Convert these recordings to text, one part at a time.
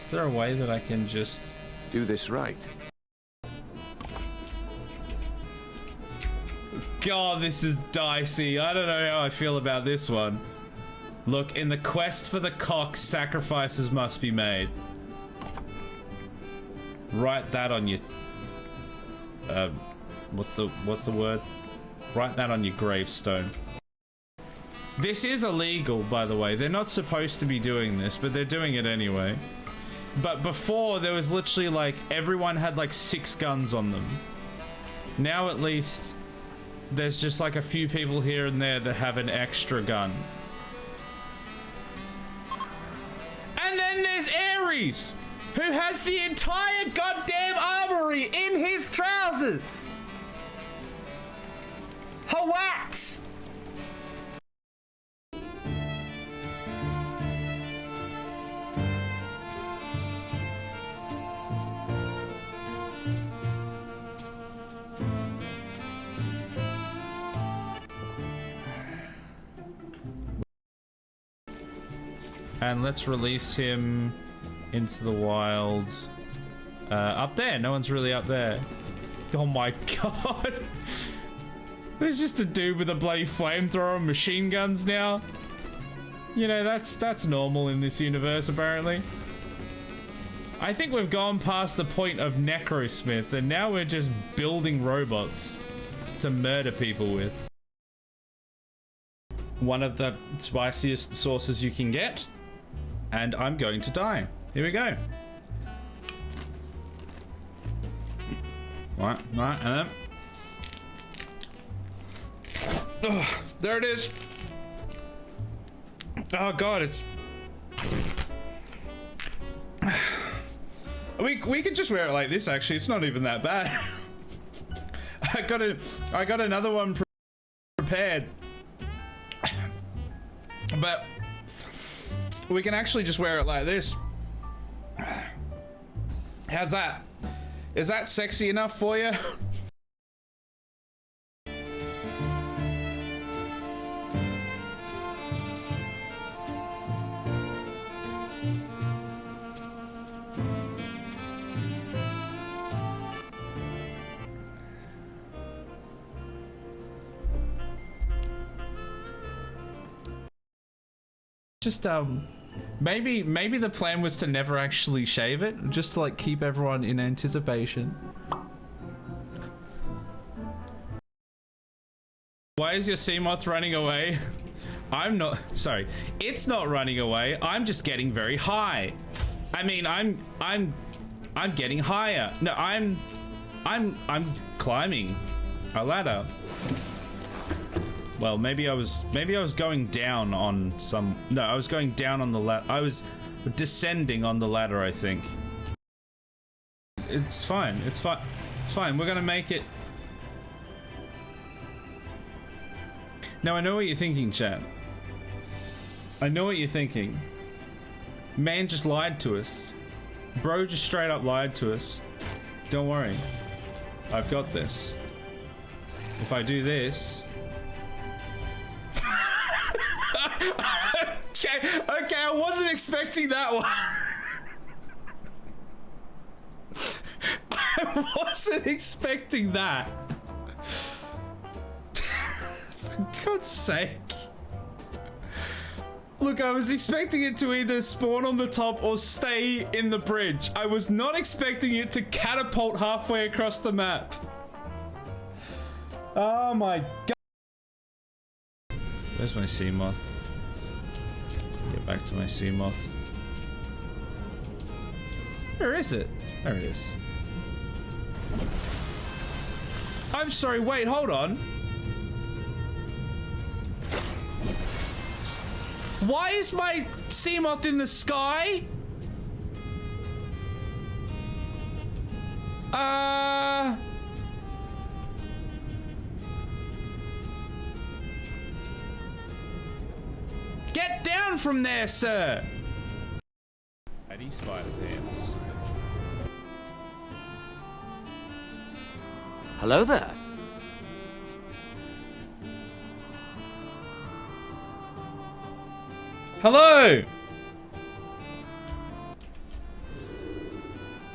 Is there a way that I can just... Do this right. God, this is dicey. I don't know how I feel about this one. Look, in the quest for the cock, sacrifices must be made. Write that on your... what's the word? Write that on your gravestone. This is illegal, by the way. They're not supposed to be doing this, but they're doing it anyway. But before, there was literally like, everyone had like 6 guns on them. Now at least, there's just like a few people here and there that have an extra gun. And then there's Ares, who has the entire goddamn armory in his trousers. What? And let's release him into the wild. Up there. No one's really up there. Oh my god. There's just a dude with a bloody flamethrower and machine guns now. You know, that's normal in this universe, apparently. I think we've gone past the point of Necrosmith, and now we're just building robots to murder people with. One of the spiciest sauces you can get. And I'm going to die. Here we go. Right, and then... Oh, there it is. Oh god, it's... We could just wear it like this, actually. It's not even that bad. I got another one prepared. But... we can actually just wear it like this. How's that? Is that sexy enough for you? Just maybe the plan was to never actually shave it, just to like keep everyone in anticipation. Why is your Seamoth running away? I'm not, sorry, it's not running away. I'm just getting very high. I mean, I'm getting higher. No, I'm climbing a ladder. Well, maybe I was going down on some... No, I was going down on the ladder. I was descending on the ladder, I think. It's fine. It's fine. It's fine. We're gonna make it... Now, I know what you're thinking, chat. I know what you're thinking. Man just lied to us. Bro just straight up lied to us. Don't worry. I've got this. If I do this... Okay, I wasn't expecting that one. I wasn't expecting that. For God's sake. Look, I was expecting it to either spawn on the top or stay in the bridge. I was not expecting it to catapult halfway across the map. Oh my God. Where's my Seamoth? Get back to my Seamoth. Where is it? There it is. I'm sorry, wait, hold on. Why is my Seamoth in the sky? Get down from there, sir! Mighty spider pants. Hello there. Hello!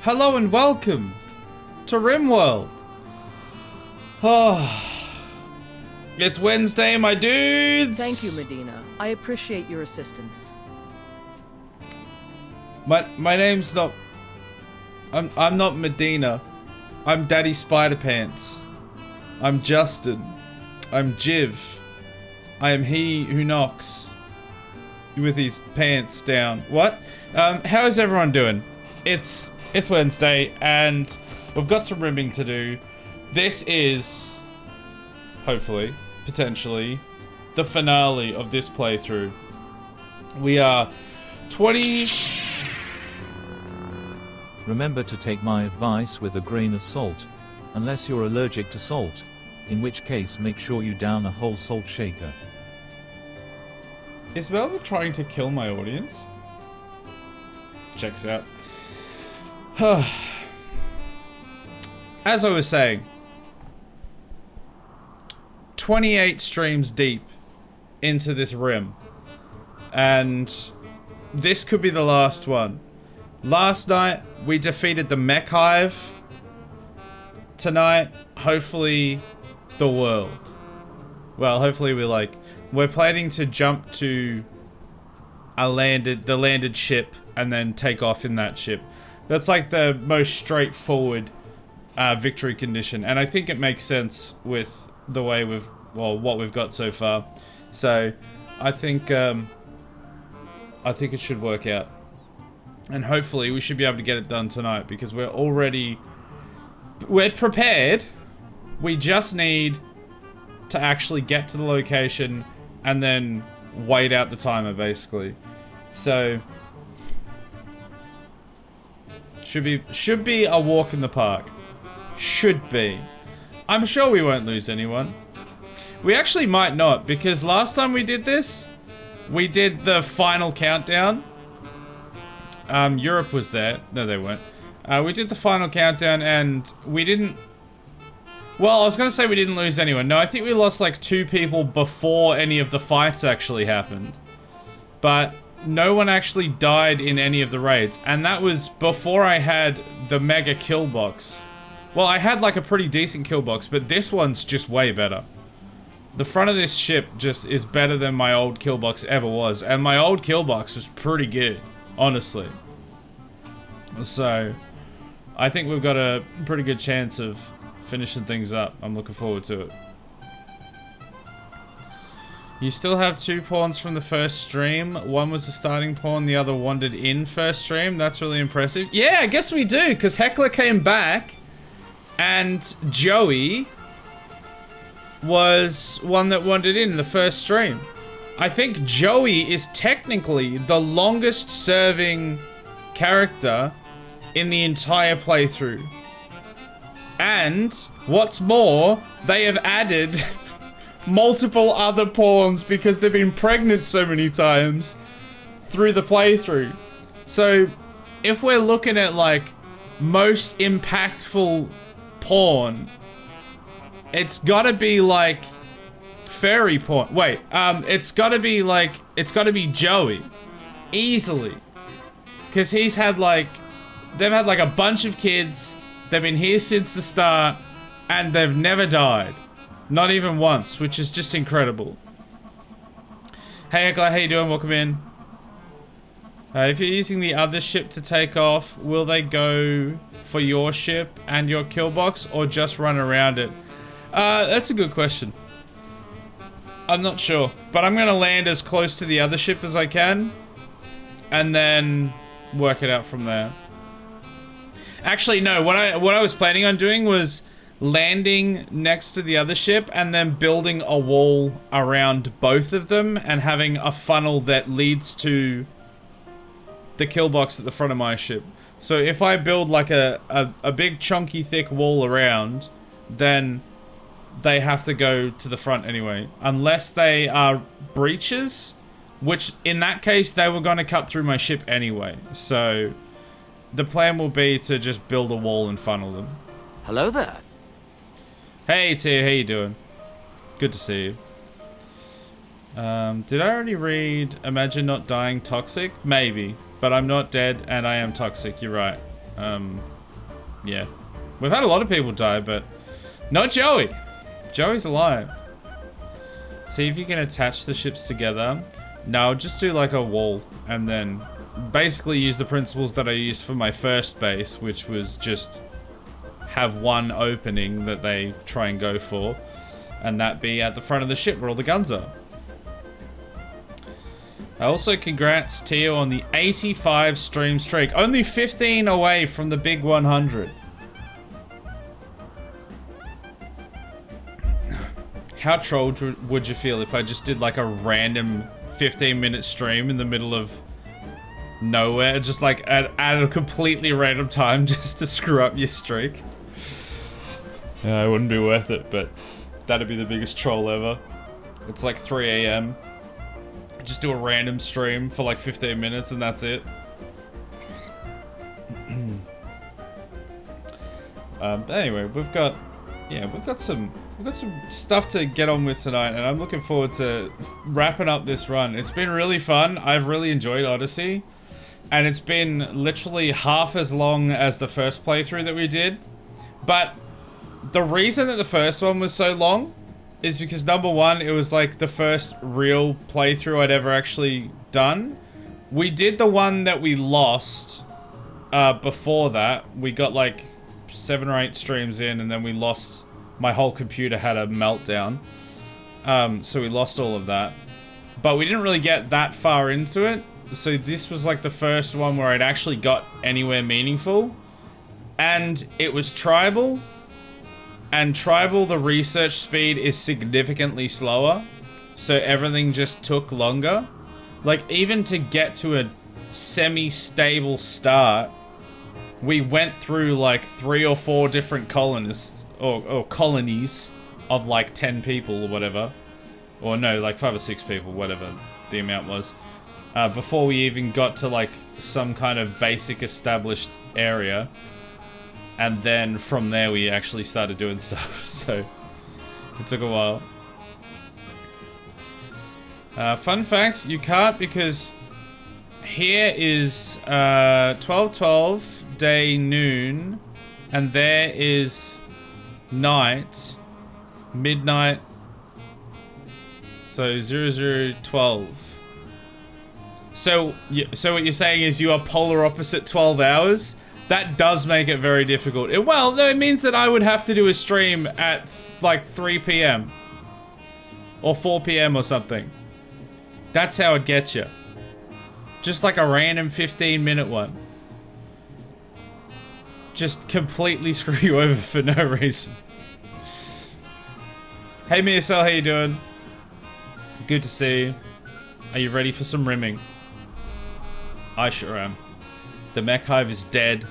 Hello and welcome to RimWorld. Oh, it's Wednesday, my dudes. Thank you, Medina. I appreciate your assistance. My name's not... I'm not Medina. I'm Daddy Spider Pants. I'm Justin. I'm Jiv. I am he who knocks with his pants down. What? How is everyone doing? It's Wednesday and we've got some rimming to do. This is, hopefully, potentially, the finale of this playthrough. We are 20... Remember to take my advice with a grain of salt, unless you're allergic to salt, in which case make sure you down a whole salt shaker. Is Baldur trying to kill my audience? Checks out. As I was saying, 28 streams deep into this rim, and this could be the last one. Last night we defeated the mech hive. Tonight, hopefully, the world. Well, hopefully we're planning to jump to the landed ship and then take off in that ship. That's like the most straightforward victory condition, and I think it makes sense with the way what we've got so far. So I think it should work out, and hopefully we should be able to get it done tonight because we're prepared. We just need to actually get to the location and then wait out the timer, basically. So should be a walk in the park. Should be. I'm sure we won't lose anyone. We actually might not, because last time we did this, we did the final countdown. Europe was there. No, they weren't. We did the final countdown and we didn't... Well, I was going to say we didn't lose anyone. No, I think we lost like 2 people before any of the fights actually happened. But no one actually died in any of the raids. And that was before I had the mega kill box. Well, I had like a pretty decent kill box, but this one's just way better. The front of this ship just is better than my old kill box ever was. And my old kill box was pretty good, honestly. So, I think we've got a pretty good chance of finishing things up. I'm looking forward to it. You still have 2 pawns from the first stream. One was the starting pawn, the other wandered in first stream. That's really impressive. Yeah, I guess we do, because Heckler came back and Joey was one that wandered in the first stream. I think Joey is technically the longest serving character in the entire playthrough. And what's more, they have added multiple other pawns because they've been pregnant so many times through the playthrough. So if we're looking at like most impactful pawn, it's gotta be like fairy pawn. Wait, it's gotta be Joey. Easily. Cause he's had like, they've had like a bunch of kids. They've been here since the start and they've never died. Not even once, which is just incredible. Hey Ekla, how you doing? Welcome in. If you're using the other ship to take off, will they go for your ship and your kill box or just run around it? That's a good question. I'm not sure, but I'm gonna land as close to the other ship as I can and then work it out from there. Actually, no, what I was planning on doing was landing next to the other ship and then building a wall around both of them and having a funnel that leads to the kill box at the front of my ship. So if I build like a big chunky thick wall around, then they have to go to the front anyway. Unless they are breaches, which in that case they were going to cut through my ship anyway. So the plan will be to just build a wall and funnel them. Hello there. Hey T, how you doing? Good to see you. Did I already read Imagine Not Dying Toxic? Maybe, but I'm not dead and I am toxic, you're right. Yeah. We've had a lot of people die, but not Joey. Joey's alive. See if you can attach the ships together. No, just do like a wall and then basically use the principles that I used for my first base, which was just have one opening that they try and go for, and that be at the front of the ship where all the guns are. Also, congrats Tio on the 85 stream streak. Only 15 away from the big 100. How trolled would you feel if I just did like a random 15-minute stream in the middle of nowhere, just like at a completely random time just to screw up your streak? Yeah, it wouldn't be worth it, but that'd be the biggest troll ever. It's like 3 AM. Just do a random stream for like 15 minutes and that's it. But anyway, we've got some stuff to get on with tonight, and I'm looking forward to wrapping up this run. It's been really fun. I've really enjoyed Odyssey, and it's been literally half as long as the first playthrough that we did. But the reason that the first one was so long is because, number one, it was like the first real playthrough I'd ever actually done. We did the one that we lost before that. We got like 7 or 8 streams in, and then we lost. My whole computer had a meltdown. So we lost all of that. But we didn't really get that far into it. So this was like the first one where I'd actually got anywhere meaningful. And it was tribal. And tribal, the research speed is significantly slower. So everything just took longer. Like, even to get to a semi-stable start, we went through like 3 or 4 different colonists, or colonies of like 10 people or whatever. Or no, like 5 or 6 people, whatever the amount was. Before we even got to like some kind of basic established area. And then from there we actually started doing stuff, so it took a while. Fun fact, you can't, because here is 12:12 day noon, and there is night, midnight, so 00:12. So what you're saying is you are polar opposite 12 hours? That does make it very difficult. Well, no, it means that I would have to do a stream at like 3 PM. Or 4 PM or something. That's how it gets you. Just like a random 15-minute one. Just completely screw you over for no reason. Hey Miasel, how you doing? Good to see you. Are you ready for some rimming? I sure am. The mech hive is dead.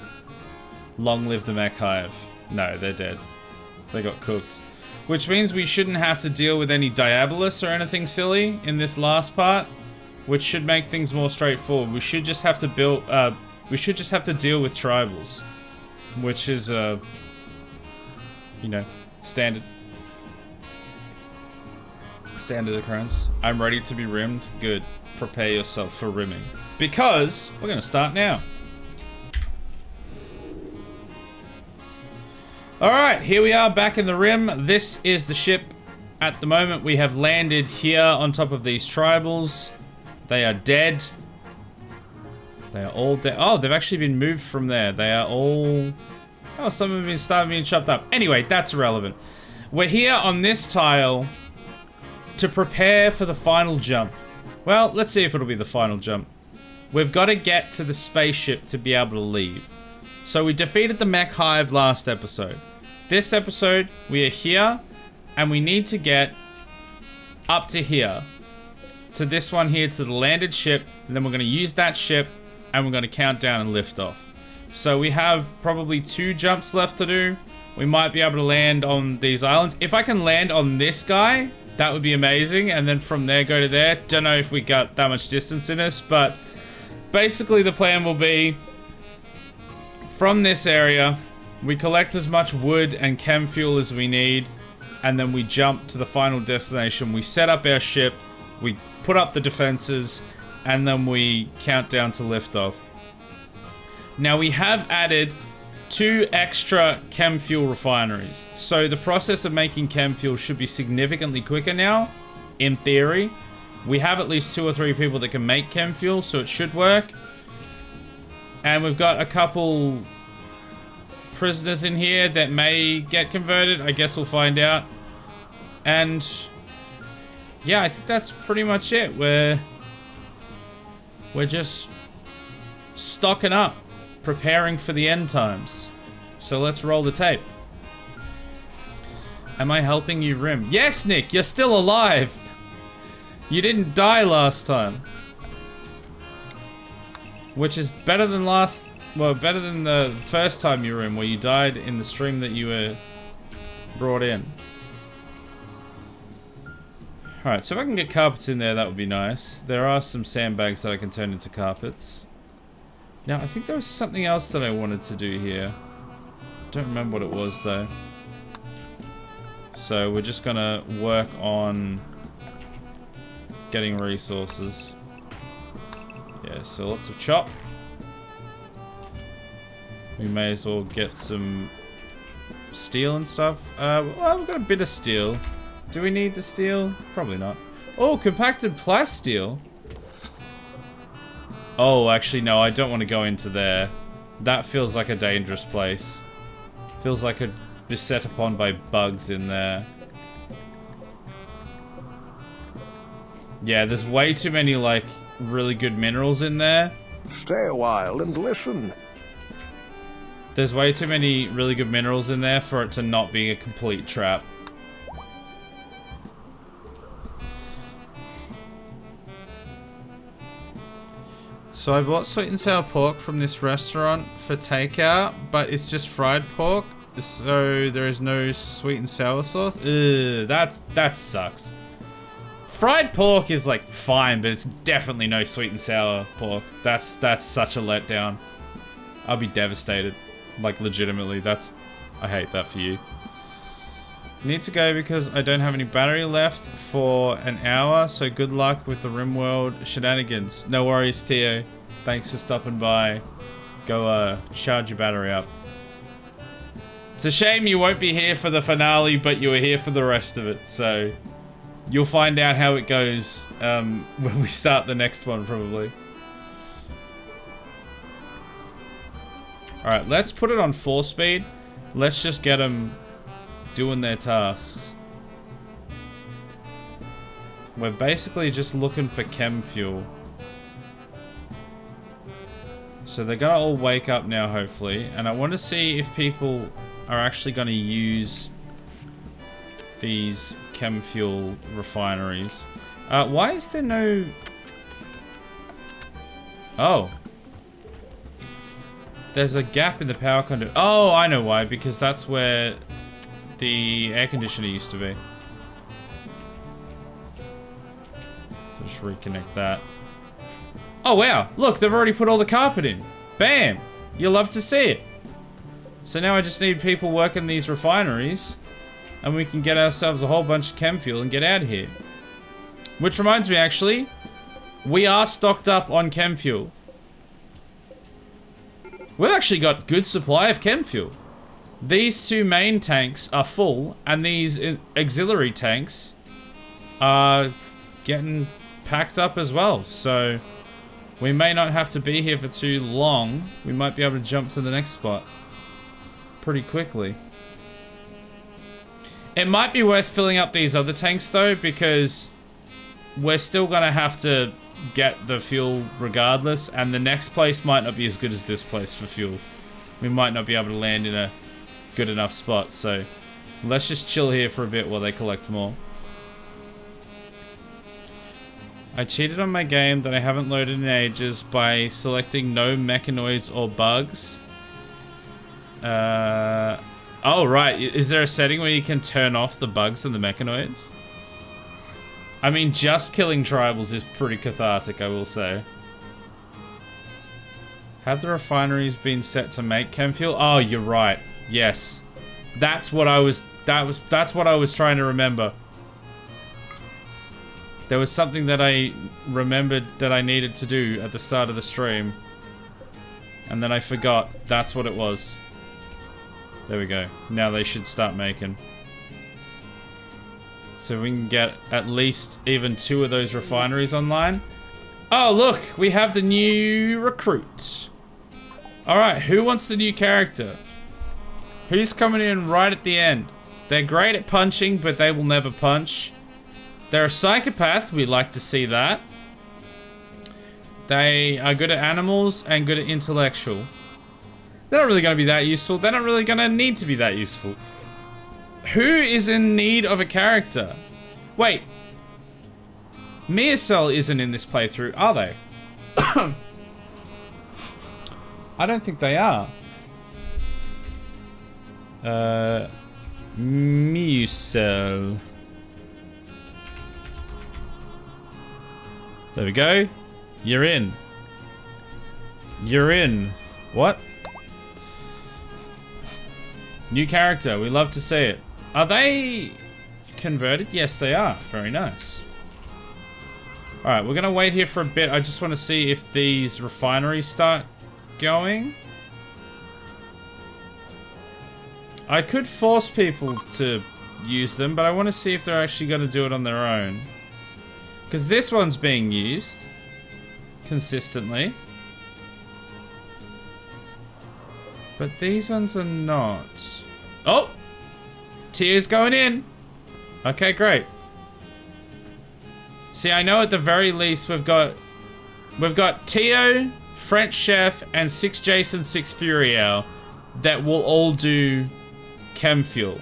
Long live the mech hive. No, they're dead. They got cooked. Which means we shouldn't have to deal with any Diabolus or anything silly in this last part, which should make things more straightforward. We should just have to build, we should just have to deal with tribals, which is, you know, standard. Standard occurrence. I'm ready to be rimmed. Good. Prepare yourself for rimming. Because we're gonna start now. Alright, here we are back in the rim. This is the ship. At the moment, we have landed here on top of these tribals. They are dead. They are all dead. Oh, they've actually been moved from there. They are all... Oh, some of them have started being chopped up. Anyway, that's irrelevant. We're here on this tile to prepare for the final jump. Well, let's see if it'll be the final jump. We've got to get to the spaceship to be able to leave. So we defeated the mech hive last episode. This episode, we are here, and we need to get up to here. To this one here, to the landed ship, and then we're going to use that ship, and we're going to count down and lift off. So we have probably 2 jumps left to do. We might be able to land on these islands. If I can land on this guy, that would be amazing, and then from there go to there. Don't know if we got that much distance in us, but basically the plan will be from this area, we collect as much wood and chem fuel as we need, and then we jump to the final destination. We set up our ship, we put up the defenses, and then we count down to liftoff. Now we have added 2 extra chem fuel refineries. So the process of making chem fuel should be significantly quicker now, in theory. We have at least 2 or 3 people that can make chem fuel, so it should work. And we've got a couple prisoners in here that may get converted. I guess we'll find out. And yeah, I think that's pretty much it. We're just stocking up, preparing for the end times. So let's roll the tape. Am I helping you, Rim? Yes, Nick, you're still alive. You didn't die last time. Which is better than better than the first time you were in, where you died in the stream that you were brought in. Alright, so if I can get carpets in there, that would be nice. There are some sandbags that I can turn into carpets. Now, I think there was something else that I wanted to do here. Don't remember what it was, though. So we're just gonna work on getting resources. Yeah, so lots of chop. We may as well get some steel and stuff. Well, we've got a bit of steel. Do we need the steel? Probably not. Oh, compacted plasteel. Oh, actually, no, I don't want to go into there. That feels like a dangerous place. Feels like I'd be set upon by bugs in there. Yeah, there's way too many, like, really good minerals in there. Stay a while and listen. There's way too many really good minerals in there for it to not be a complete trap. So I bought sweet and sour pork from this restaurant for takeout, but it's just fried pork, so there is no sweet and sour sauce. Ugh, that sucks. Fried pork is like fine, but it's definitely no sweet and sour pork. That's such a letdown. I'll be devastated. Like legitimately, I hate that for you. Need to go because I don't have any battery left for an hour, so good luck with the RimWorld shenanigans. No worries, Tio. Thanks for stopping by. Go charge your battery up. It's a shame you won't be here for the finale, but you were here for the rest of it, so you'll find out how it goes when we start the next one, probably. Alright, let's put it on 4 speed. Let's just get them doing their tasks. We're basically just looking for chem fuel. So they're gonna all wake up now, hopefully. And I want to see if people are actually gonna use these chem fuel refineries. Why is there no... Oh. There's a gap in the power conduit. Oh, I know why. Because that's where the air conditioner used to be. So just reconnect that. Oh, wow. Look, they've already put all the carpet in. Bam. You'll love to see it. So now I just need people working these refineries. And we can get ourselves a whole bunch of chem fuel and get out of here. Which reminds me, actually. We are stocked up on chem fuel. We've actually got good supply of chem fuel. These 2 main tanks are full, and these auxiliary tanks are getting packed up as well. So we may not have to be here for too long. We might be able to jump to the next spot pretty quickly. It might be worth filling up these other tanks though, because we're still gonna have to get the fuel regardless, and the next place might not be as good as this place for fuel. We might not be able to land in a good enough spot, so let's just chill here for a bit while they collect more. I cheated on my game that I haven't loaded in ages by selecting no mechanoids or bugs. Oh right, is there a setting where you can turn off the bugs and the mechanoids? I mean, just killing tribals is pretty cathartic, I will say. Have the refineries been set to make chem fuel? Oh, you're right. Yes. That's what I was trying to remember. There was something that I remembered that I needed to do at the start of the stream. And then I forgot. That's what it was. There we go. Now they should start making. So we can get at least even 2 of those refineries online. Oh, look! We have the new recruit. Alright, who wants the new character? Who's coming in right at the end? They're great at punching, but they will never punch. They're a psychopath. We like to see that. They are good at animals and good at intellectual. They're not really going to be that useful. They're not really going to need to be that useful. Who is in need of a character? Wait. Miacel isn't in this playthrough, are they? I don't think they are. Miacel. There we go. You're in. You're in. What? New character. We love to see it. Are they converted? Yes, they are. Very nice. Alright, we're going to wait here for a bit. I just want to see if these refineries start going. I could force people to use them, but I want to see if they're actually going to do it on their own. Because this one's being used consistently. But these ones are not. Oh! Tues going in. Okay, great. See, I know at the very least we've got Tio, French Chef, and 6 Jason, 6 Furiel that will all do chem fuel.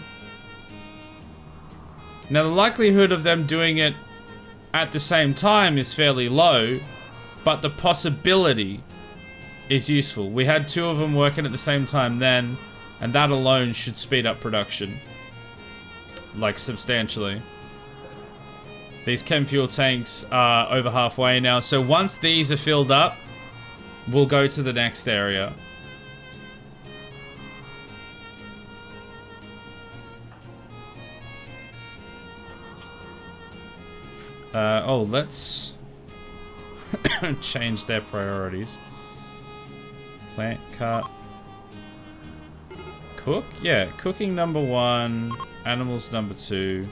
Now the likelihood of them doing it at the same time is fairly low, but the possibility is useful. We had 2 of them working at the same time then, and that alone should speed up production. Like, substantially. These chem fuel tanks are over halfway now, so once these are filled up, we'll go to the next area. Oh, let's change their priorities. Plant cut. Cook? Yeah, cooking number 1, animals number 2.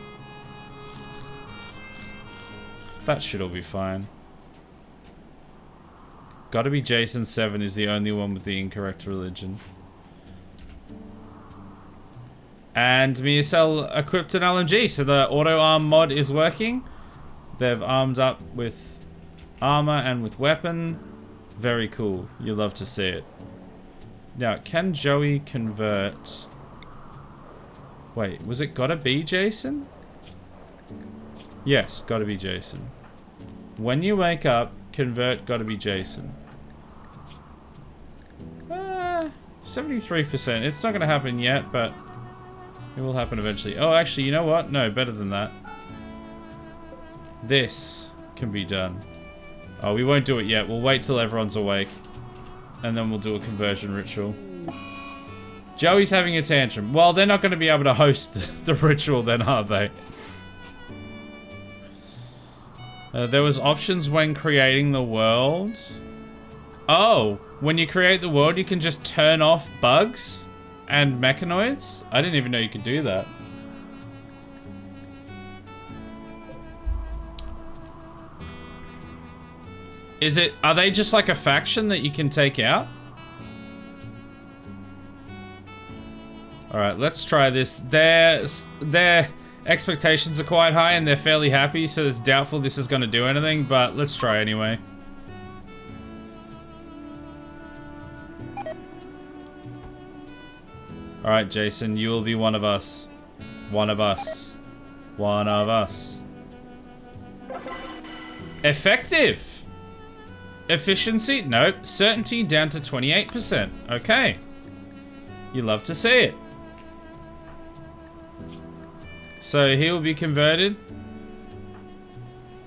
That should all be fine. Gotta be Jason 7 is the only one with the incorrect religion. And Miacel equipped an LMG, so the auto arm mod is working. They've armed up with armor and with weapon. Very cool. You love to see it. Now, can Joey convert? Wait, was it gotta be Jason? Yes, gotta be Jason. When you wake up, convert gotta be Jason. 73%. It's not gonna happen yet, but it will happen eventually. Oh, actually, you know what? No, better than that. This can be done. Oh, we won't do it yet. We'll wait till everyone's awake. And then we'll do a conversion ritual. Joey's having a tantrum. Well, they're not going to be able to host the ritual then, are they? There was options when creating the world. Oh, when you create the world, you can just turn off bugs and mechanoids? I didn't even know you could do that. Are they just like a faction that you can take out? Alright, let's try this. Their expectations are quite high and they're fairly happy, so it's doubtful this is going to do anything, but let's try anyway. Alright, Jason, you will be one of us. One of us. One of us. Effective! Efficiency? Nope. Certainty down to 28%. Okay. You love to see it. So he will be converted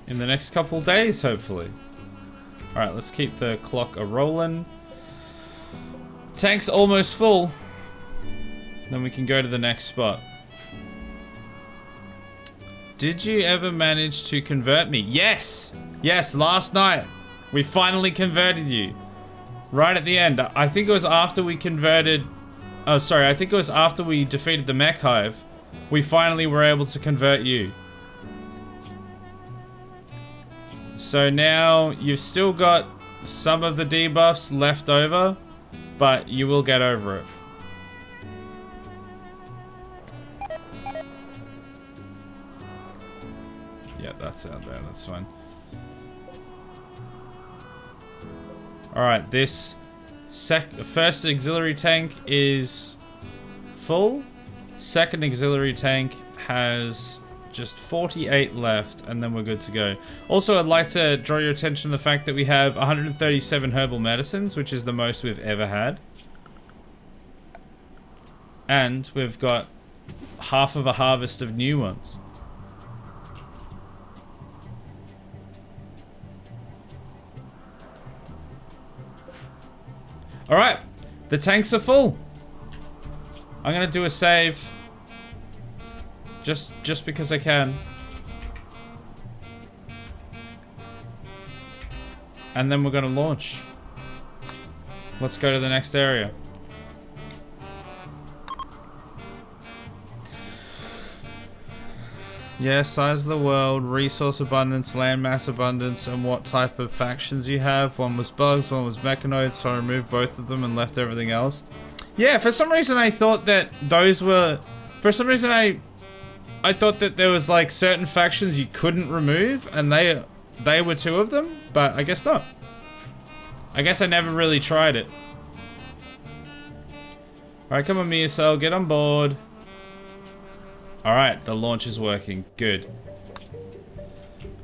in the next couple days, hopefully. Alright, let's keep the clock a-rolling. Tank's almost full. Then we can go to the next spot. Did you ever manage to convert me? Yes! Yes, last night. We finally converted you. Right at the end. I think it was after we converted... Oh, sorry. I think it was after we defeated the mech hive. We finally were able to convert you. So now you've still got some of the debuffs left over, but you will get over it. Yeah, that's out there. That's fine. Alright, this first auxiliary tank is full. Second auxiliary tank has just 48 left, and then we're good to go. Also, I'd like to draw your attention to the fact that we have 137 herbal medicines, which is the most we've ever had. And we've got half of a harvest of new ones. Alright, the tanks are full. I'm gonna do a save. Just because I can. And then we're gonna launch. Let's go to the next area. Yeah, size of the world, resource abundance, landmass abundance, and what type of factions you have. One was bugs, one was mechanoids, so I removed both of them and left everything else. Yeah, for some reason I thought that those were... For some reason I thought that there was like certain factions you couldn't remove, and they were two of them, but I guess not. I guess I never really tried it. Alright, come on Miacel, get on board. Alright, the launch is working. Good.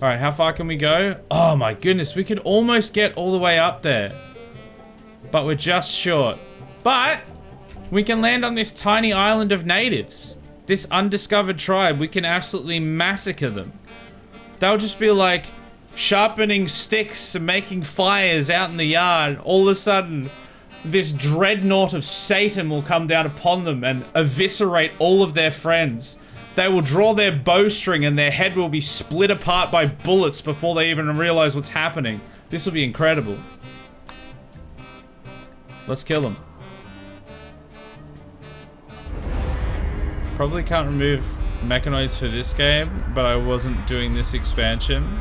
Alright, how far can we go? Oh my goodness, we could almost get all the way up there. But we're just short. But we can land on this tiny island of natives. This undiscovered tribe. We can absolutely massacre them. They'll just be like sharpening sticks and making fires out in the yard. All of a sudden, this dreadnought of Satan will come down upon them and eviscerate all of their friends. They will draw their bowstring and their head will be split apart by bullets before they even realize what's happening. This will be incredible. Let's kill them. Probably can't remove mechanoids for this game, but I wasn't doing this expansion.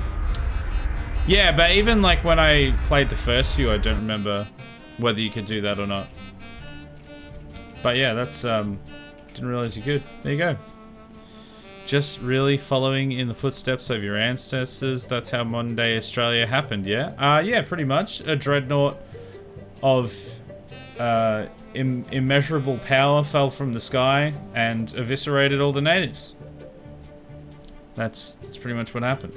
Yeah, but even like when I played the first few, I don't remember whether you could do that or not. But yeah, that's, didn't realize you could. There you go. Just really following in the footsteps of your ancestors. That's how modern day Australia happened, yeah? Yeah, pretty much. A dreadnought of immeasurable power fell from the sky and eviscerated all the natives. That's pretty much what happened.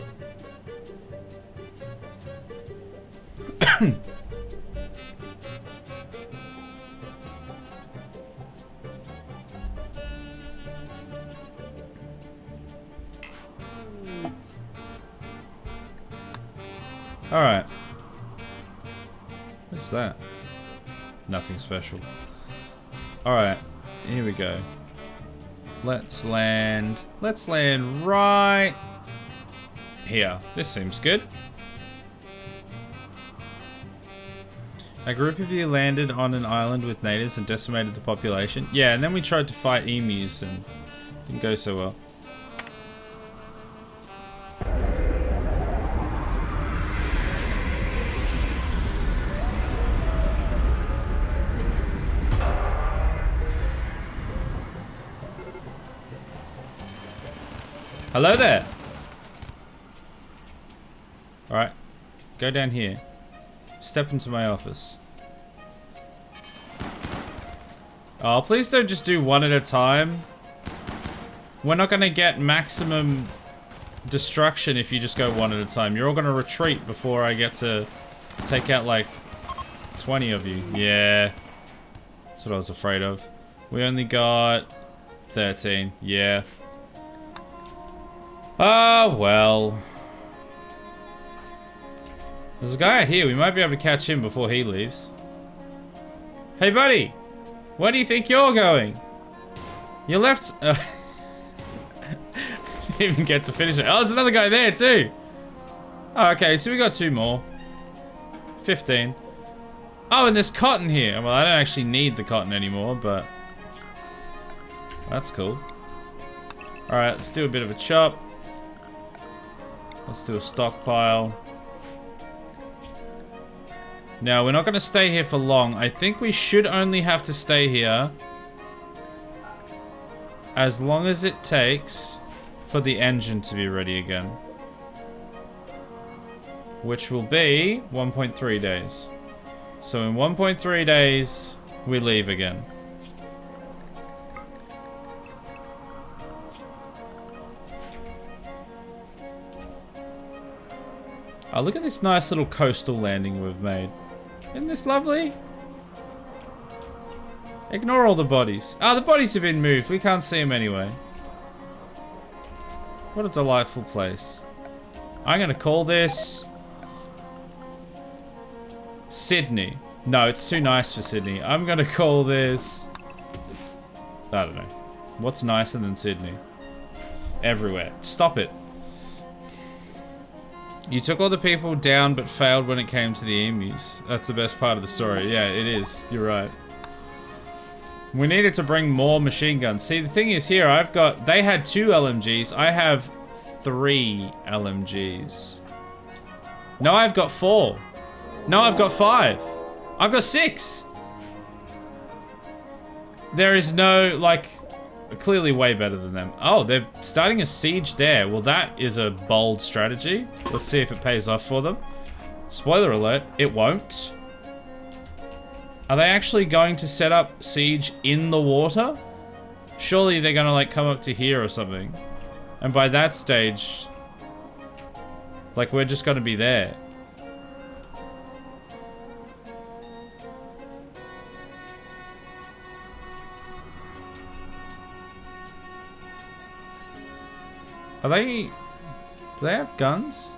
Alright. What's that? Nothing special. Alright, here we go. Let's land right here. This seems good. A group of you landed on an island with natives and decimated the population. Yeah, and then we tried to fight emus and didn't go so well. Hello there. Alright. Go down here. Step into my office. Oh, please don't just do one at a time. We're not gonna get maximum destruction if you just go one at a time. You're all gonna retreat before I get to take out like 20 of you. Yeah. That's what I was afraid of. We only got 13. Yeah. Oh, well. There's a guy out here. We might be able to catch him before he leaves. Hey, buddy. Where do you think you're going? You left... Didn't even get to finish it. Oh, there's another guy there, too. Oh, okay, so we got 2 more. 15. Oh, and there's cotton here. Well, I don't actually need the cotton anymore, but that's cool. All right, let's do a bit of a chop. Let's do a stockpile. Now, we're not going to stay here for long. I think we should only have to stay here as long as it takes for the engine to be ready again. Which will be 1.3 days. So in 1.3 days, we leave again. Oh, look at this nice little coastal landing we've made. Isn't this lovely? Ignore all the bodies. Ah, the bodies have been moved. We can't see them anyway. What a delightful place. I'm going to call this Sydney. No, it's too nice for Sydney. I'm going to call this... I don't know. What's nicer than Sydney? Everywhere. Stop it. You took all the people down but failed when it came to the emus. That's the best part of the story. Yeah, it is. You're right. We needed to bring more machine guns. See, the thing is here, I've got... They had 2 LMGs. I have 3 LMGs. No, I've got 4. No, I've got 5. I've got 6. There is no, like... Clearly way better than them. Oh, they're starting a siege there. Well, that is a bold strategy. Let's see if it pays off for them. Spoiler alert, it won't. Are they actually going to set up siege in the water? Surely they're gonna like come up to here or something. And by that stage, like we're just gonna be there. Are they... Do they have guns?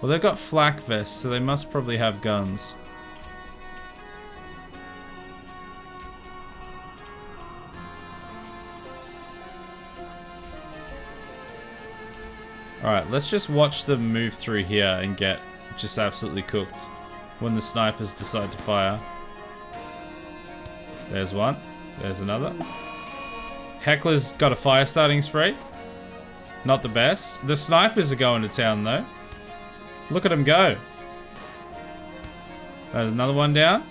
Well, they've got flak vests, so they must probably have guns. Alright, let's just watch them move through here and get just absolutely cooked when the snipers decide to fire. There's one. There's another. Heckler's got a fire starting spray. Not the best. The snipers are going to town though. Look at them go. There's another one down.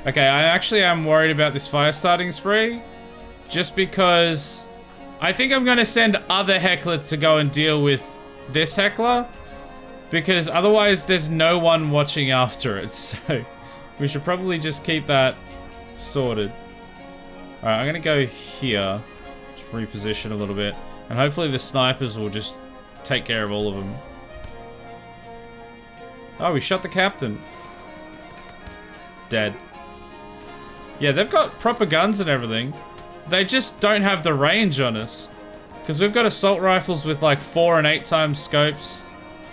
Okay, I actually am worried about this fire starting spree. Just because I think I'm going to send other Heckler to go and deal with this Heckler. Because otherwise there's no one watching after it. So we should probably just keep that sorted. Alright, I'm going to go here. Just reposition a little bit. And hopefully the snipers will just take care of all of them. Oh, we shot the captain. Dead. Yeah, they've got proper guns and everything. They just don't have the range on us. Because we've got assault rifles with like 4 and 8 times scopes.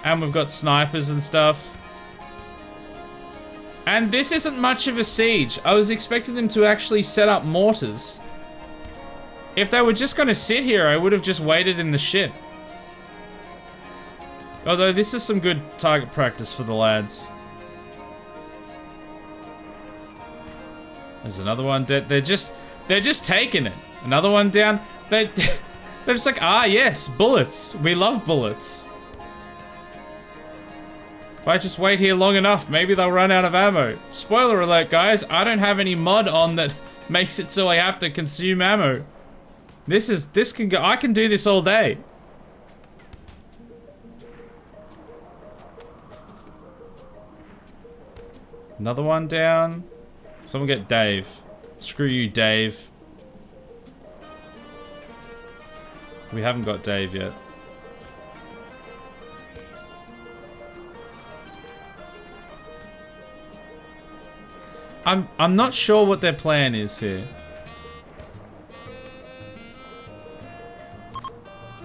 And we've got snipers and stuff. And this isn't much of a siege. I was expecting them to actually set up mortars. If they were just going to sit here, I would have just waited in the ship. Although this is some good target practice for the lads. There's another one dead. They're just taking it. Another one down. They're just like, ah, yes, bullets. We love bullets. If I just wait here long enough, maybe they'll run out of ammo. Spoiler alert, guys. I don't have any mod on that makes it so I have to consume ammo. This can go. I can do this all day. Another one down. Someone get Dave. Screw you, Dave. We haven't got Dave yet. I'm not sure what their plan is here.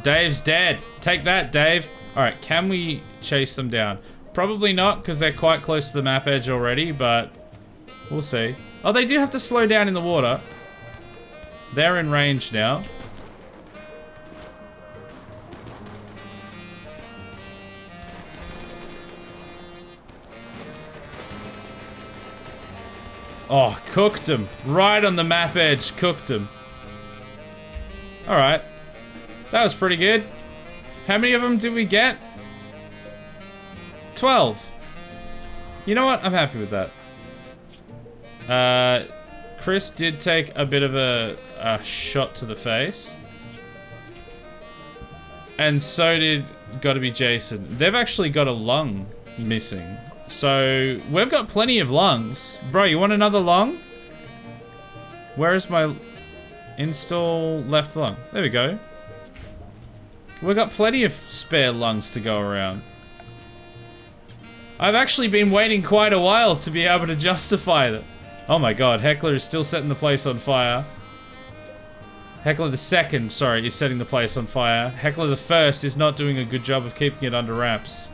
Dave's dead. Take that, Dave. Alright, can we chase them down? Probably not, because they're quite close to the map edge already, but we'll see. Oh, they do have to slow down in the water. They're in range now. Oh, cooked him. Right on the map edge, cooked him. Alright. That was pretty good. How many of them did we get? 12. You know what? I'm happy with that. Chris did take a bit of a shot to the face. And so did gotta be Jason. They've actually got a lung missing. So, we've got plenty of lungs. Bro, you want another lung? Where is my install left lung? There we go. We've got plenty of spare lungs to go around. I've actually been waiting quite a while to be able to justify that. Oh my god, Heckler is still setting the place on fire. Heckler the second, sorry, is setting the place on fire. Heckler the first is not doing a good job of keeping it under wraps.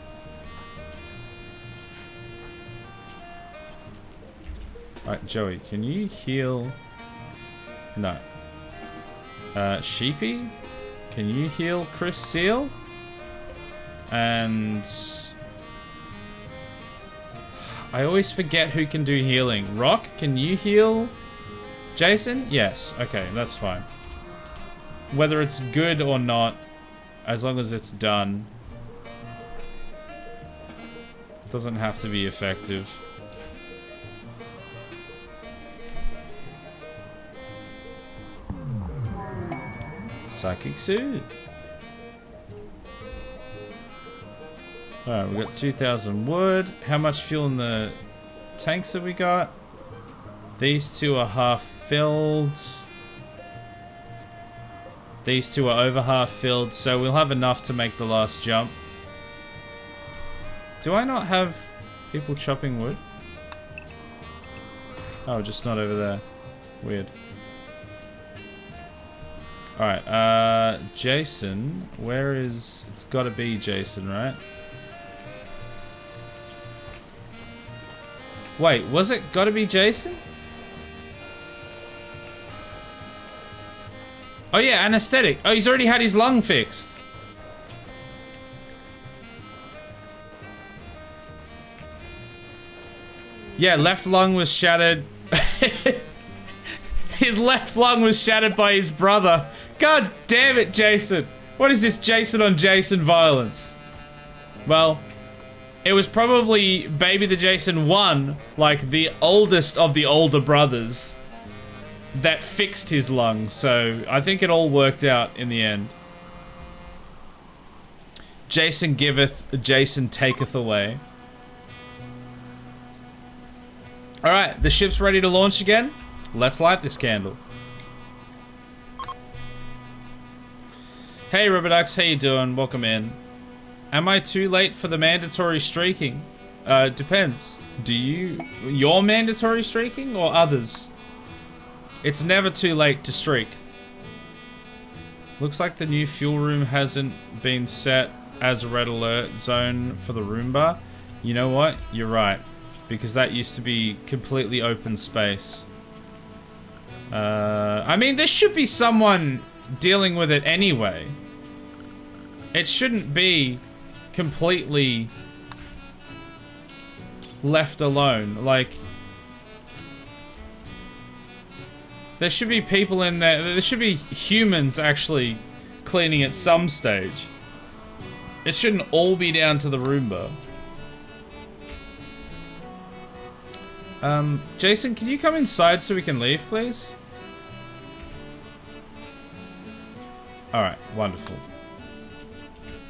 Alright, Joey, can you heal? No. Sheepy? Can you heal Chris Seal? And... I always forget who can do healing. Rock, can you heal Jason? Yes. Okay, that's fine. Whether it's good or not, as long as it's done, it doesn't have to be effective. Psychic Soothe. Alright, we got 2,000 wood. How much fuel in the tanks have we got? These two are half filled. These two are over half filled, so we'll have enough to make the last jump. Do I not have people chopping wood? Oh, just not over there. Weird. Alright, Jason, where is... It's gotta be Jason, right? Wait, was it gotta be Jason? Oh yeah, anesthetic. Oh, he's already had his lung fixed. Yeah, left lung was shattered. His left lung was shattered by his brother. God damn it, Jason. What is this Jason on Jason violence? Well, it was probably Baby the Jason 1, like the oldest of the older brothers, that fixed his lung. So I think it all worked out in the end. Jason giveth, Jason taketh away. Alright, the ship's ready to launch again. Let's light this candle. Hey Rubberducks, how you doing? Welcome in. Am I too late for the mandatory streaking? Depends. Do you're mandatory streaking or others? It's never too late to streak. Looks like the new fuel room hasn't been set as a red alert zone for the Roomba. You know what? You're right. Because that used to be completely open space. I mean, there should be someone dealing with it anyway. It shouldn't be completely left alone. Like, there should be people in there. There should be humans actually cleaning at some stage. It shouldn't all be down to the Roomba. Jason, can you come inside so we can leave, please? Alright, wonderful.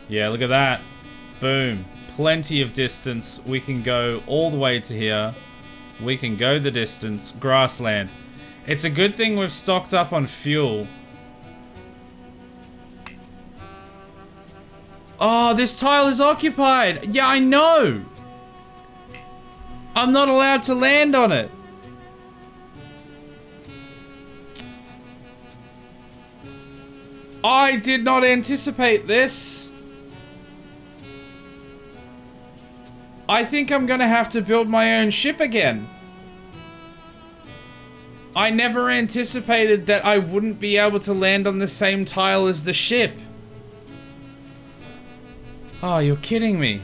Yeah, look at that. Boom. Plenty of distance. We can go all the way to here. We can go the distance. Grassland. It's a good thing we've stocked up on fuel. Oh, this tile is occupied. Yeah, I know. I'm not allowed to land on it. I did not anticipate this. I think I'm gonna have to build my own ship again. I never anticipated that I wouldn't be able to land on the same tile as the ship. Oh, you're kidding me.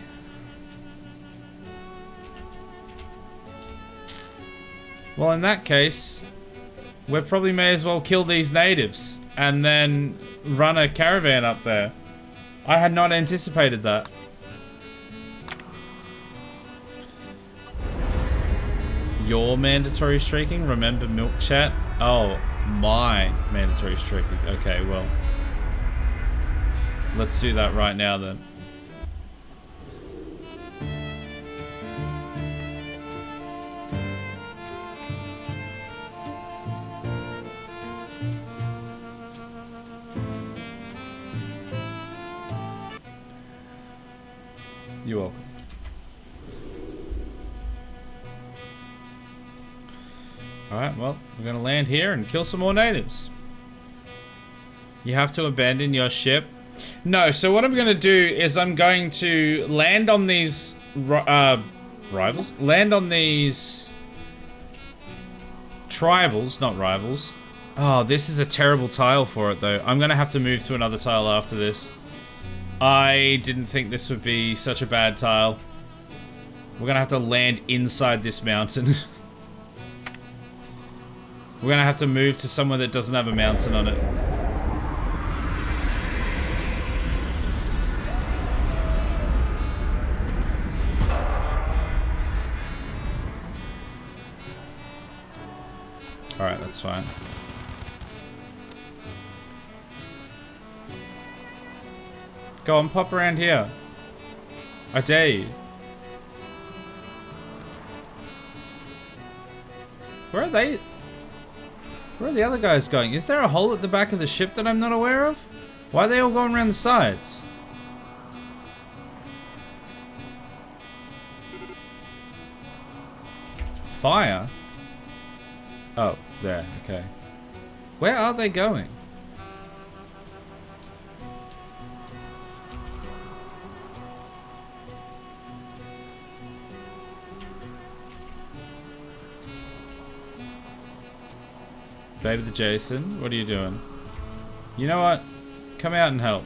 Well, in that case, we probably may as well kill these natives and then run a caravan up there. I had not anticipated that. Your mandatory streaking? Remember milk chat? Oh, my mandatory streaking. Okay, well. Let's do that right now then. You're welcome. Alright, well, we're gonna land here and kill some more natives. You have to abandon your ship. No, so what I'm gonna do is I'm going to land on these rivals? Land on these tribals, not rivals. Oh, this is a terrible tile for it though. I'm gonna have to move to another tile after this. I didn't think this would be such a bad tile. We're gonna have to land inside this mountain. We're gonna have to move to somewhere that doesn't have a mountain on it. Alright, that's fine. Go on, pop around here. I dare you. Where are they? Where are the other guys going? Is there a hole at the back of the ship that I'm not aware of? Why are they all going around the sides? Fire? Oh, there, okay. Where are they going? Baby the Jason, what are you doing? You know what? Come out and help.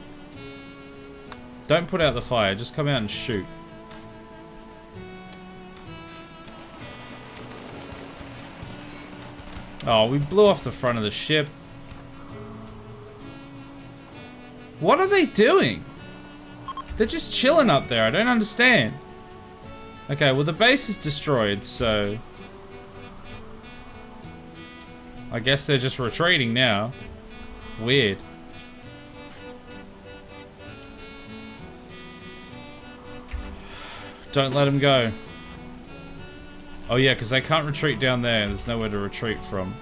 Don't put out the fire, just come out and shoot. Oh, we blew off the front of the ship. What are they doing? They're just chilling up there, I don't understand. Okay, well the base is destroyed, so... I guess they're just retreating now. Weird. Don't let them go. Oh yeah, because they can't retreat down there. There's nowhere to retreat from.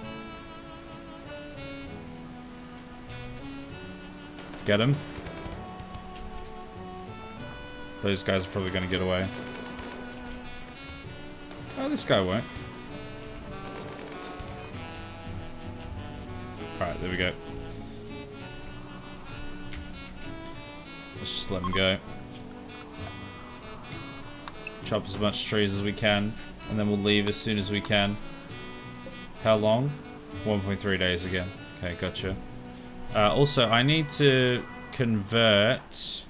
Get him. Those guys are probably going to get away. Oh, this guy won't. Alright, there we go. Let's just let them go. Chop as much trees as we can, and then we'll leave as soon as we can. How long? 1.3 days again. Okay, gotcha. Also, I need to convert...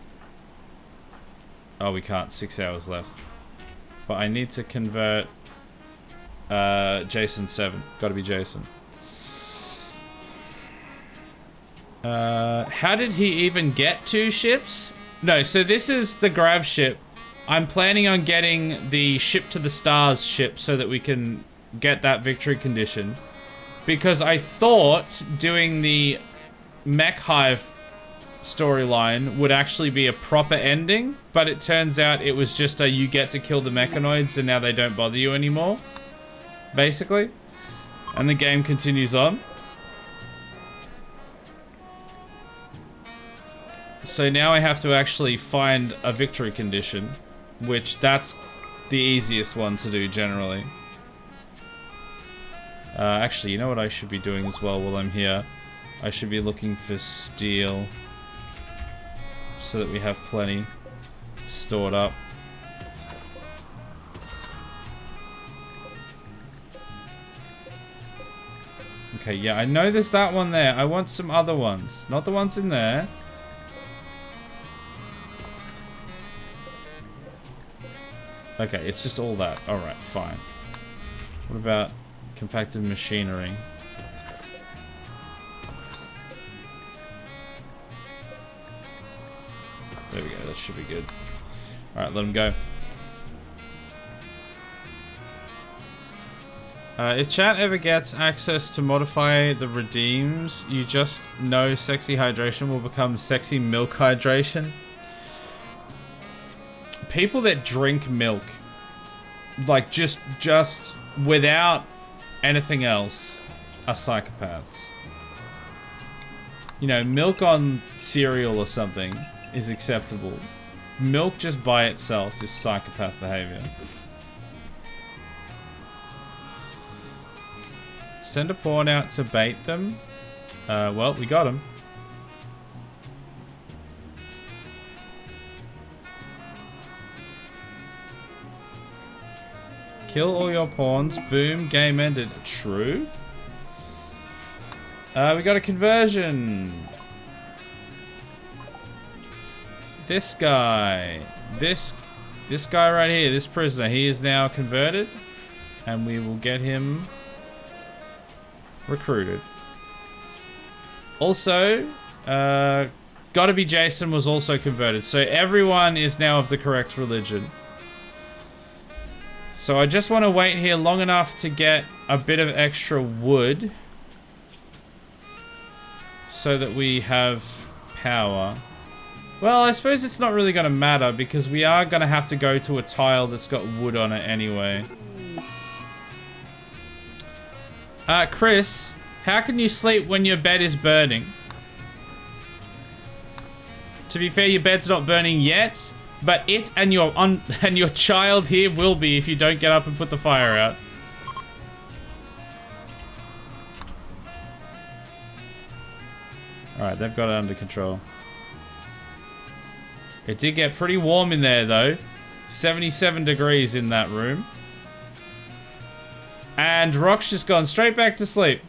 Oh, we can't. 6 hours left. But I need to convert... Jason 7. Gotta be Jason. How did he even get 2 ships? No, so this is the grav ship. I'm planning on getting the ship to the stars ship so that we can get that victory condition. Because I thought doing the mech hive storyline would actually be a proper ending, but it turns out it was just a you get to kill the mechanoids and now they don't bother you anymore, basically. And the game continues on. So now I have to actually find a victory condition, which that's the easiest one to do generally. Actually, you know what I should be doing as well while I'm here? I should be looking for steel so that we have plenty stored up. Okay, yeah, I know there's that one there. I want some other ones, not the ones in there. Okay, it's just all that. Alright, fine. What about Compacted machinery. There we go, that should be good. Alright, let him go. If chat ever gets access to modify the redeems, you just know sexy hydration will become sexy milk hydration. People that drink milk, like just without anything else, are psychopaths. You know, milk on cereal or something is acceptable. Milk just by itself is psychopath behavior. Send a pawn out to bait them. Well, we got him. Kill all your pawns. Boom. Game ended. True. We got a conversion. This guy. This guy right here. This prisoner. He is now converted. And we will get him recruited. Also, Gotta Be Jason was also converted. So everyone is now of the correct religion. So I just want to wait here long enough to get a bit of extra wood so that we have power. Well, I suppose it's not really going to matter because we are going to have to go to a tile that's got wood on it anyway. Chris, how can you sleep when your bed is burning? To be fair, your bed's not burning yet. But it and your child here will be if you don't get up and put the fire out. Alright, they've got it under control. It did get pretty warm in there though. 77 degrees in that room. And Rock's just gone straight back to sleep.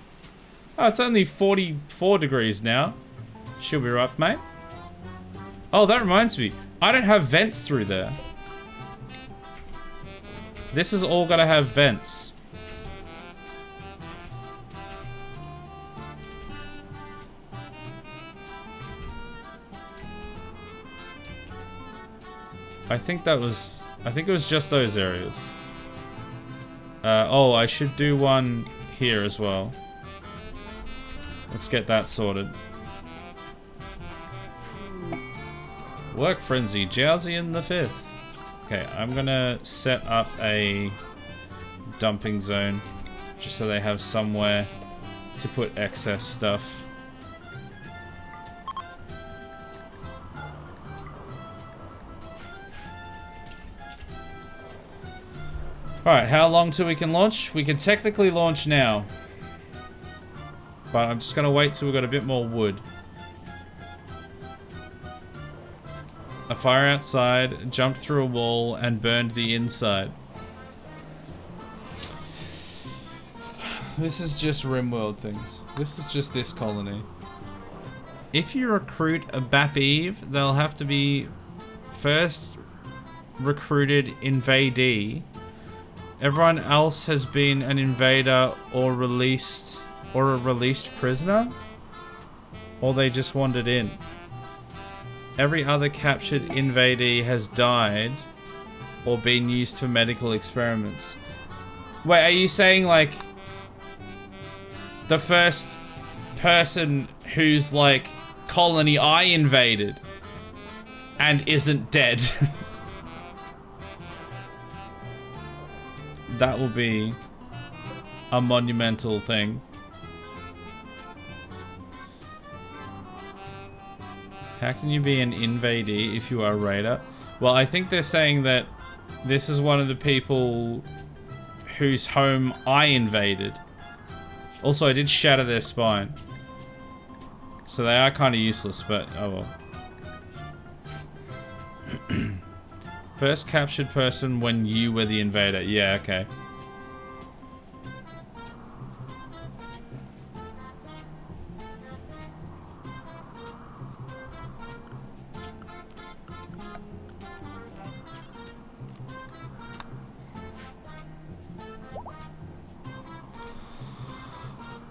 Oh, it's only 44 degrees now. She'll be right, mate. Oh, that reminds me. I don't have vents through there. This is all gotta have vents. I think it was just those areas. Oh, I should do one here as well. Let's get that sorted. Work Frenzy, Jowsy in the 5th. Okay, I'm gonna set up a dumping zone just so they have somewhere to put excess stuff. Alright, how long till we can launch? We can technically launch now. But I'm just gonna wait till we've got a bit more wood. A fire outside, jumped through a wall, and burned the inside. This is just RimWorld things. This is just this colony. If you recruit a BAP-Eve, they'll have to be first recruited invadee. Everyone else has been an invader or a released prisoner, or they just wandered in. Every other captured invadee has died or been used for medical experiments. Wait, are you saying like the first person whose like colony I invaded and isn't dead? That will be a monumental thing. How can you be an invadee if you are a raider? Well, I think they're saying that this is one of the people whose home I invaded. Also, I did shatter their spine. So they are kind of useless, but oh well. First captured person when you were the invader. Yeah, okay.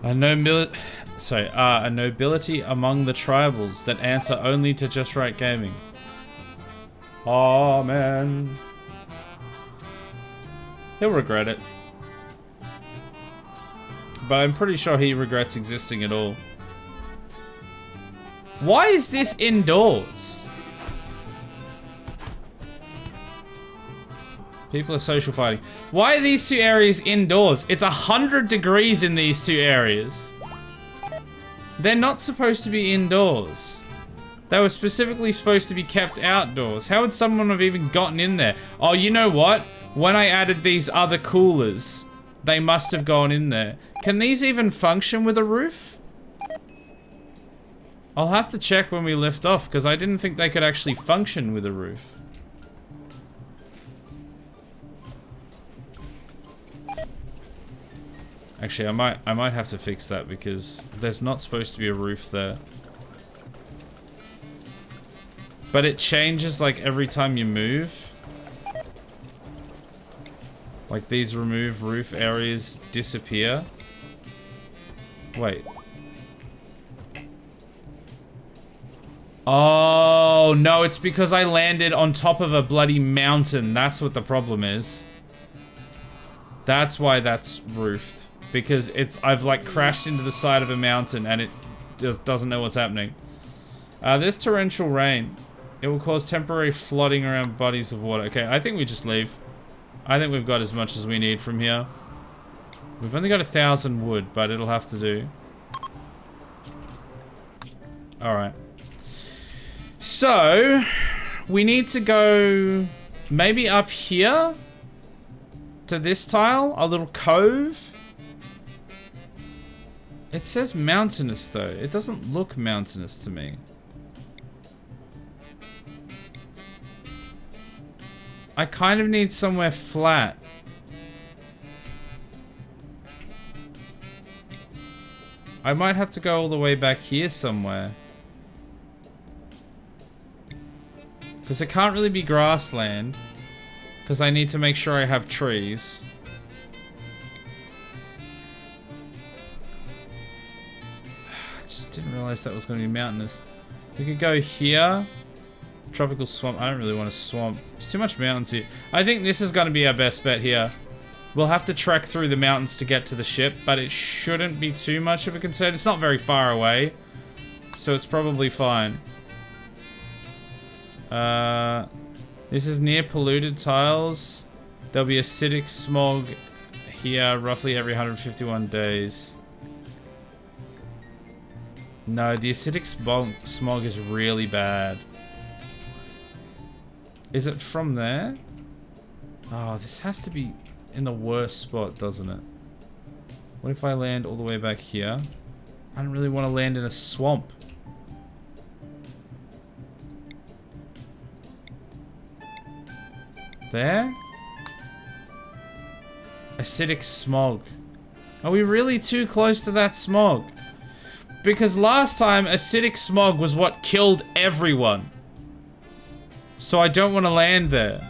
A nobility among the tribals that answer only to JustWrightGaming. Amen. He'll regret it. But I'm pretty sure he regrets existing at all. Why is this indoors? People are social fighting. Why are these two areas indoors? It's 100 degrees in these two areas. They're not supposed to be indoors. They were specifically supposed to be kept outdoors. How would someone have even gotten in there? Oh, you know what? When I added these other coolers, they must have gone in there. Can these even function with a roof? I'll have to check when we lift off, because I didn't think they could actually function with a roof. Actually, I might have to fix that because there's not supposed to be a roof there. But it changes like every time you move. Like these remove roof areas disappear. Wait. Oh, no, it's because I landed on top of a bloody mountain. That's what the problem is. That's why that's roofed. Because I've like crashed into the side of a mountain and it just doesn't know what's happening. There's torrential rain. It will cause temporary flooding around bodies of water. Okay, I think we just leave. I think we've got as much as we need from here. We've only got 1,000 wood, but it'll have to do. Alright. So, we need to go maybe up here to this tile, a little cove. It says mountainous though. It doesn't look mountainous to me. I kind of need somewhere flat. I might have to go all the way back here somewhere. Because it can't really be grassland. Because I need to make sure I have trees. I just didn't realize that was going to be mountainous. We could go here. Tropical swamp. I don't really want a swamp. There's too much mountains here. I think this is going to be our best bet here. We'll have to trek through the mountains to get to the ship, but it shouldn't be too much of a concern. It's not very far away, so it's probably fine. This is near polluted tiles. There'll be acidic smog here roughly every 151 days. No, the acidic smog is really bad. Is it from there? Oh, this has to be in the worst spot, doesn't it? What if I land all the way back here? I don't really want to land in a swamp. There? Acidic smog. Are we really too close to that smog? Because last time, acidic smog was what killed everyone. So I don't want to land there.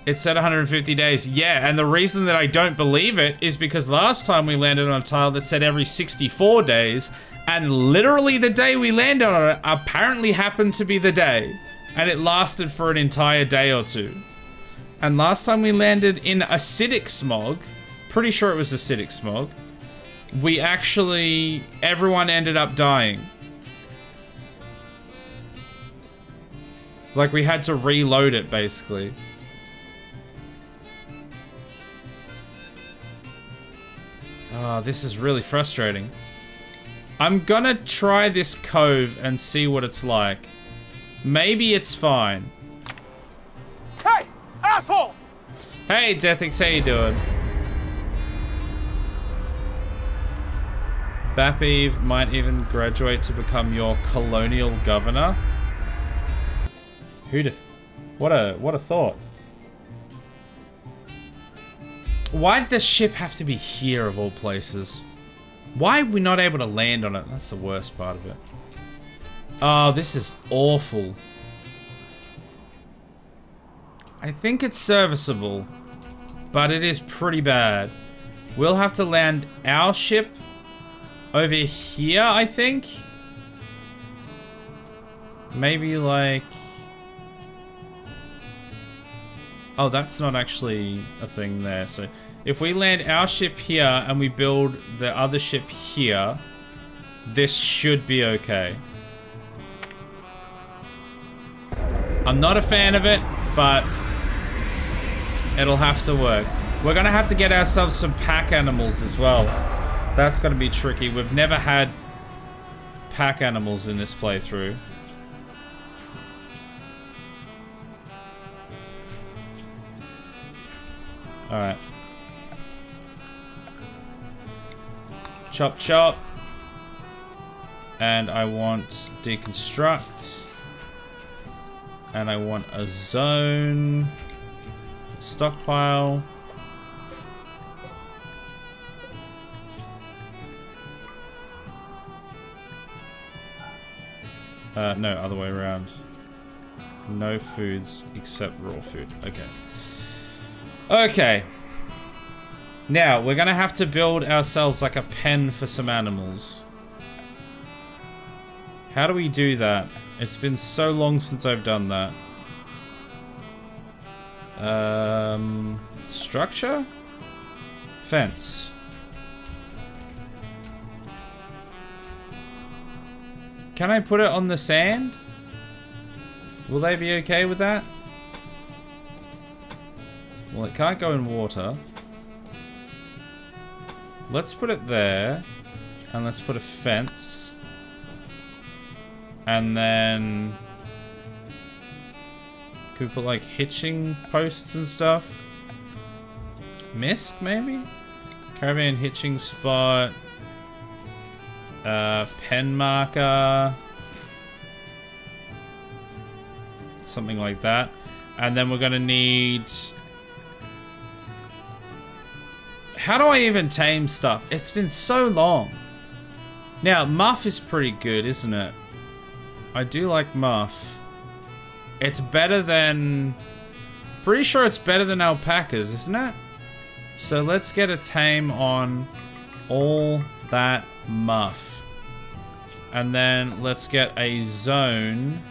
It said 150 days. Yeah, and the reason that I don't believe it is because last time we landed on a tile that said every 64 days, and literally the day we landed on it apparently happened to be the day. And it lasted for an entire day or two. And last time we landed in acidic smog, pretty sure it was acidic smog, we actually, everyone ended up dying. Like we had to reload it basically. Oh, this is really frustrating. I'm gonna try this cove and see what it's like. Maybe it's fine. Hey, asshole! Hey, Deathix, how you doing? Bapeve might even graduate to become your colonial governor. What a thought. Why did the ship have to be here of all places? Why are we not able to land on it? That's the worst part of it. Oh, this is awful. I think it's serviceable, but it is pretty bad. We'll have to land our ship over here, I think. Maybe like... Oh, that's not actually a thing there. So if we land our ship here and we build the other ship here, this should be okay. I'm not a fan of it, but it'll have to work. We're gonna have to get ourselves some pack animals as well. That's gonna be tricky. We've never had pack animals in this playthrough. Alright. Chop chop. And I want deconstruct. And I want a zone. Stockpile. No, other way around. No foods except raw food. Okay. Okay. Now, we're gonna have to build ourselves like a pen for some animals. How do we do that? It's been so long since I've done that. Structure? Fence. Can I put it on the sand? Will they be okay with that? Well, it can't go in water. Let's put it there. And let's put a fence. And then... could we put like hitching posts and stuff? Mist, maybe? Caravan hitching spot. Pen marker. Something like that. And then we're gonna need... how do I even tame stuff? It's been so long. Now, muff is pretty good, isn't it? I do like muff. It's better than... pretty sure it's better than alpacas, isn't it? So let's get a tame on all that muff. And then let's get a zone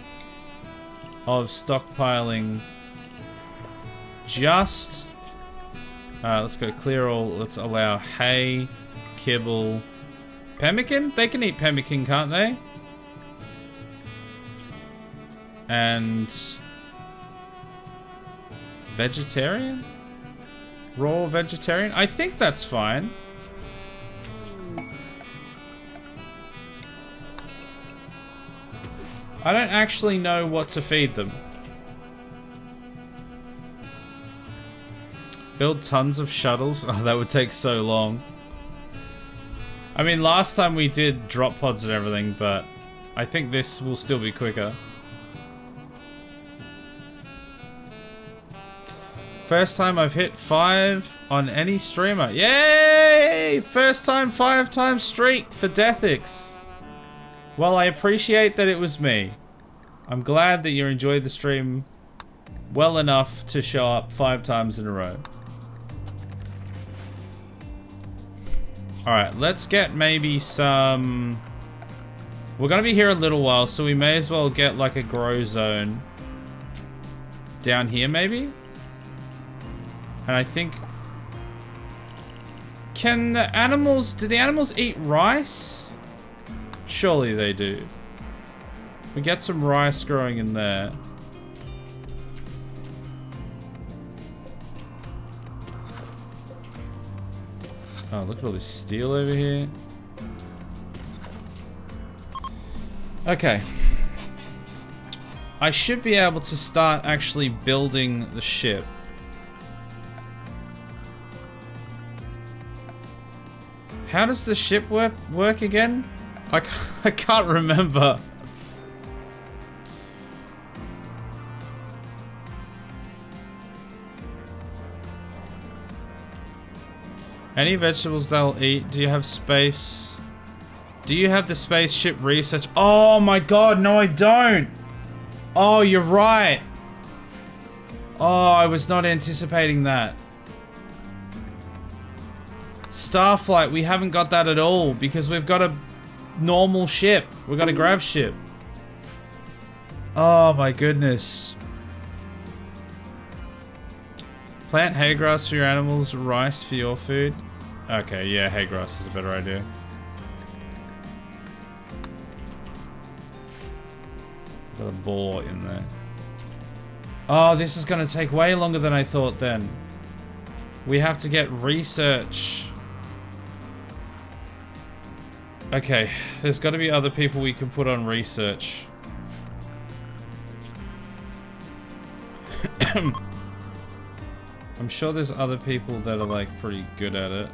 of stockpiling just... let's go clear all. Let's allow hay, kibble, pemmican. They can eat pemmican, can't they? And vegetarian? Raw vegetarian? I think that's fine. I don't actually know what to feed them. Build tons of shuttles? Oh, that would take so long. I mean, last time we did drop pods and everything, but I think this will still be quicker. First time I've hit 5 on any streamer. Yay! First time 5-time streak for Deathix. Well, I appreciate that it was me. I'm glad that you enjoyed the stream well enough to show up 5 times in a row. Alright, let's get maybe some... we're gonna be here a little while, so we may as well get like a grow zone down here maybe? And I think... can the animals... do the animals eat rice? Surely they do. We get some rice growing in there. Oh, look at all this steel over here. Okay. I should be able to start actually building the ship. How does the ship work again? I can't remember. Any vegetables they'll eat? Do you have space? Do you have the spaceship research? Oh my god, no I don't! Oh, you're right! Oh, I was not anticipating that. Starflight, we haven't got that at all because we've got a normal ship. We've got a grav ship. Oh my goodness. Plant hay grass for your animals, rice for your food. Okay, yeah, hay grass is a better idea. Got a boar in there. Oh, this is gonna take way longer than I thought then. We have to get research. Okay, there's got to be other people we can put on research. I'm sure there's other people that are like pretty good at it.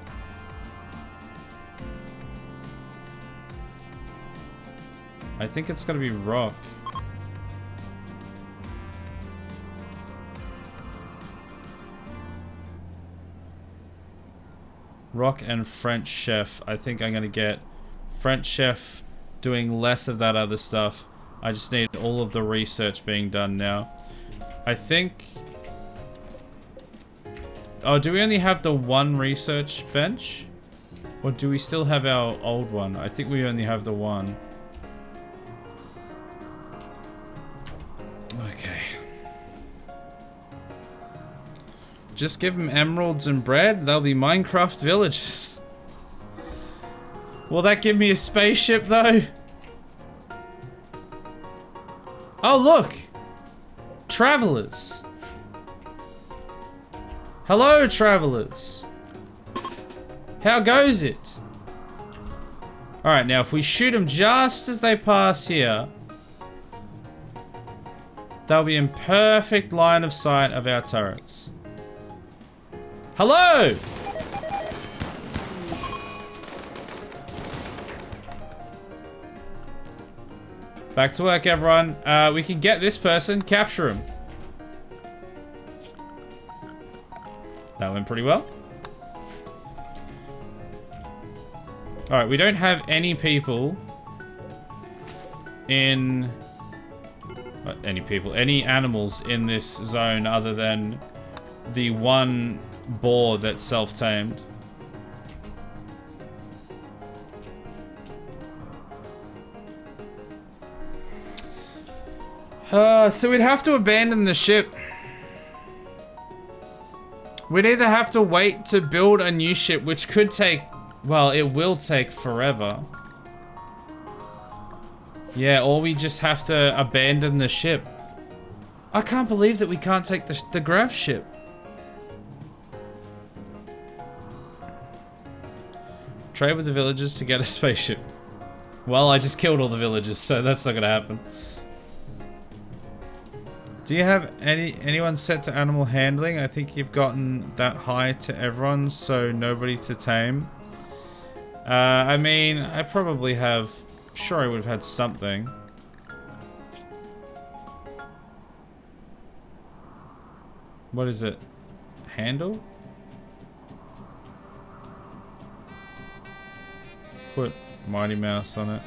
I think it's got to be Rock. Rock and French Chef. I think I'm gonna get French Chef doing less of that other stuff. I just need all of the research being done now. I think... Oh, do we only have the one research bench? Or do we still have our old one? I think we only have the one. Okay. Just give them emeralds and bread. They'll be Minecraft villages. Will that give me a spaceship though? Oh look! Travelers. Hello travelers. How goes it? Alright, now if we shoot them just as they pass here, they'll be in perfect line of sight of our turrets. Hello! Back to work, everyone. We can get this person, capture him. That went pretty well. Alright, we don't have any people in... any animals in this zone other than the one boar that's self-tamed. So we'd have to abandon the ship. We'd either have to wait to build a new ship, which could take... Well, it will take forever. Yeah, or we just have to abandon the ship. I can't believe that we can't take the grav ship. Trade with the villagers to get a spaceship. Well, I just killed all the villagers, so that's not gonna happen. Do you have anyone set to animal handling? I think you've gotten that high to everyone, so nobody to tame. I mean, I probably have... Sure, I would have had something. What is it? Handle? Put Mighty Mouse on it.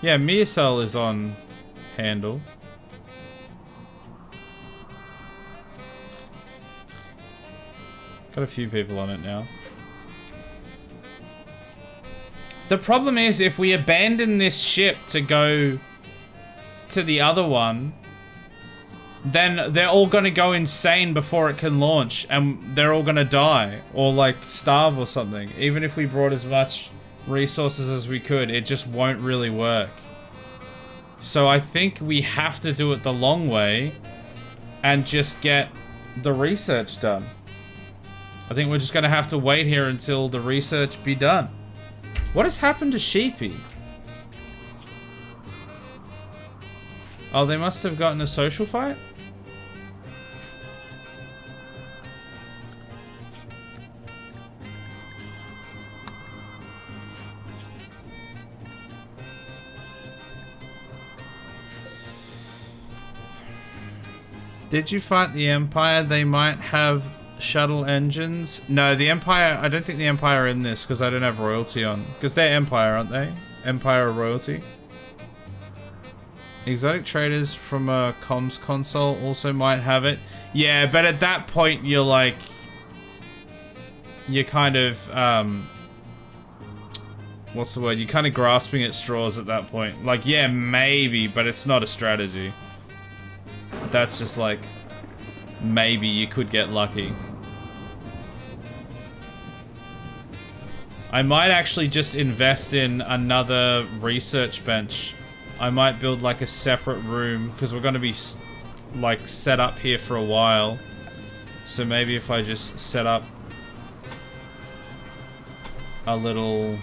Yeah, Miacel is on handle. Got a few people on it now. The problem is if we abandon this ship to go to the other one, then they're all gonna go insane before it can launch and they're all gonna die or like starve or something. Even if we brought as much resources as we could, it just won't really work. So I think we have to do it the long way and just get the research done. I think we're just gonna have to wait here until the research be done. What has happened to Sheepy? Oh, they must have gotten a social fight? Did you fight the Empire? They might have shuttle engines. No, the Empire, I don't think the Empire are in this because I don't have royalty on. Because they're Empire, aren't they? Empire royalty. Exotic traders from a comms console also might have it. Yeah, but at that point you're like... you're kind of, what's the word? You're kind of grasping at straws at that point. Like, yeah, maybe, but it's not a strategy. That's just like, maybe you could get lucky. I might actually just invest in another research bench. I might build like a separate room because we're going to be like set up here for a while. So maybe if I just set up a little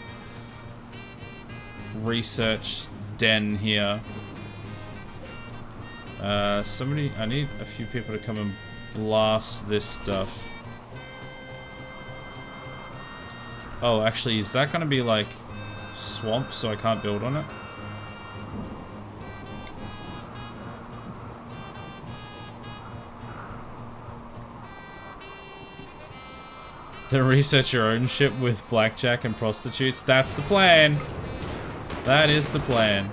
research den here. I need a few people to come and blast this stuff. Oh, actually, is that gonna be like swamp so I can't build on it? Then research your own ship with blackjack and prostitutes. That's the plan. That is the plan.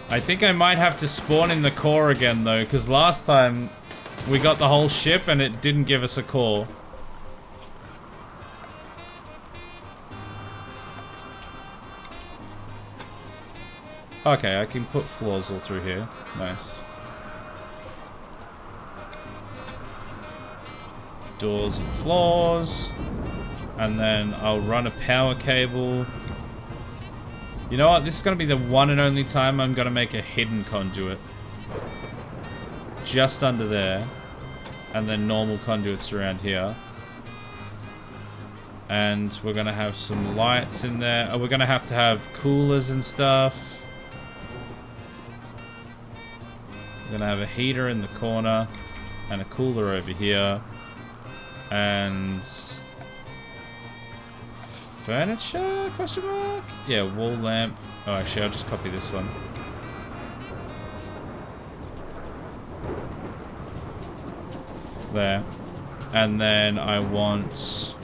I think I might have to spawn in the core again though, because last time we got the whole ship and it didn't give us a core. Okay, I can put floors all through here. Nice. Doors and floors. And then I'll run a power cable. You know what? This is going to be the one and only time I'm going to make a hidden conduit. Just under there. And then normal conduits around here. And we're going to have some lights in there. Oh, we're going to have coolers and stuff. We're going to have a heater in the corner. And a cooler over here. And... furniture? Question mark? Yeah, wall lamp. Oh, actually, I'll just copy this one. There. And then I want...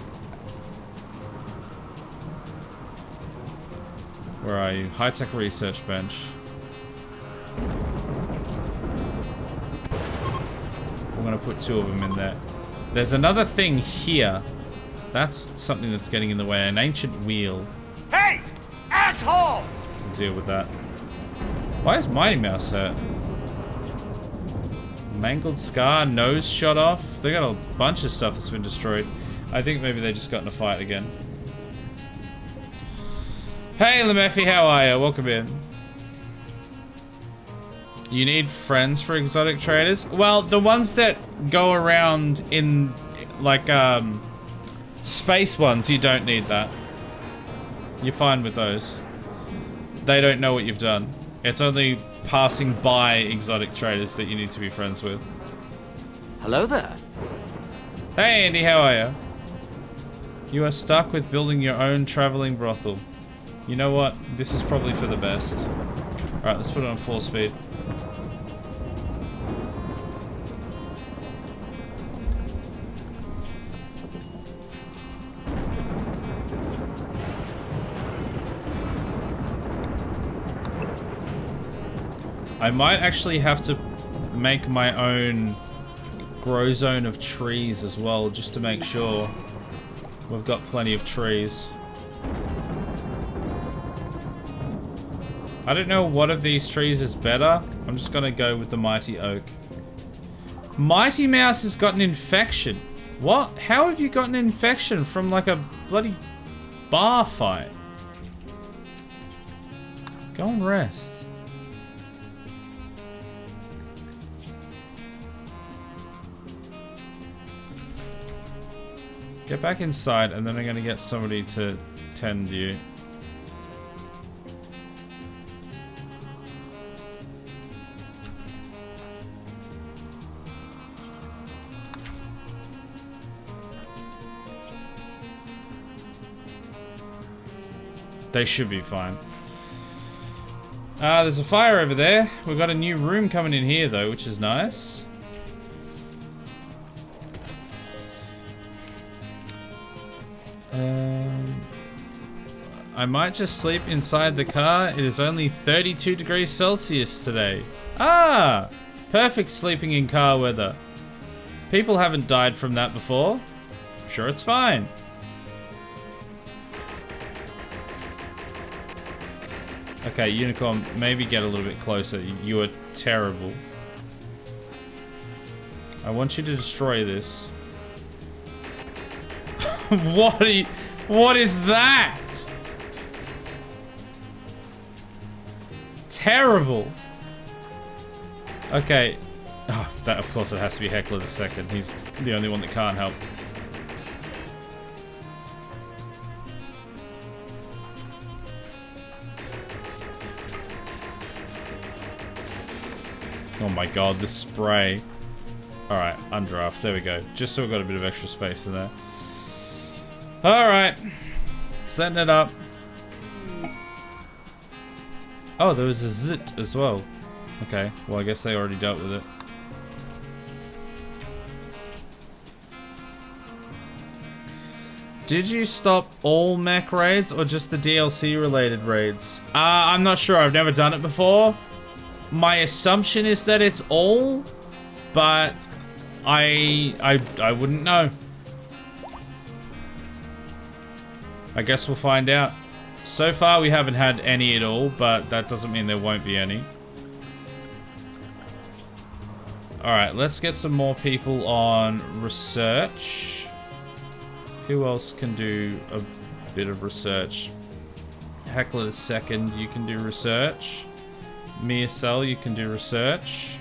where are you? High-tech research bench. I'm gonna put 2 of them in there. There's another thing here. That's something that's getting in the way. An ancient wheel. Hey! Asshole! We'll deal with that. Why is Mighty Mouse hurt? Mangled scar, nose shot off. They got a bunch of stuff that's been destroyed. I think maybe they just got in a fight again. Hey, Lemeffy, how are you? Welcome in. You need friends for exotic traders? Well, the ones that go around in, like, space ones, you don't need that. You're fine with those. They don't know what you've done. It's only passing by exotic traders that you need to be friends with. Hello there. Hey Andy, how are you? You are stuck with building your own traveling brothel. You know what? This is probably for the best. Alright, let's put it on 4 speed. I might actually have to make my own grow zone of trees as well, just to make sure we've got plenty of trees. I don't know what of these trees is better. I'm just gonna go with the mighty oak. Mighty Mouse has got an infection. What? How have you got an infection from like a bloody bar fight? Go and rest. Get back inside, and then I'm gonna get somebody to tend you. They should be fine. There's a fire over there. We've got a new room coming in here, though, which is nice. I might just sleep inside the car. It is only 32 degrees Celsius today. Ah! Perfect sleeping in car weather. People haven't died from that before. I'm sure it's fine. Okay, Unicorn, maybe get a little bit closer. You are terrible. I want you to destroy this. What is that? Terrible. Okay. Oh, that, of course it has to be Heckler the second. He's the only one that can't help. Oh my god, the spray. Alright, undraft. There we go. Just so we've got a bit of extra space in there. Alright. Setting it up. Oh, there was a zit as well. Okay, well I guess they already dealt with it. Did you stop all mech raids or just the DLC related raids? I'm not sure. I've never done it before. My assumption is that it's all, but I wouldn't know. I guess we'll find out. So far we haven't had any at all, but that doesn't mean there won't be any. Alright, let's get some more people on research. Who else can do a bit of research? Heckler the second, you can do research. Miacel, you can do research.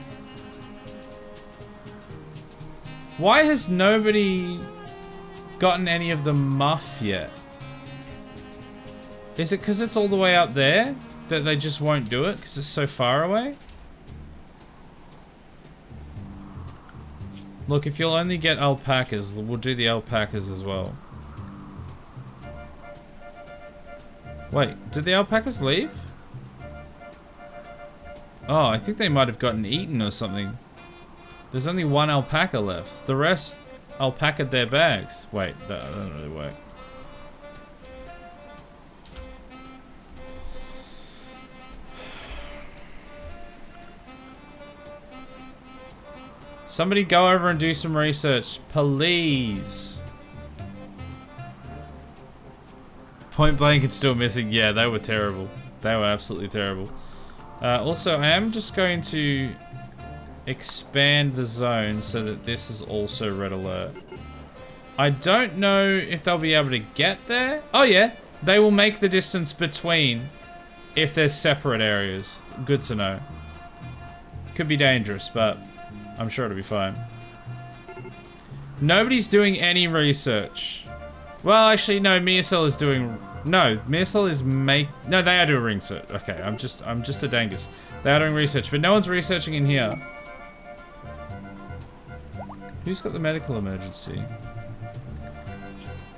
Why has nobody gotten any of the muff yet? Is it because it's all the way out there that they just won't do it because it's so far away? Look, if you'll only get alpacas, we'll do the alpacas as well. Wait, did the alpacas leave? Oh, I think they might have gotten eaten or something. There's only one alpaca left. The rest alpaca'd their bags. Wait, that doesn't really work. Somebody go over and do some research, please. Point Blank is still missing. Yeah, they were terrible. They were absolutely terrible. Also, I am just going to expand the zone so that this is also red alert. I don't know if they'll be able to get there. Oh yeah, they will make the distance between if there's separate areas. Good to know. Could be dangerous, but I'm sure it'll be fine. Nobody's doing any research. Well, actually, no. Miacel is doing. No, Miacel is No, they are doing research. Okay, I'm just a dangus. They are doing research, but no one's researching in here. Who's got the medical emergency?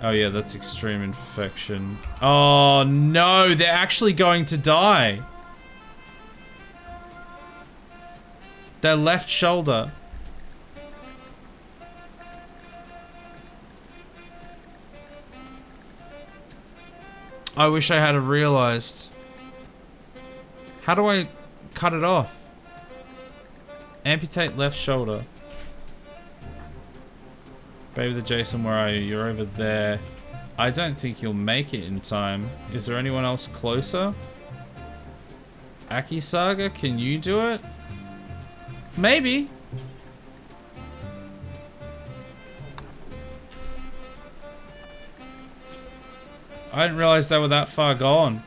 Oh yeah, that's extreme infection. Oh no, they're actually going to die. Their left shoulder. I wish I had realized. How do I cut it off? Amputate left shoulder. Baby the Jason, where are you? You're over there. I don't think you'll make it in time. Is there anyone else closer? Aki Saga, can you do it? Maybe. I didn't realize they were that far gone.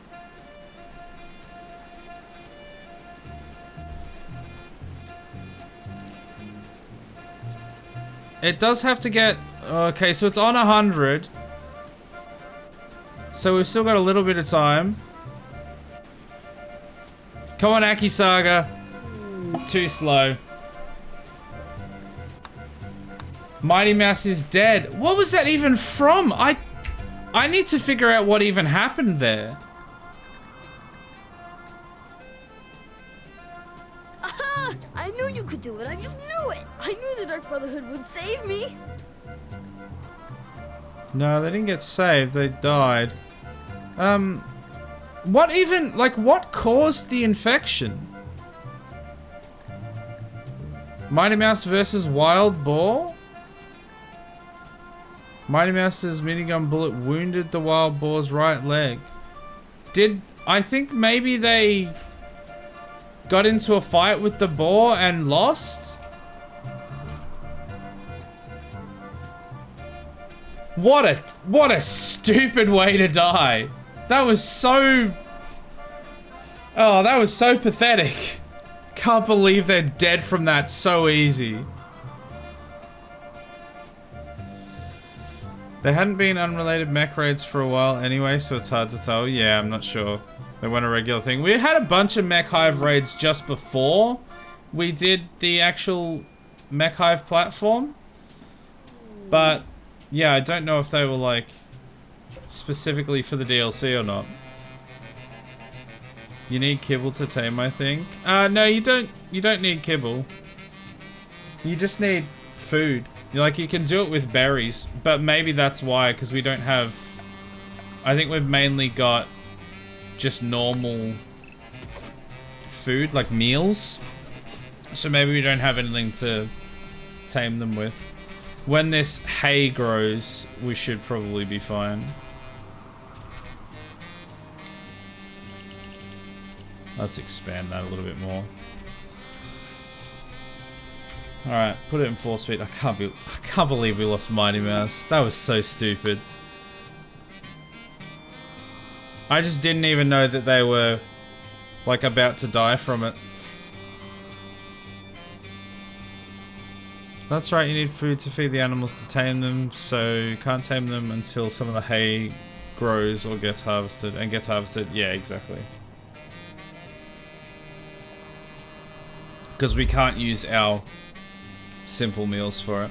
It does have to get... Okay, so it's on 100. So we've still got a little bit of time. Come on, Aki Saga. Too slow. Mighty Mouse is dead. What was that even from? I need to figure out what even happened there. Aha! I knew you could do it. I just knew it. I knew the Dark Brotherhood would save me. No, they didn't get saved. They died. What even... Like, what caused the infection? Mighty Mouse versus Wild Boar? Mighty Mouse's minigun bullet wounded the wild boar's right leg. I think maybe they got into a fight with the boar and lost? What a stupid way to die. That was so... Oh, that was so pathetic. Can't believe they're dead from that so easy. There hadn't been unrelated mech raids for a while anyway, so it's hard to tell. Yeah, I'm not sure. They weren't a regular thing. We had a bunch of mech hive raids just before we did the actual mech hive platform. But, yeah, I don't know if they were, like, specifically for the DLC or not. You need kibble to tame, I think. No, you don't need kibble. You just need food. Like, you can do it with berries, but maybe that's why, because we don't have... I think we've mainly got just normal food, like meals. So maybe we don't have anything to tame them with. When this hay grows, we should probably be fine. Let's expand that a little bit more. Alright, put it in 4 speed. I can't believe we lost Mighty Mouse. That was so stupid. I just didn't even know that they were, like, about to die from it. That's right, you need food to feed the animals to tame them, so you can't tame them until some of the hay grows or gets harvested. And gets harvested, yeah, exactly. Because we can't use our simple meals for it.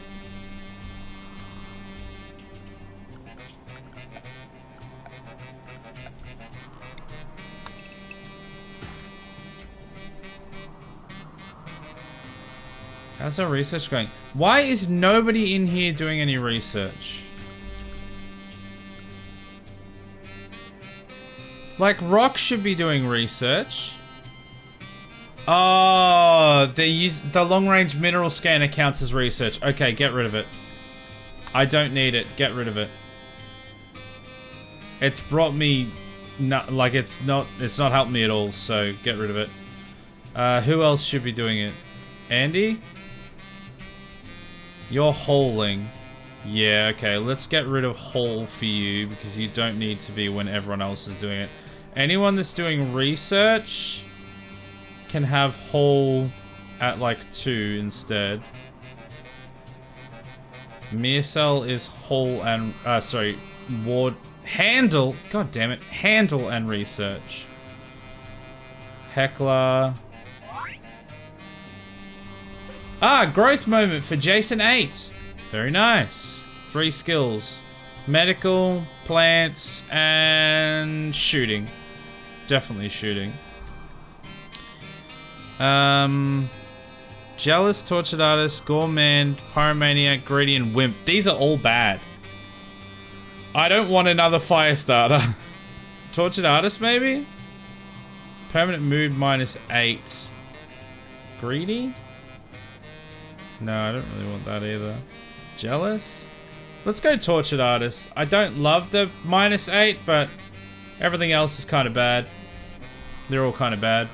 How's our research going? Why is nobody in here doing any research? Like, Rock should be doing research. Oh, the long-range mineral scanner counts as research. Okay, get rid of it. I don't need it. Get rid of it. It's brought me... like, it's not helped me at all, so get rid of it. Who else should be doing it? Andy? You're holing. Yeah, okay. Let's get rid of hole for you, because you don't need to be when everyone else is doing it. Anyone that's doing research... can have hole at like 2 instead. Mearcell is hole and sorry, ward handle. God damn it, handle and research. Heckler. Growth moment for Jason 8. Very nice. 3 skills: medical, plants, and shooting. Definitely shooting. Jealous, Tortured Artist, Gourmand, Pyromaniac, Greedy, and Wimp. These are all bad. I don't want another fire starter. Tortured Artist, maybe? Permanent mood -8. Greedy? No, I don't really want that either. Jealous? Let's go Tortured Artist. I don't love the -8, but everything else is kind of bad. They're all kind of bad.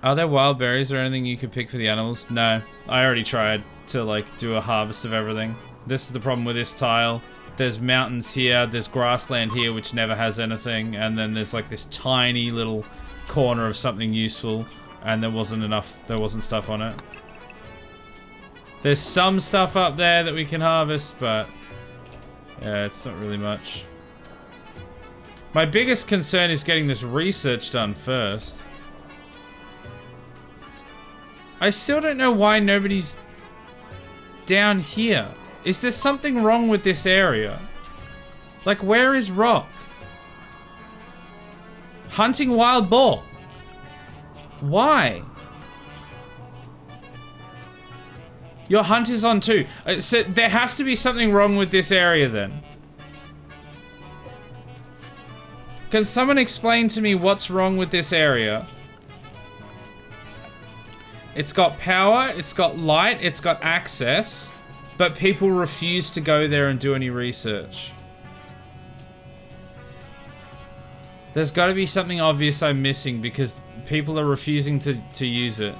Are there wild berries or anything you could pick for the animals? No. I already tried to, like, do a harvest of everything. This is the problem with this tile. There's mountains here, there's grassland here, which never has anything, and then there's, like, this tiny little corner of something useful, and there wasn't stuff on it. There's some stuff up there that we can harvest, but... yeah, it's not really much. My biggest concern is getting this research done first. I still don't know why nobody's down here. Is there something wrong with this area? Like, where is Rock? Hunting wild boar. Why? Your hunt is on too. So there has to be something wrong with this area then. Can someone explain to me what's wrong with this area? it's got power, it's got light, it's got access, but people refuse to go there and do any research. There's got to be something obvious I'm missing because people are refusing to use it.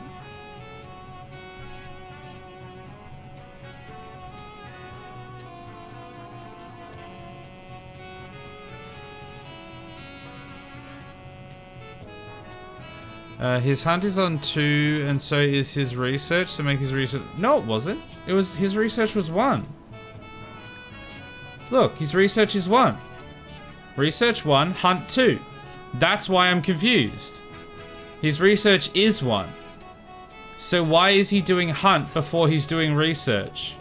His hunt is on 2, and so is his research. So make his research. No, it wasn't. It was his research was 1. Look, his research is 1. Research 1, hunt 2. That's why I'm confused. His research is 1. So why is he doing hunt before he's doing research?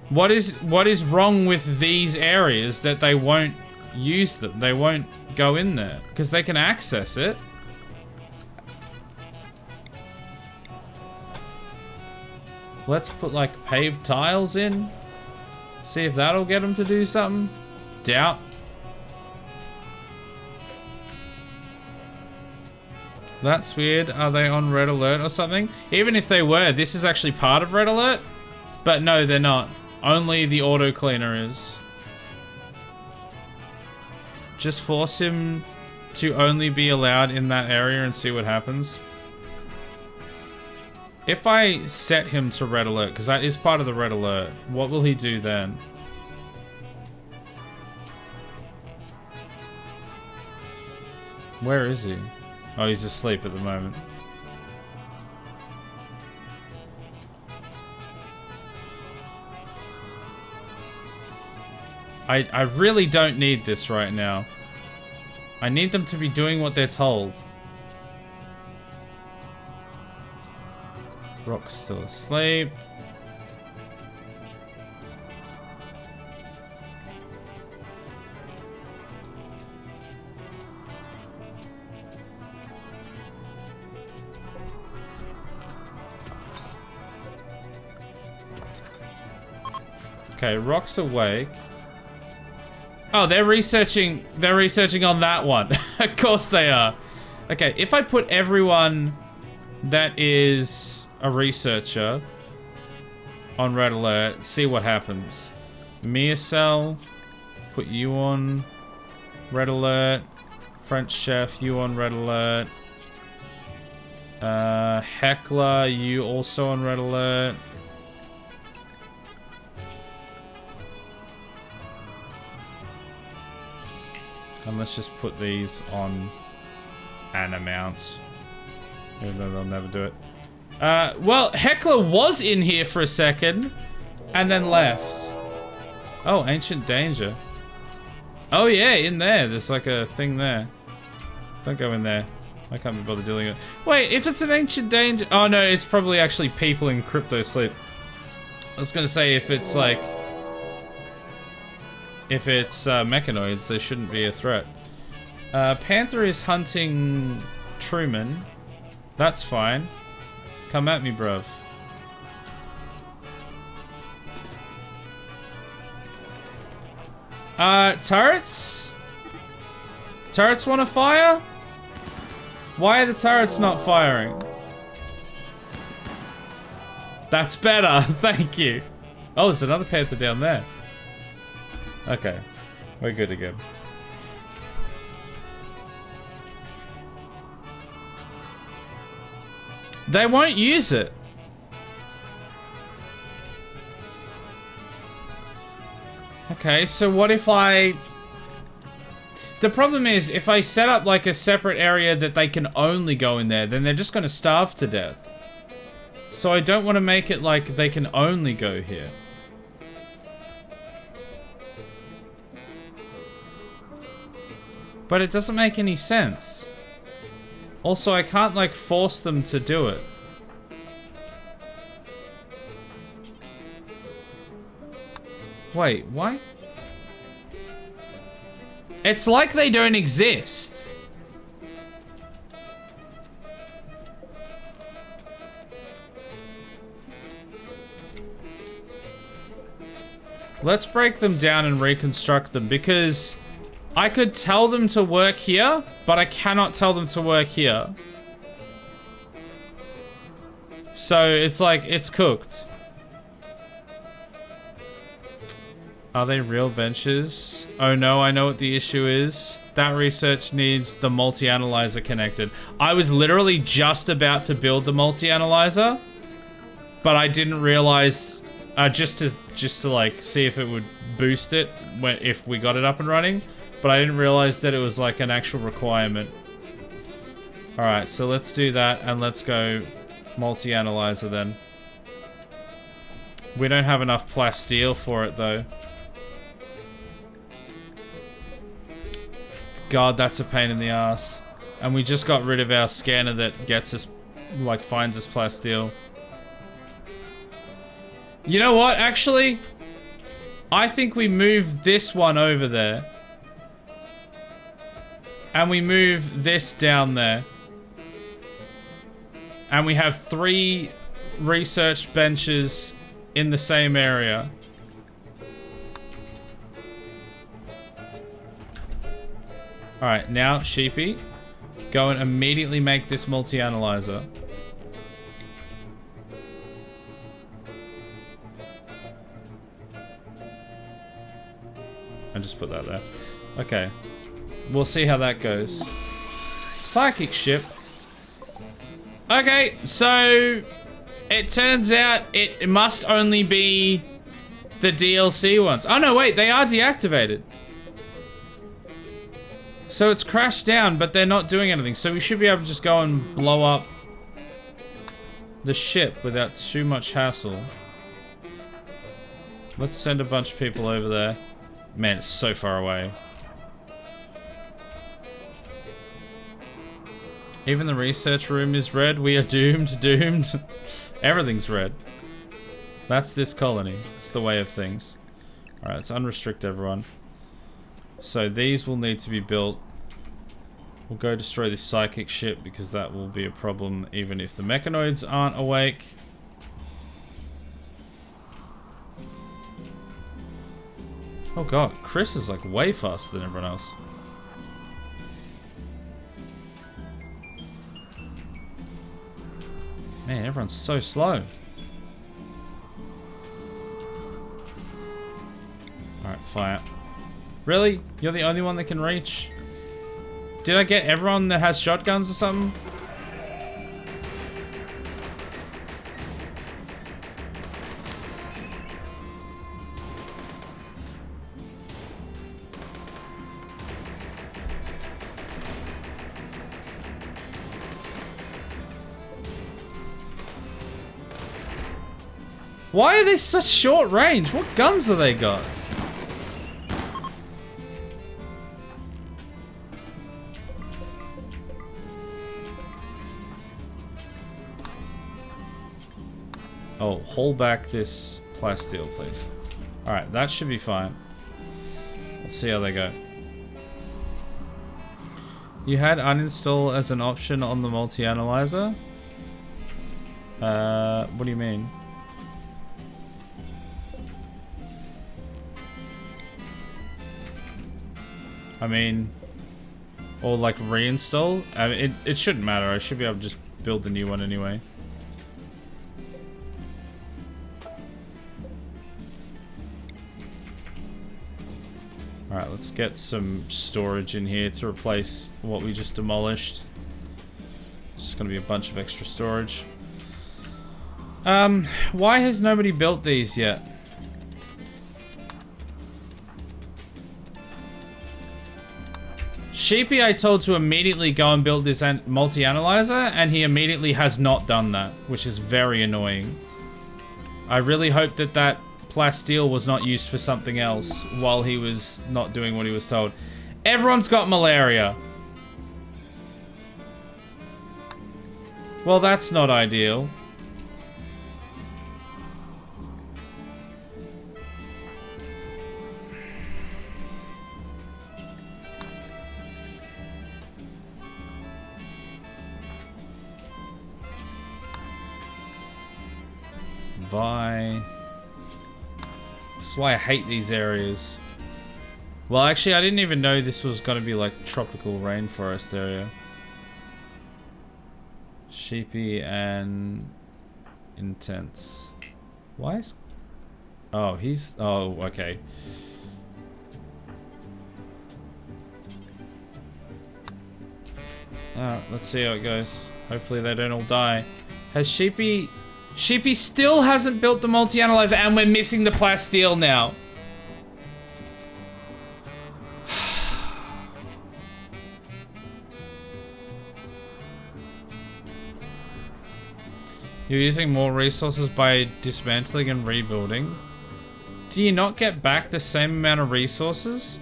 What is wrong with these areas that they won't use them? They won't go in there because they can access it. Let's put like paved tiles in. See if that'll get them to do something. Doubt. That's weird. Are they on red alert or something? Even if they were, this is actually part of red alert. But no, they're not. Only the auto cleaner is. Just force him to only be allowed in that area and see what happens. If I set him to red alert, because that is part of the red alert, what will he do then? Where is he? Oh, he's asleep at the moment. I really don't need this right now. I need them to be doing what they're told. Rock's still asleep. Okay, Rock's awake. Oh, they're researching on that one. Of course they are. Okay, if I put everyone that is a researcher on red alert, see what happens. Miacel, put you on red alert. French chef, you on red alert. Heckler, you also on red alert. And let's just put these on an amount. Even though they'll never do it. Well, Heckler was in here for a second. And then left. Oh, Ancient Danger. Oh yeah, in there. There's like a thing there. Don't go in there. I can't be bothered dealing with it. Wait, if it's an Ancient Danger... Oh no, it's probably actually people in Crypto Sleep. I was gonna say if it's like... If it's mechanoids, they shouldn't be a threat. Panther is hunting Truman. That's fine. Come at me, bruv. Turrets? Turrets want to fire? Why are the turrets not firing? That's better, thank you. Oh, there's another Panther down there. Okay, we're good again. They won't use it. Okay, so what if I... The problem is, if I set up like a separate area that they can only go in there, then they're just going to starve to death. So I don't want to make it like they can only go here. But it doesn't make any sense. Also, I can't like force them to do it. Wait, why? It's like they don't exist. Let's break them down and reconstruct them because I could tell them to work here, but I cannot tell them to work here. So it's like, it's cooked. Are they real benches? Oh no, I know what the issue is. That research needs the multi-analyzer connected. I was literally just about to build the multi-analyzer, but I didn't realize, just to like see if it would boost it if we got it up and running, but I didn't realize that it was like an actual requirement. All right, so let's do that and let's go multi-analyzer then. We don't have enough plasteel for it though. God, that's a pain in the ass. And we just got rid of our scanner that gets us, like, finds us plasteel. You know what, actually? I think we move this one over there. And we move this down there. And we have 3 research benches in the same area. Alright, now, Sheepy, go and immediately make this multi-analyzer. And just put that there. Okay. We'll see how that goes. Psychic ship. Okay, so it turns out it must only be the DLC ones. Oh no, wait, they are deactivated. So it's crashed down, but they're not doing anything. So we should be able to just go and blow up the ship without too much hassle. Let's send a bunch of people over there. Man, it's so far away. Even the research room is red. We are doomed, doomed. Everything's red. That's this colony. It's the way of things. Alright, let's unrestrict everyone. So these will need to be built. We'll go destroy this psychic ship because that will be a problem even if the mechanoids aren't awake. Oh god, Chris is like way faster than everyone else. Man, everyone's so slow. Alright, fire. Really? You're the only one that can reach? Did I get everyone that has shotguns or something? Why are they such short range? What guns have they got? Oh, hold back this plasteel, please. Alright, that should be fine. Let's see how they go. You had uninstall as an option on the multi-analyzer? What do you mean? I mean, or like reinstall? I mean, it shouldn't matter. I should be able to just build the new one anyway. Alright, let's get some storage in here to replace what we just demolished. It's just gonna be a bunch of extra storage. Why has nobody built these yet? Sheepy I told to immediately go and build this multi-analyzer, and he immediately has not done that, which is very annoying. I really hope that that plasteel was not used for something else while he was not doing what he was told. Everyone's got malaria. Well, that's not ideal. This is why I hate these areas. Well, actually, I didn't even know this was going to be like tropical rainforest area. Sheepy and intense. Why is... Oh, he's... Oh, okay. Let's see how it goes. Hopefully they don't all die. Has Sheepy... Sheepy still hasn't built the multi-analyzer and we're missing the plasteel now. You're using more resources by dismantling and rebuilding. Do you not get back the same amount of resources?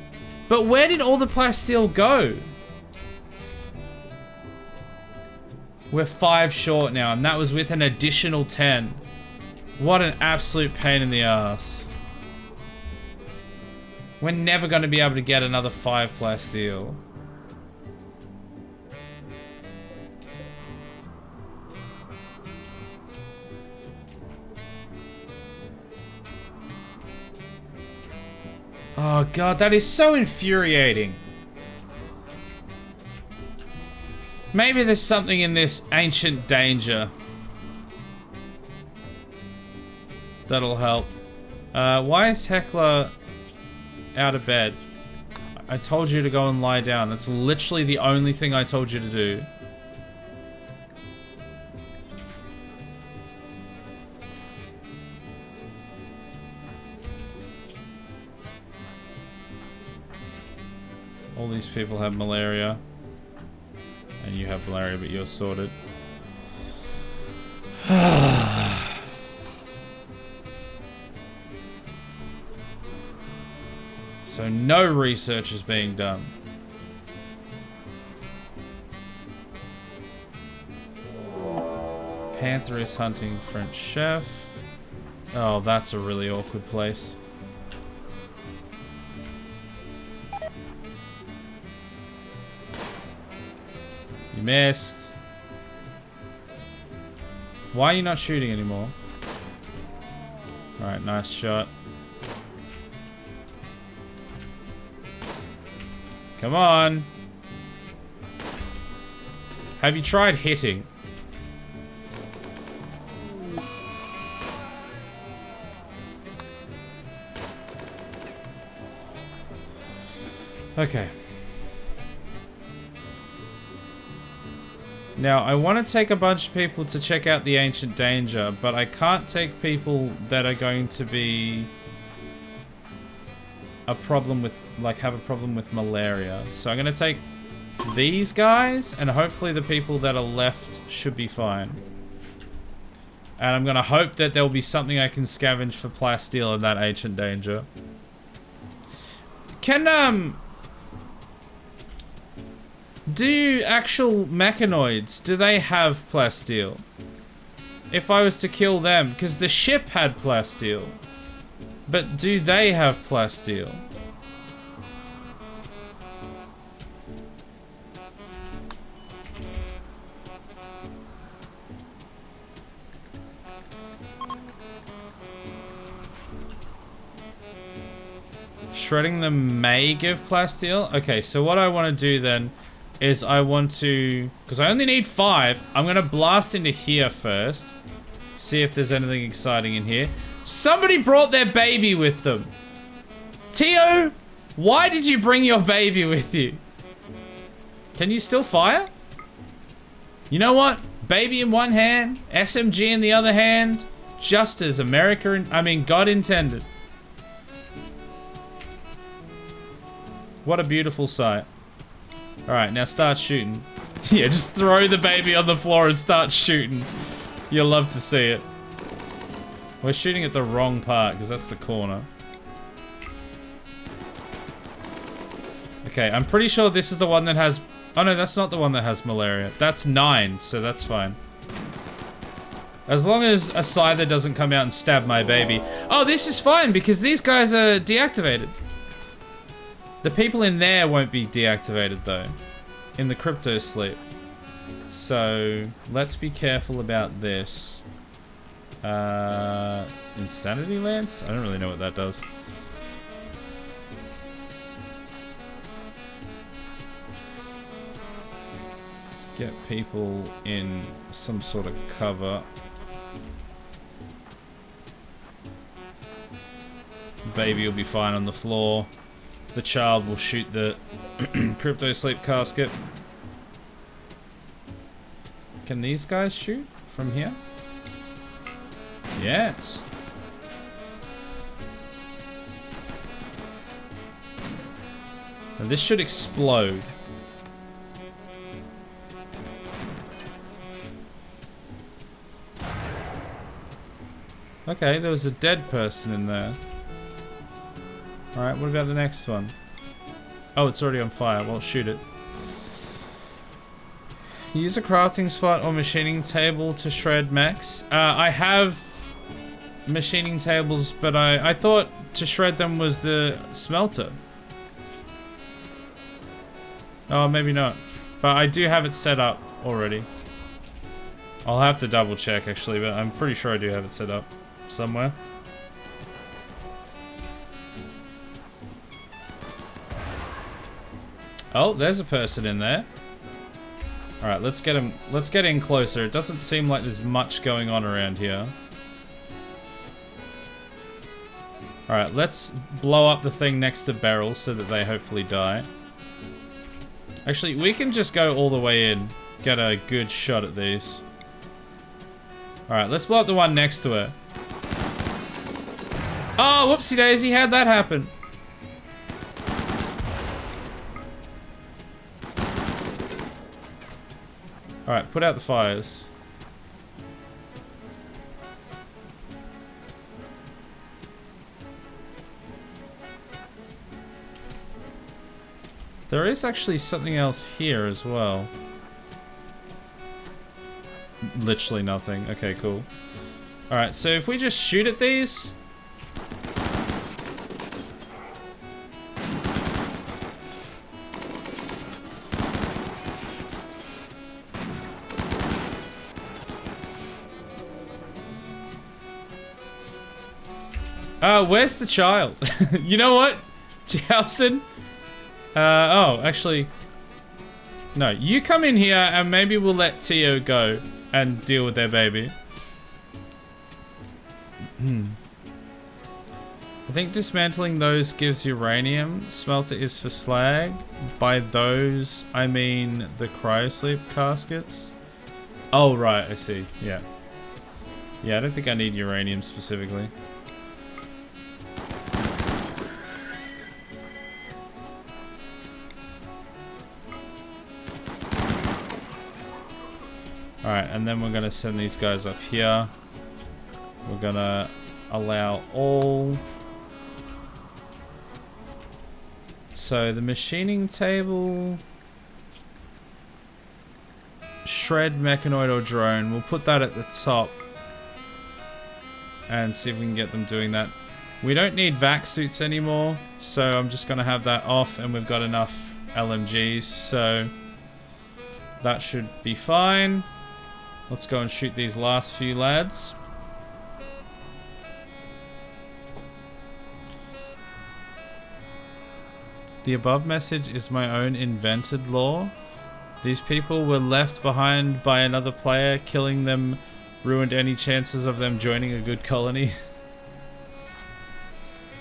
But where did all the plasteel go? We're 5 short now, and that was with an additional 10. What an absolute pain in the ass. We're never going to be able to get another 5 plasteel. Oh god, that is so infuriating. Maybe there's something in this ancient danger that'll help. Why is Heckler out of bed? I told you to go and lie down. That's literally the only thing I told you to do. All these people have malaria. And you have malaria, but you're sorted. So no research is being done. Panther is hunting French chef. Oh, that's a really awkward place. You missed. Why are you not shooting anymore? Alright, nice shot. Come on. Have you tried hitting? Okay. Now, I want to take a bunch of people to check out the Ancient Danger, but I can't take people that are going to be a problem with, like, have a problem with malaria. So I'm going to take these guys, and hopefully the people that are left should be fine. And I'm going to hope that there'll be something I can scavenge for plasteel in that Ancient Danger. Can, do actual mechanoids, do they have plasteel? If I was to kill them, because the ship had plasteel. But do they have plasteel? Shredding them may give plasteel? Okay, so what I want to do then is I want to, because I only need 5, I'm going to blast into here first. See if there's anything exciting in here. Somebody brought their baby with them. Tio, why did you bring your baby with you? Can you still fire? You know what? Baby in one hand, SMG in the other hand, just as God intended. What a beautiful sight. Alright, now start shooting. Yeah, just throw the baby on the floor and start shooting. You'll love to see it. We're shooting at the wrong part, because that's the corner. Okay, I'm pretty sure this is the one that has... Oh no, that's not the one that has malaria. That's 9, so that's fine. As long as a scyther doesn't come out and stab my baby. Oh, this is fine, because these guys are deactivated. The people in there won't be deactivated, though. In the crypto sleep. So, let's be careful about this. Insanity Lance? I don't really know what that does. get people in some sort of cover. Baby will be fine on the floor. The child will shoot the crypto sleep casket. Can these guys shoot from here? Yes. Now this should explode. Okay, there was a dead person in there. Alright, what about the next one? Oh, it's already on fire. Well, shoot it. Use a crafting spot or machining table to shred mechs. I have machining tables, but I thought to shred them was the smelter. Oh, maybe not. But I do have it set up already. I'll have to double check actually, but I'm pretty sure I do have it set up somewhere. Oh, there's a person in there. Alright, let's get him. Let's get in closer. It doesn't seem like there's much going on around here. Alright, let's blow up the thing next to Beryl so that they hopefully die. Actually, we can just go all the way in. Get a good shot at these. Alright, let's blow up the one next to her. Oh, whoopsie daisy, how'd that happen? Alright, put out the fires. There is actually something else here as well. Literally nothing. Okay, cool. Alright, so if we just shoot at these... where's the child? You know what, Jowson? Oh, actually... No, you come in here and maybe we'll let Tio go and deal with their baby. I think dismantling those gives uranium. Smelter is for slag. By those, I mean the cryosleep caskets. Oh, right, I see. Yeah. Yeah, I don't think I need uranium specifically. Alright, and then we're going to send these guys up here. We're going to allow all. So the machining table. Shred, mechanoid, or drone. We'll put that at the top. And see if we can get them doing that. We don't need vac suits anymore. So I'm just going to have that off. And we've got enough LMGs. So that should be fine. Let's go and shoot these last few lads. The above message is my own invented lore. These people were left behind by another player. Killing them ruined any chances of them joining a good colony.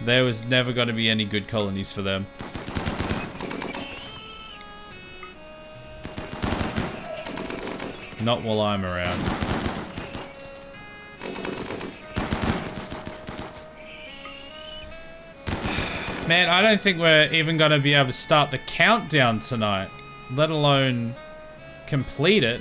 There was never going to be any good colonies for them. Not while I'm around. Man, I don't think we're even going to be able to start the countdown tonight, let alone complete it.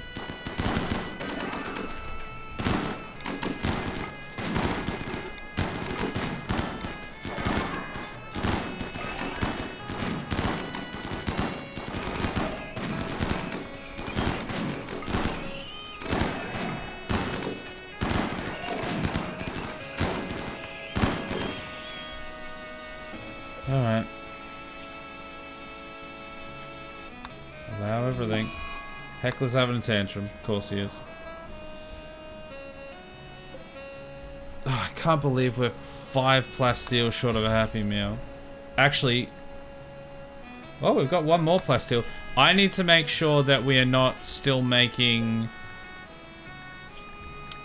Heckler's having a tantrum. Of course he is. Oh, I can't believe we're 5 plasteel short of a Happy Meal. Actually... Oh, we've got one more plasteel. I need to make sure that we are not still making...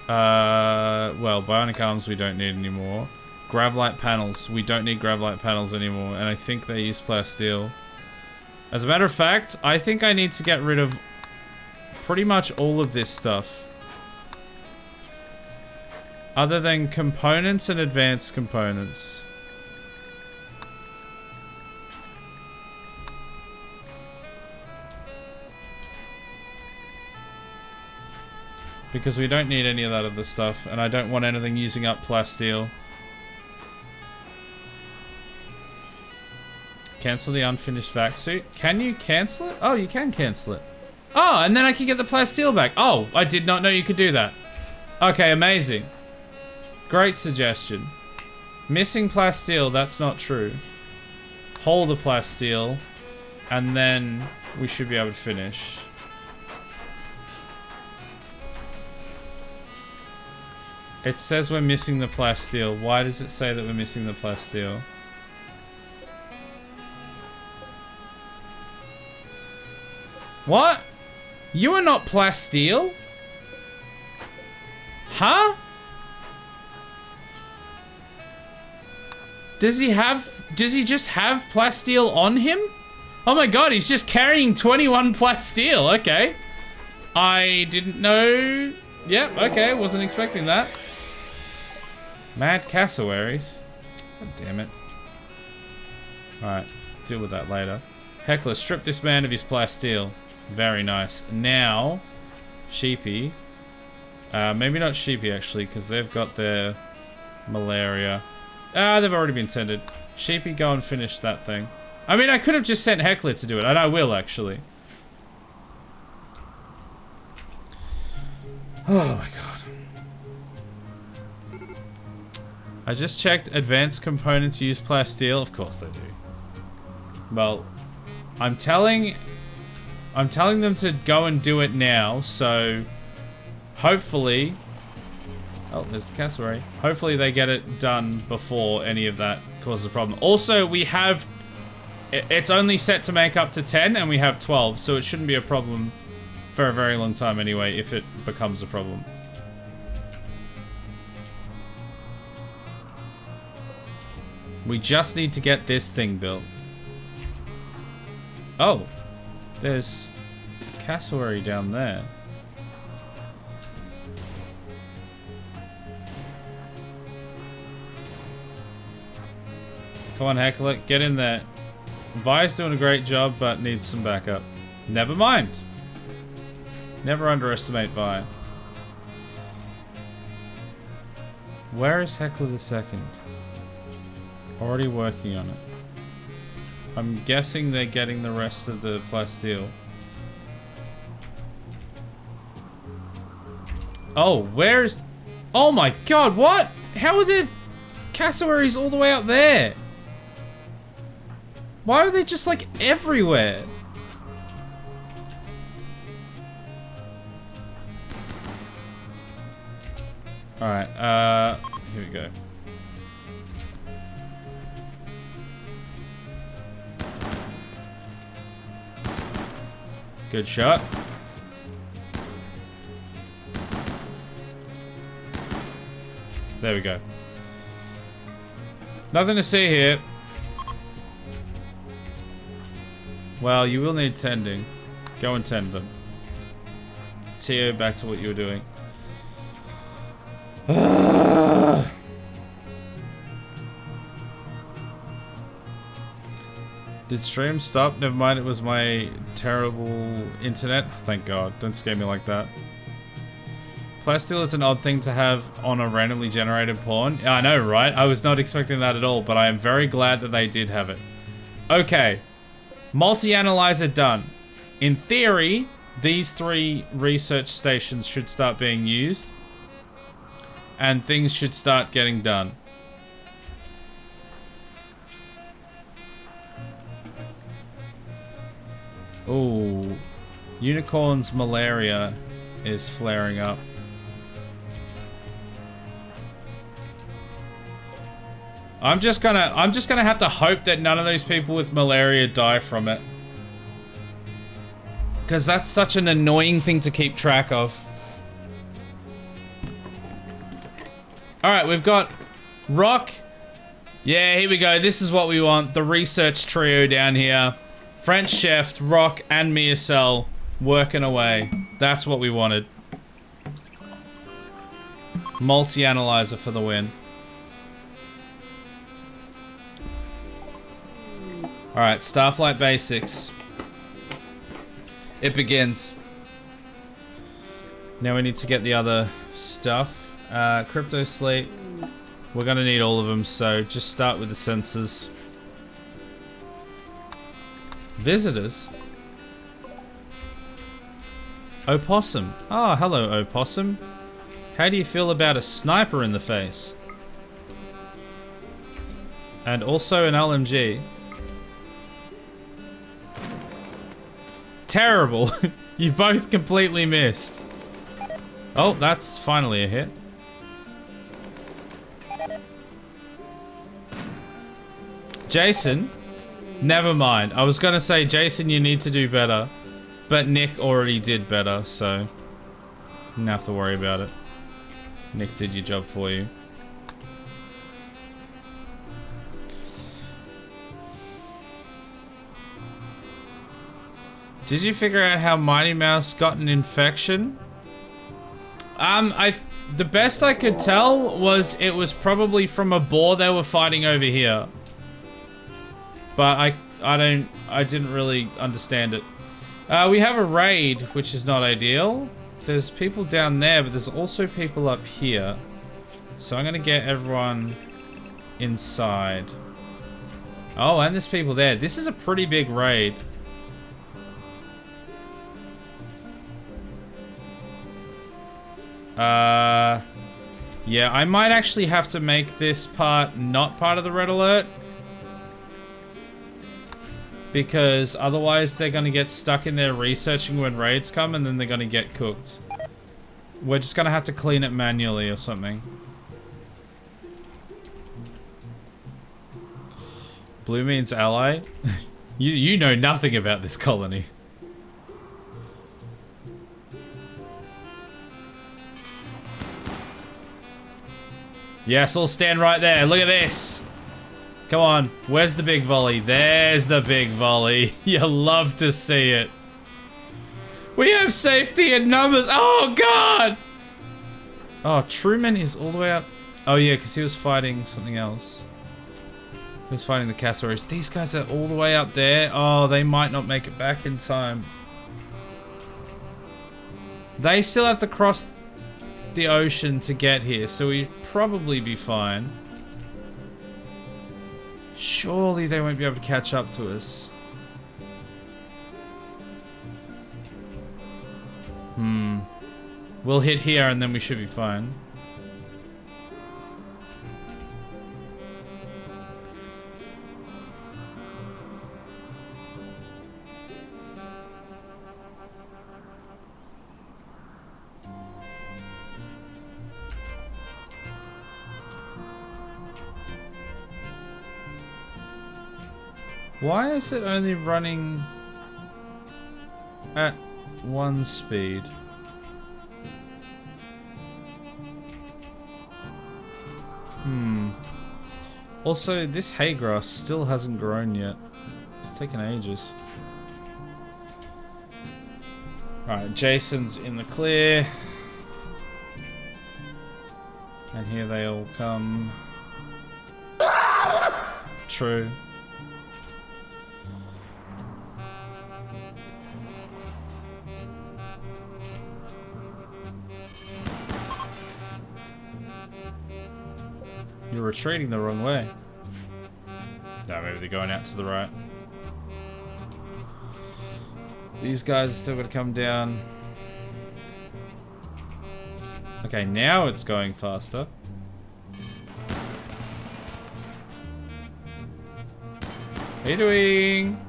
well, bionic arms we don't need anymore. Gravlite panels. We don't need Gravlite panels anymore. And I think they use plasteel. As a matter of fact, I think I need to get rid of pretty much all of this stuff. Other than components and advanced components. Because we don't need any of that other stuff, and I don't want anything using up plasteel. Cancel the unfinished vac suit. Can you cancel it? Oh, you can cancel it. Oh, and then I can get the plasteel back. Oh, I did not know you could do that. Okay, amazing. Great suggestion. Missing plasteel, that's not true. Hold the plasteel, and then we should be able to finish. It says we're missing the plasteel. Why does it say that we're missing the plasteel? What? You are not plasteel? Huh? Does he just have plasteel on him? Oh my god, he's just carrying 21 plasteel. Okay. I didn't know. Yep, okay, wasn't expecting that. Mad cassowaries. God damn it. Alright, deal with that later. Heckler, strip this man of his plasteel. Very nice. Now, Sheepy. Maybe not Sheepy, actually, because they've got their malaria. Ah, they've already been tended. Sheepy, go and finish that thing. I mean, I could have just sent Heckler to do it, and I will, actually. Oh, my God. I just checked advanced components use plasteel. Of course they do. Well, I'm telling them to go and do it now, so hopefully... Oh, there's the cassowary. Hopefully they get it done before any of that causes a problem. Also, we have... It's only set to make up to 10, and we have 12, so it shouldn't be a problem for a very long time anyway, if it becomes a problem. We just need to get this thing built. Oh, there's cassowary down there. Come on, Heckler, get in there. Vi's doing a great job, but needs some backup. Never mind. Never underestimate Vi. Where is Heckler the Second? Already working on it. I'm guessing they're getting the rest of the plasteel. Oh, where's... Oh my god, what? How are the cassowaries all the way out there? Why are they just like everywhere? Alright, here we go. Good shot. There we go. Nothing to see here. Well, you will need tending. Go and tend them. Tio, back to what you were doing. Did stream stop? Never mind, it was my terrible internet. Thank God. Don't scare me like that. Plasteel is an odd thing to have on a randomly generated pawn. I know, right? I was not expecting that at all, but I am very glad that they did have it. Okay. Multi-analyzer done. In theory, these 3 research stations should start being used. And things should start getting done. Ooh. Unicorn's malaria is flaring up. I'm just gonna have to hope that none of those people with malaria die from it. Because that's such an annoying thing to keep track of. Alright, we've got Rock. Yeah, here we go. This is what we want. The research trio down here. French Chef, Rock, and Miacel working away. That's what we wanted. Multi-analyzer for the win. Alright, Starflight Basics. It begins. Now we need to get the other stuff. Crypto Slate. We're gonna need all of them, so just start with the sensors. Visitors? Opossum. Oh, hello, Opossum. How do you feel about a sniper in the face? And also an LMG. Terrible. You both completely missed. Oh, that's finally a hit. Jason? Never mind. I was gonna say, Jason, you need to do better. But Nick already did better, so... you don't have to worry about it. Nick did your job for you. Did you figure out how Mighty Mouse got an infection? The best I could tell was it was probably from a boar they were fighting over here. But I didn't really understand it. We have a raid, which is not ideal. There's people down there, but there's also people up here. So I'm gonna get everyone inside. Oh, and there's people there. This is a pretty big raid. Yeah, I might actually have to make this part not part of the red alert. Because otherwise they're gonna get stuck in there researching when raids come and then they're gonna get cooked. We're just gonna have to clean it manually or something. Blue means ally? You know nothing about this colony. Yes, I'll stand right there. Look at this. Come on. Where's the big volley? There's the big volley. You love to see it. We have safety in numbers. Oh, God. Oh, Truman is all the way up. Oh, yeah, because he was fighting something else. He was fighting the Cassawaries. These guys are all the way up there. Oh, they might not make it back in time. They still have to cross the ocean to get here, so we'd probably be fine. Surely they won't be able to catch up to us. We'll hit here and then we should be fine. Why is it only running at 1 speed? Also, this hay grass still hasn't grown yet. It's taken ages. Alright, Jason's in the clear. And here they all come. True. You're retreating the wrong way. No, maybe they're going out to the right. These guys are still gonna come down. Okay, now it's going faster. How you doing?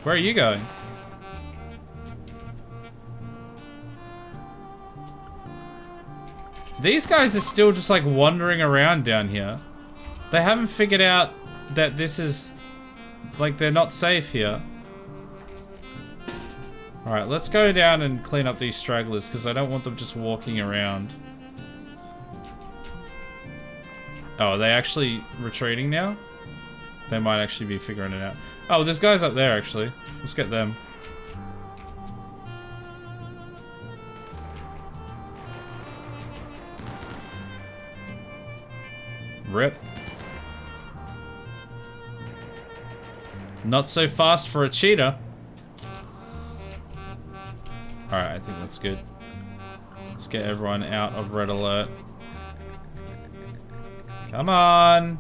Where are you going? These guys are still just like wandering around down here. They haven't figured out that this is like they're not safe here. Alright, let's go down and clean up these stragglers, because I don't want them just walking around. Oh, are they actually retreating now? They might actually be figuring it out. Oh, there's guys up there, actually. Let's get them. Rip. Not so fast for a cheetah. Alright, I think that's good. Let's get everyone out of red alert. Come on!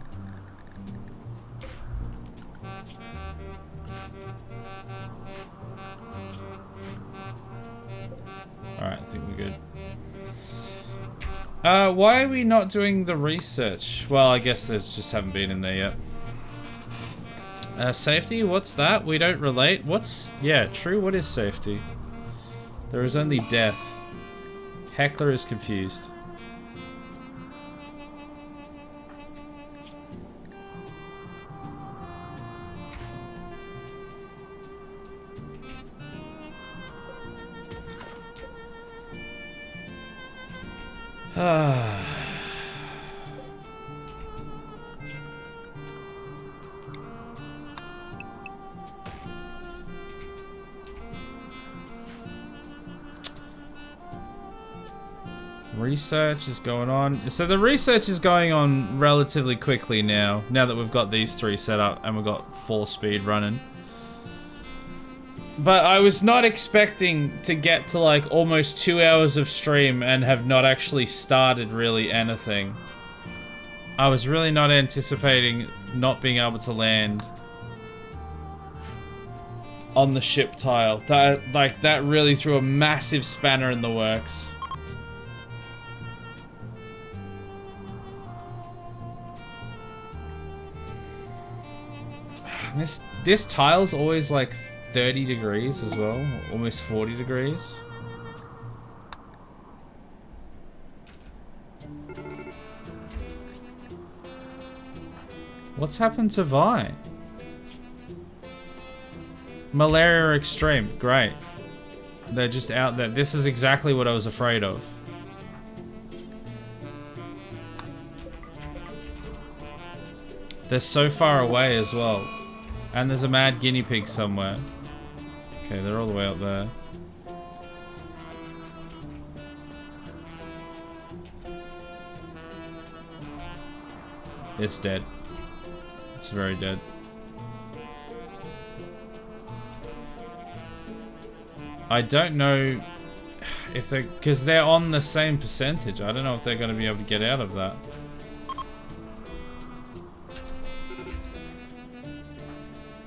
Alright, I think we're good. Why are we not doing the research? Well, I guess there's just haven't been in there yet. Safety, what's that? We don't relate. What's... Yeah, true, what is safety? There is only death. Heckler is confused. Research is going on. So the research is going on relatively quickly now that we've got these 3 set up and we've got 4 speed running. But I was not expecting to get to like almost 2 hours of stream and have not actually started really anything. I was really not anticipating not being able to land on the ship tile. That really threw a massive spanner in the works. This tile's always like 30 degrees as well, almost 40 degrees. What's happened to Vi? Malaria extreme, great. They're just out there. This is exactly what I was afraid of. They're so far away as well. And there's a mad guinea pig somewhere. Okay, they're all the way up there. It's dead. It's very dead. I don't know if they're... because they're on the same percentage. I don't know if they're going to be able to get out of that.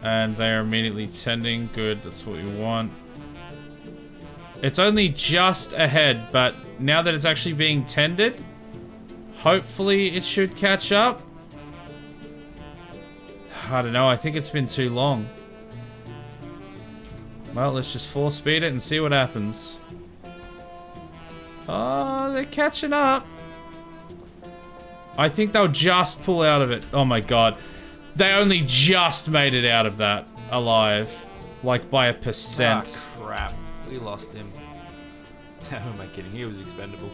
And they're immediately tending. Good, that's what we want. It's only just ahead, but now that it's actually being tended, hopefully it should catch up. I don't know, I think it's been too long. Well, let's just 4-speed it and see what happens. Oh, they're catching up. I think they'll just pull out of it. Oh my god. They only just made it out of that alive. Like by 1%. Ah, crap. We lost him. Who am I kidding? He was expendable.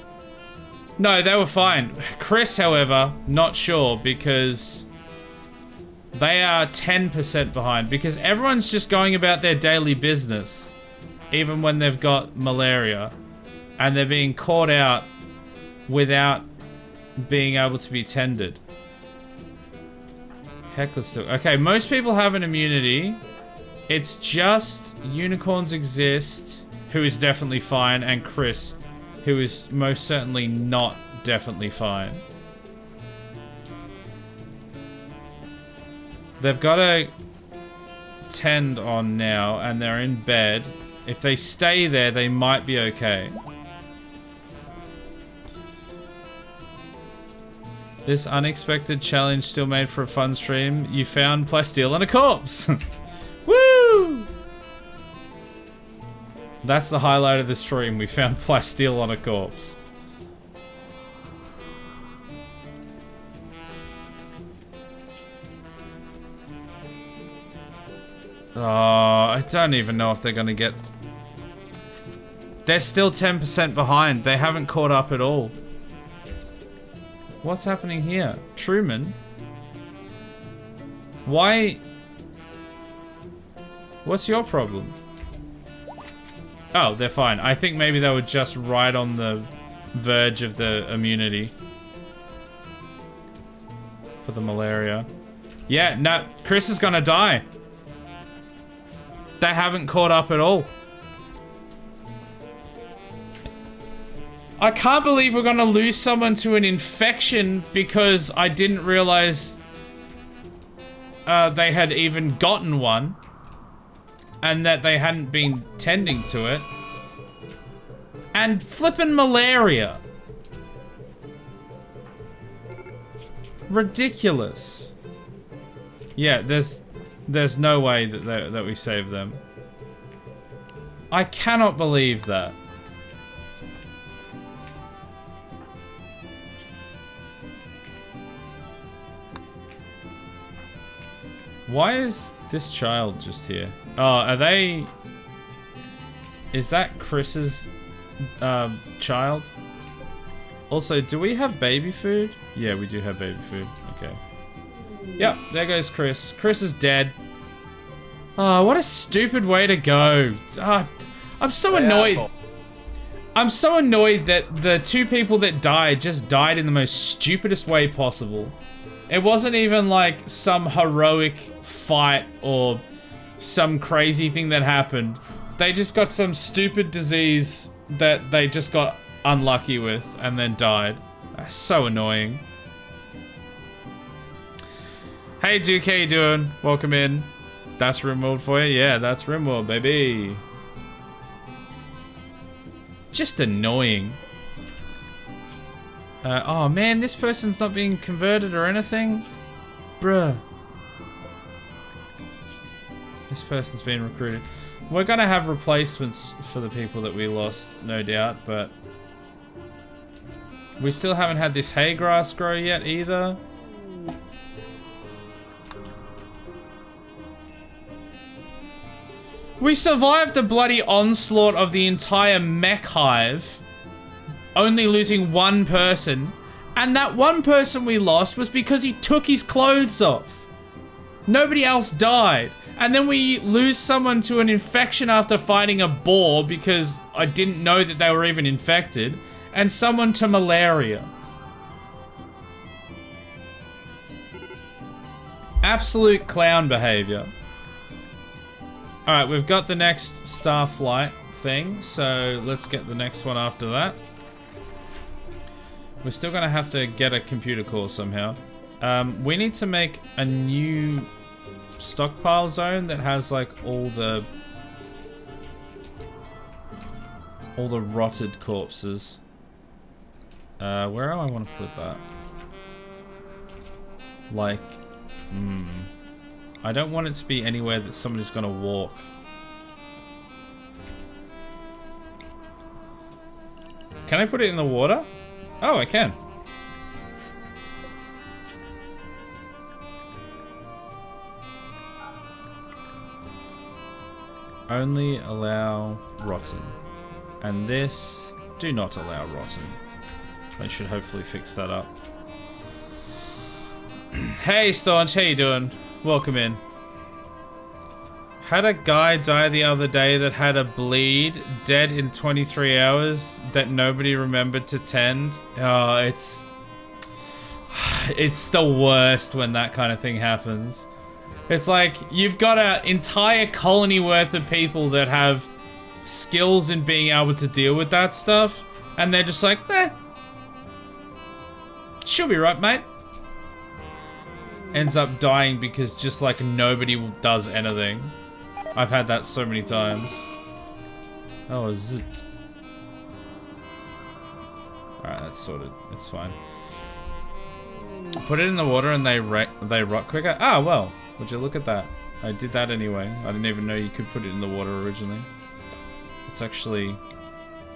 No, they were fine. Chris, however, not sure because they are 10% behind because everyone's just going about their daily business even when they've got malaria and they're being caught out without being able to be tended. Heckler still... Okay, most people have an immunity. It's just Unicorns Exist, who is definitely fine, and Chris, who is most certainly not definitely fine. They've got a tend on now, and they're in bed. If they stay there, they might be okay. This unexpected challenge still made for a fun stream. You found plasteel on a corpse. Woo! That's the highlight of the stream. We found plasteel on a corpse. Oh, I don't even know if they're gonna get They're still 10% behind. They haven't caught up at all. What's happening here? Truman? Why? What's your problem? Oh, they're fine. I think maybe they were just right on the verge of the immunity for the malaria. Yeah, no, Chris is gonna die. They haven't caught up at all. I can't believe we're gonna lose someone to an infection because I didn't realize they had even gotten one and that they hadn't been tending to it. And flippin' malaria. Ridiculous. Yeah, there's no way that we save them. I cannot believe that. Why is this child just here? Oh, are they... Is that Chris's child? Also, do we have baby food? Yeah, we do have baby food. Okay. Yep, there goes Chris. Chris is dead. Oh, what a stupid way to go. I'm so annoyed. I'm so annoyed that the two people that died just died in the most stupidest way possible. It wasn't even like some heroic fight or some crazy thing that happened. They just got some stupid disease that they just got unlucky with and then died. That's so annoying. Hey Duke, how you doing? Welcome in. That's RimWorld for you? Yeah, that's RimWorld, baby. Just annoying. Oh man, this person's not being converted or anything. Bruh. This person's been recruited. We're gonna have replacements for the people that we lost, no doubt, but we still haven't had this hay grass grow yet either. We survived the bloody onslaught of the entire mech hive, only losing one person, and that one person we lost was because he took his clothes off. Nobody else died. And then we lose someone to an infection after fighting a boar because I didn't know that they were even infected, and someone to malaria. Absolute clown behavior. Alright, we've got the next Starflight thing, so let's get the next one after that. We're still gonna have to get a computer core somehow. We need to make a new stockpile zone that has like all the rotted corpses. Where do I want to put that? Like, I don't want it to be anywhere that somebody's gonna walk. Can I put it in the water? Oh, I can. Only allow rotten. And this, do not allow rotten. I should hopefully fix that up. Hey Staunch, how you doing? Welcome in. Had a guy die the other day that had a bleed, dead in 23 hours, that nobody remembered to tend. Oh, it's the worst when that kind of thing happens. It's like, you've got an entire colony worth of people that have skills in being able to deal with that stuff, and they're just like, she'll be right, mate. Ends up dying because just like nobody does anything. I've had that so many times. Oh, is it? Alright, that's sorted. It's fine. Put it in the water and they rot quicker? Ah, well. Would you look at that? I did that anyway. I didn't even know you could put it in the water originally. Let's actually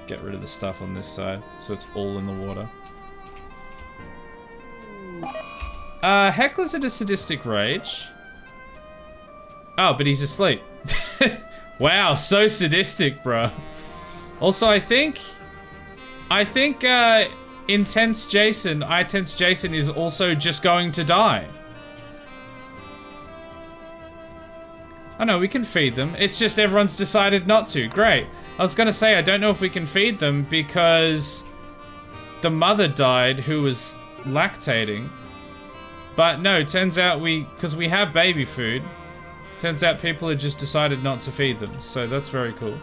get rid of the stuff on this side so it's all in the water. Heckler's at a sadistic rage. Oh, but he's asleep. Wow, so sadistic, bro. Also, I think Intense Jason is also just going to die. Oh no, we can feed them. It's just everyone's decided not to. Great. I was gonna say, I don't know if we can feed them because the mother died who was lactating. But no, turns out because we have baby food, turns out people had just decided not to feed them. So that's very cool.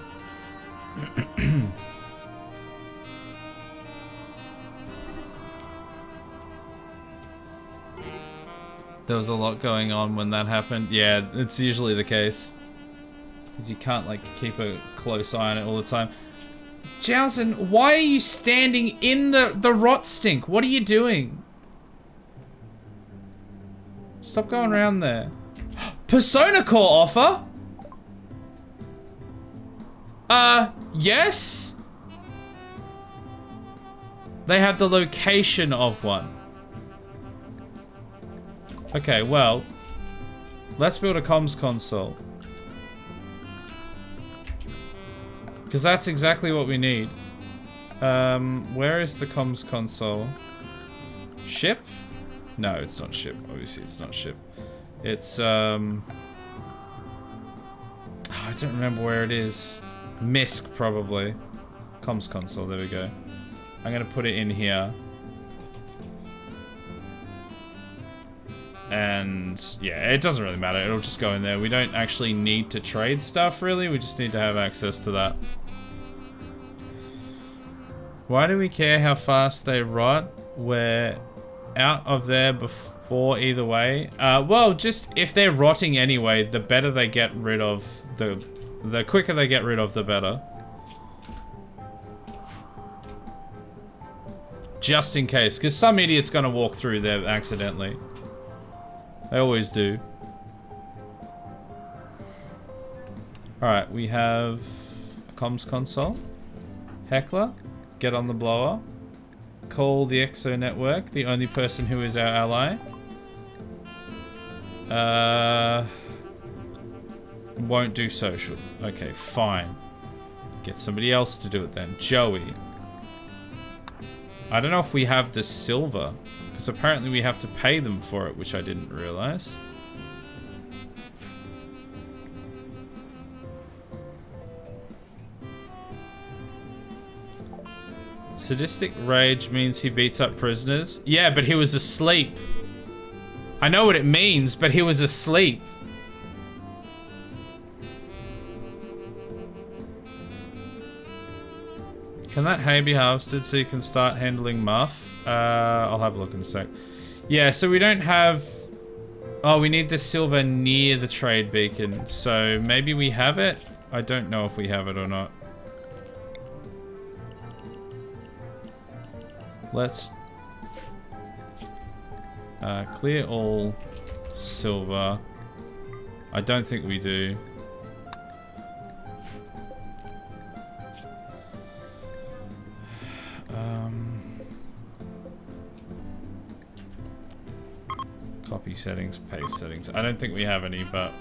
There was a lot going on when that happened. Yeah, it's usually the case. Because you can't, like, keep a close eye on it all the time. Jowsen, why are you standing in the rot stink? What are you doing? Stop going around there. Persona Core offer? Yes? They have the location of one. Okay, well, let's build a comms console. Because that's exactly what we need. Where is the comms console? Ship? No, it's not ship. Obviously, it's not ship. It's, I don't remember where it is. MISC, probably. Comms console, there we go. I'm gonna put it in here. And yeah, it doesn't really matter. It'll just go in there. We don't actually need to trade stuff, really. We just need to have access to that. Why do we care how fast they rot? We're out of there before either way. Well, just if they're rotting anyway, the better they get rid of, the quicker they get rid of, the better. Just in case, because some idiot's gonna walk through there accidentally. They always do. Alright, we have a comms console. Heckler, get on the blower. Call the EXO network, the only person who is our ally. Won't do social. Okay, fine. Get somebody else to do it then. Joey. I don't know if we have the silver. Because apparently we have to pay them for it, which I didn't realize. Sadistic rage means he beats up prisoners. Yeah, but he was asleep. I know what it means, but he was asleep. Can that hay be harvested so you can start handling Muff? I'll have a look in a sec. Yeah, so we don't have... Oh, we need the silver near the trade beacon. So maybe we have it? I don't know if we have it or not. Let's... clear all silver. I don't think we do. Copy settings, paste settings. I don't think we have any, but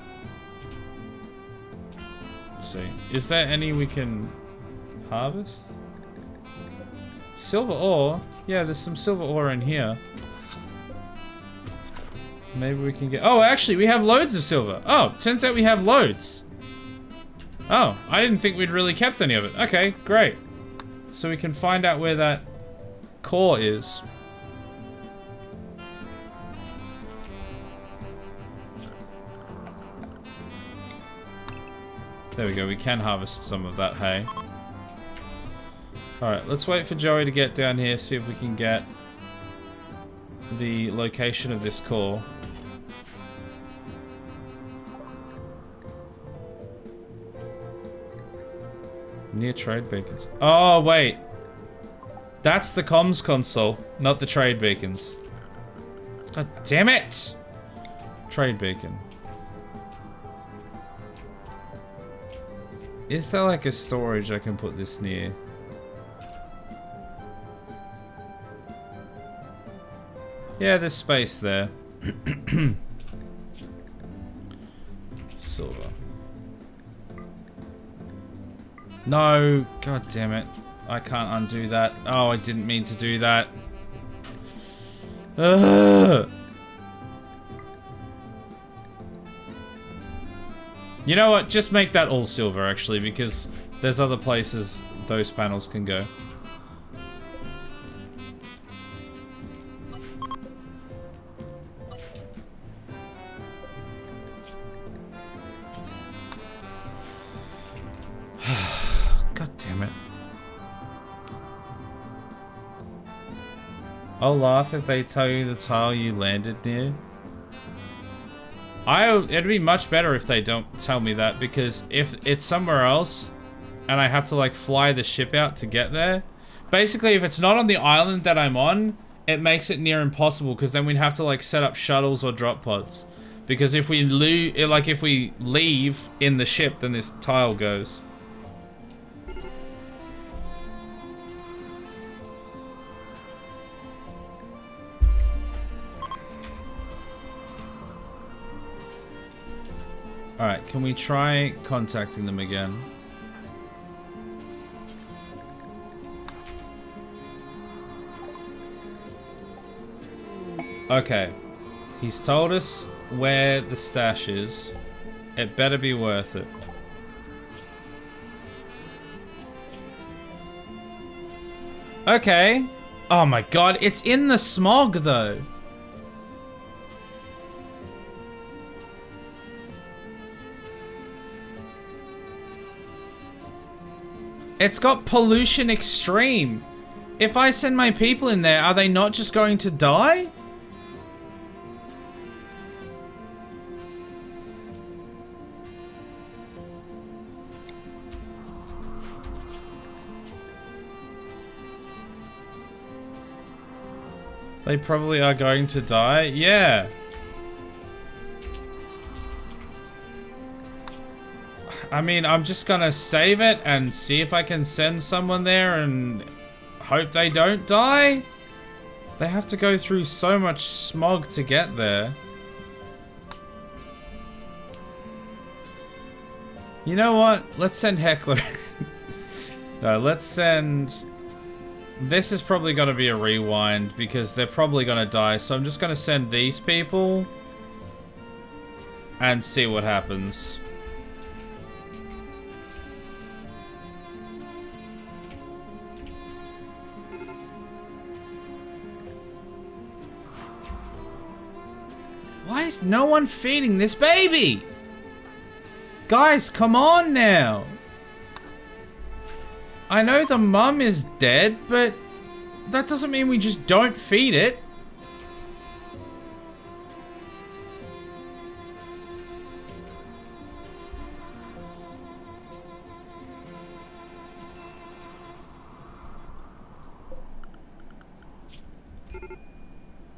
we'll see. Is there any we can harvest? Silver ore? Yeah, there's some silver ore in here. Maybe we can get... Oh, actually, we have loads of silver. Oh, turns out we have loads. Oh, I didn't think we'd really kept any of it. Okay, great. So we can find out where that core is. There we go, we can harvest some of that hay. Alright, let's wait for Joey to get down here, see if we can get the location of this core. Near trade beacons. Oh, wait. That's the comms console, not the trade beacons. God damn it! Trade beacon. Is there like a storage I can put this near? Yeah, there's space there. Silver. No, god damn it. I can't undo that. Oh, I didn't mean to do that. Ugh. You know what? Just make that all silver, actually, because there's other places those panels can go. God damn it. I'll laugh if they tell you the tile you landed near. It'd be much better if they don't tell me that, because if it's somewhere else and I have to like fly the ship out to get there, basically if it's not on the island that I'm on, it makes it near impossible, because then we'd have to like set up shuttles or drop pods. Because if we if we leave in the ship, then this tile goes. Alright, can we try contacting them again? Okay. He's told us where the stash is. It better be worth it. Okay. Oh my god, it's in the smog though. It's got pollution extreme. If I send my people in there, are they not just going to die? They probably are going to die. Yeah. I mean, I'm just gonna save it and see if I can send someone there and hope they don't die. They have to go through so much smog to get there. You know what? Let's send Heckler. No, let's send... This is probably gonna be a rewind because they're probably gonna die. So I'm just gonna send these people and see what happens. Why is no one feeding this baby? Guys, come on now. I know the mum is dead, but that doesn't mean we just don't feed it.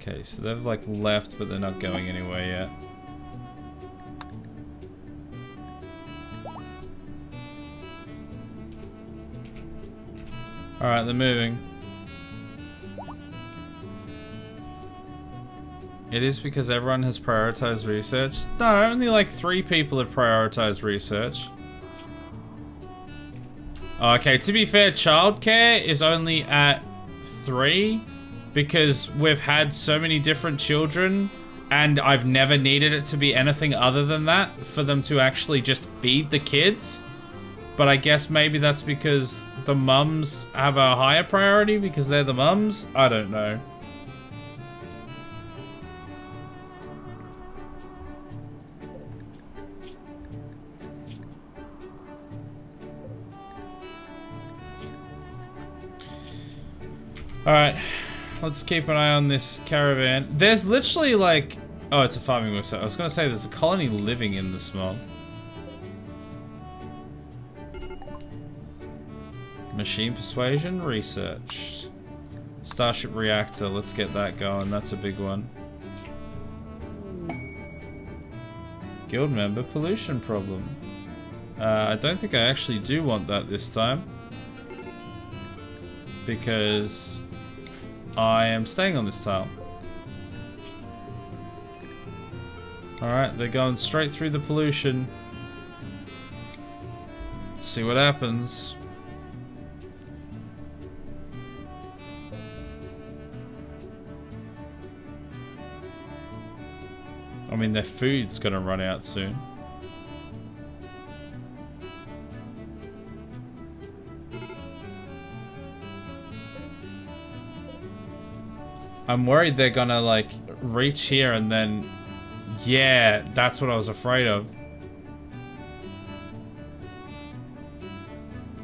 Okay, so they've like left, but they're not going anywhere yet. Alright, they're moving. It is because everyone has prioritized research? No, only like 3 people have prioritized research. Okay, to be fair, childcare is only at 3 because we've had so many different children and I've never needed it to be anything other than that for them to actually just feed the kids. But I guess maybe that's because the mums have a higher priority because they're the mums? I don't know. Alright, let's keep an eye on this caravan. There's literally like... Oh, it's a farming website. I was gonna say there's a colony living in the smog. Machine persuasion, research. Starship reactor, let's get that going. That's a big one. Guild member, pollution problem. I don't think I actually do want that this time. Because I am staying on this tile. Alright, they're going straight through the pollution. See what happens. I mean, their food's gonna run out soon. I'm worried they're gonna, like, reach here and then... Yeah, that's what I was afraid of.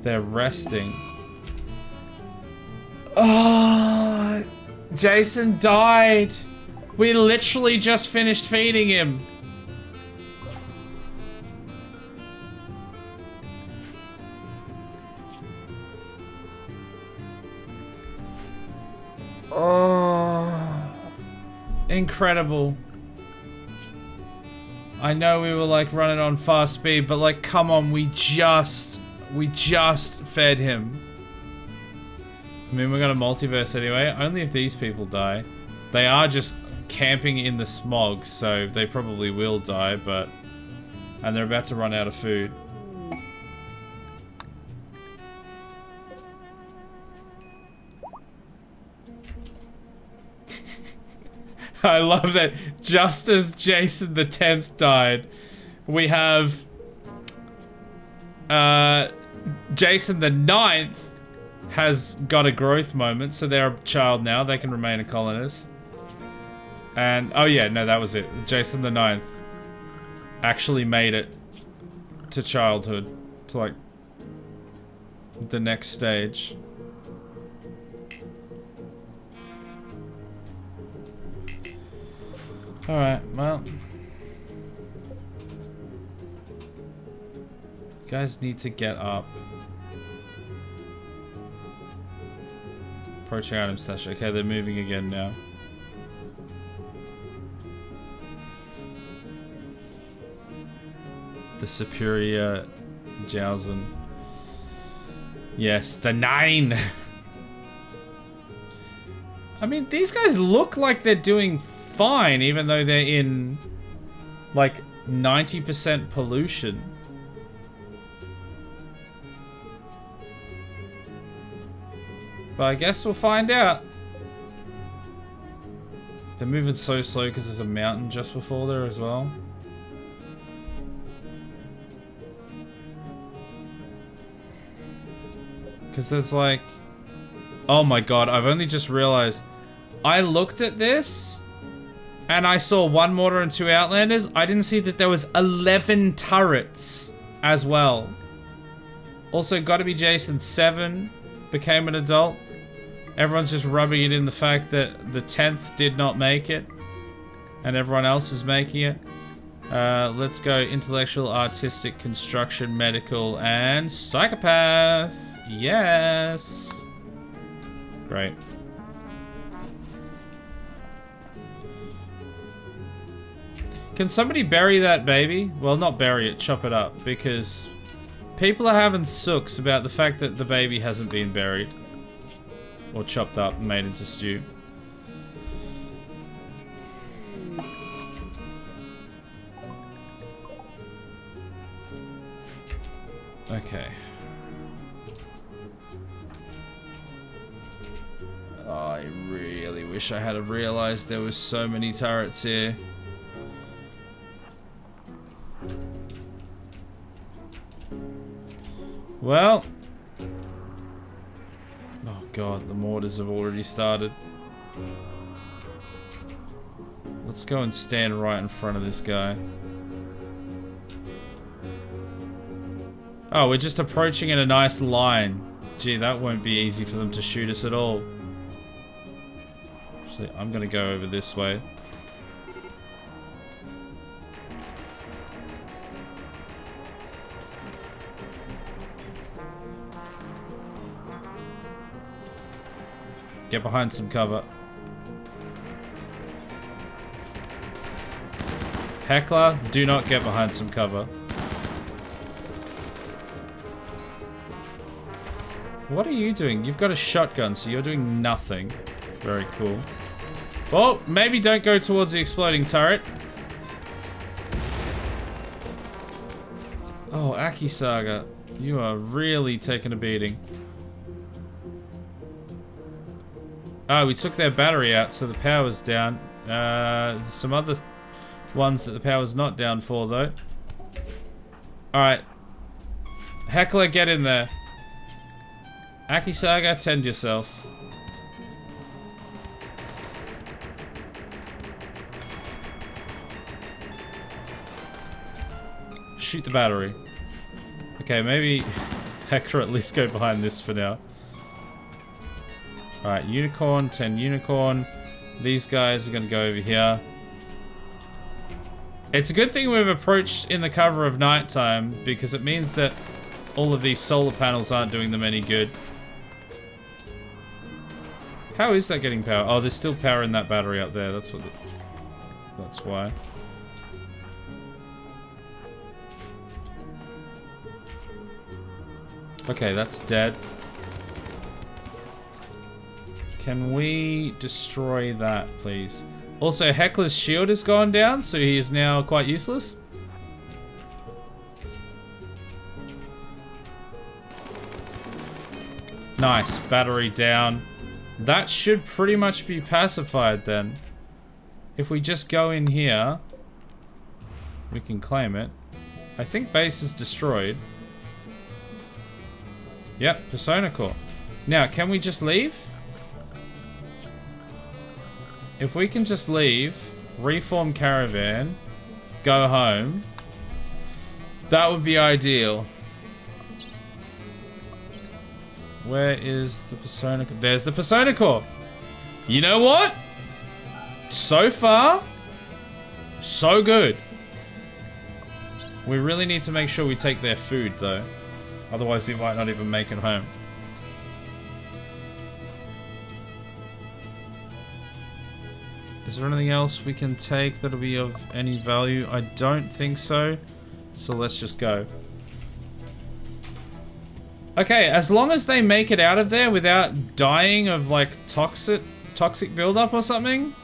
They're resting. Oh, Jason died. We literally just finished feeding him. Oh, incredible. I know we were like running on fast speed, but like, come on, we just fed him. I mean, we're gonna multiverse anyway. Only if these people die. They are just camping in the smog, so they probably will die, but... And they're about to run out of food. I love that just as Jason the 10th died, we have... Jason the 9th has got a growth moment, so they're a child now. They can remain a colonist. And, oh yeah, no, that was it. Jason the 9th actually made it to childhood, to like the next stage. Alright, well. You guys need to get up. Approaching item stash. Okay, they're moving again now. The superior Jowsen. Yes, the 9! I mean, these guys look like they're doing fine, even though they're in, like, 90% pollution. But I guess we'll find out. They're moving so slow because there's a mountain just before there as well. Because there's like... Oh my god, I've only just realized. I looked at this and I saw 1 mortar and 2 outlanders. I didn't see that there was 11 turrets as well. Also, gotta be Jason 7 became an adult. Everyone's just rubbing it in the fact that the 10th did not make it. And everyone else is making it. Let's go intellectual, artistic, construction, medical, and psychopath. Yes. Great. Can somebody bury that baby? Well, not bury it, chop it up, because people are having sooks about the fact that the baby hasn't been buried. Or chopped up and made into stew. Okay. Oh, I really wish I had realized there was so many turrets here. Well. Oh god, the mortars have already started. Let's go and stand right in front of this guy. Oh, we're just approaching in a nice line. Gee, that won't be easy for them to shoot us at all. Actually, I'm gonna go over this way. Get behind some cover. Heckler, do not get behind some cover. What are you doing? You've got a shotgun, so you're doing nothing. Very cool. Well, maybe don't go towards the exploding turret. Oh, Aki Saga. You are really taking a beating. Oh, we took their battery out, so the power's down. Some other ones that the power's not down for, though. Alright. Heckler, get in there. Akisaga, tend yourself. Shoot the battery. Okay, maybe Heckler at least go behind this for now. Alright, unicorn, 10 unicorn. These guys are gonna go over here. It's a good thing we've approached in the cover of nighttime because it means that all of these solar panels aren't doing them any good. How is that getting power? Oh, there's still power in that battery up there. That's what. That's why. Okay, that's dead. Can we destroy that, please? Also, Heckler's shield has gone down, so he is now quite useless. Nice, battery down. That should pretty much be pacified then. If we just go in here, we can claim it. I think base is destroyed. Yep, Persona Core. Now, can we just leave? If we can just leave, reform caravan, go home, that would be ideal. Where is the Persona Core? There's the Persona Core. You know what? So far, so good. We really need to make sure we take their food, though. Otherwise, we might not even make it home. Is there anything else we can take that'll be of any value? I don't think so. So let's just go. Okay, as long as they make it out of there without dying of like toxic buildup or something,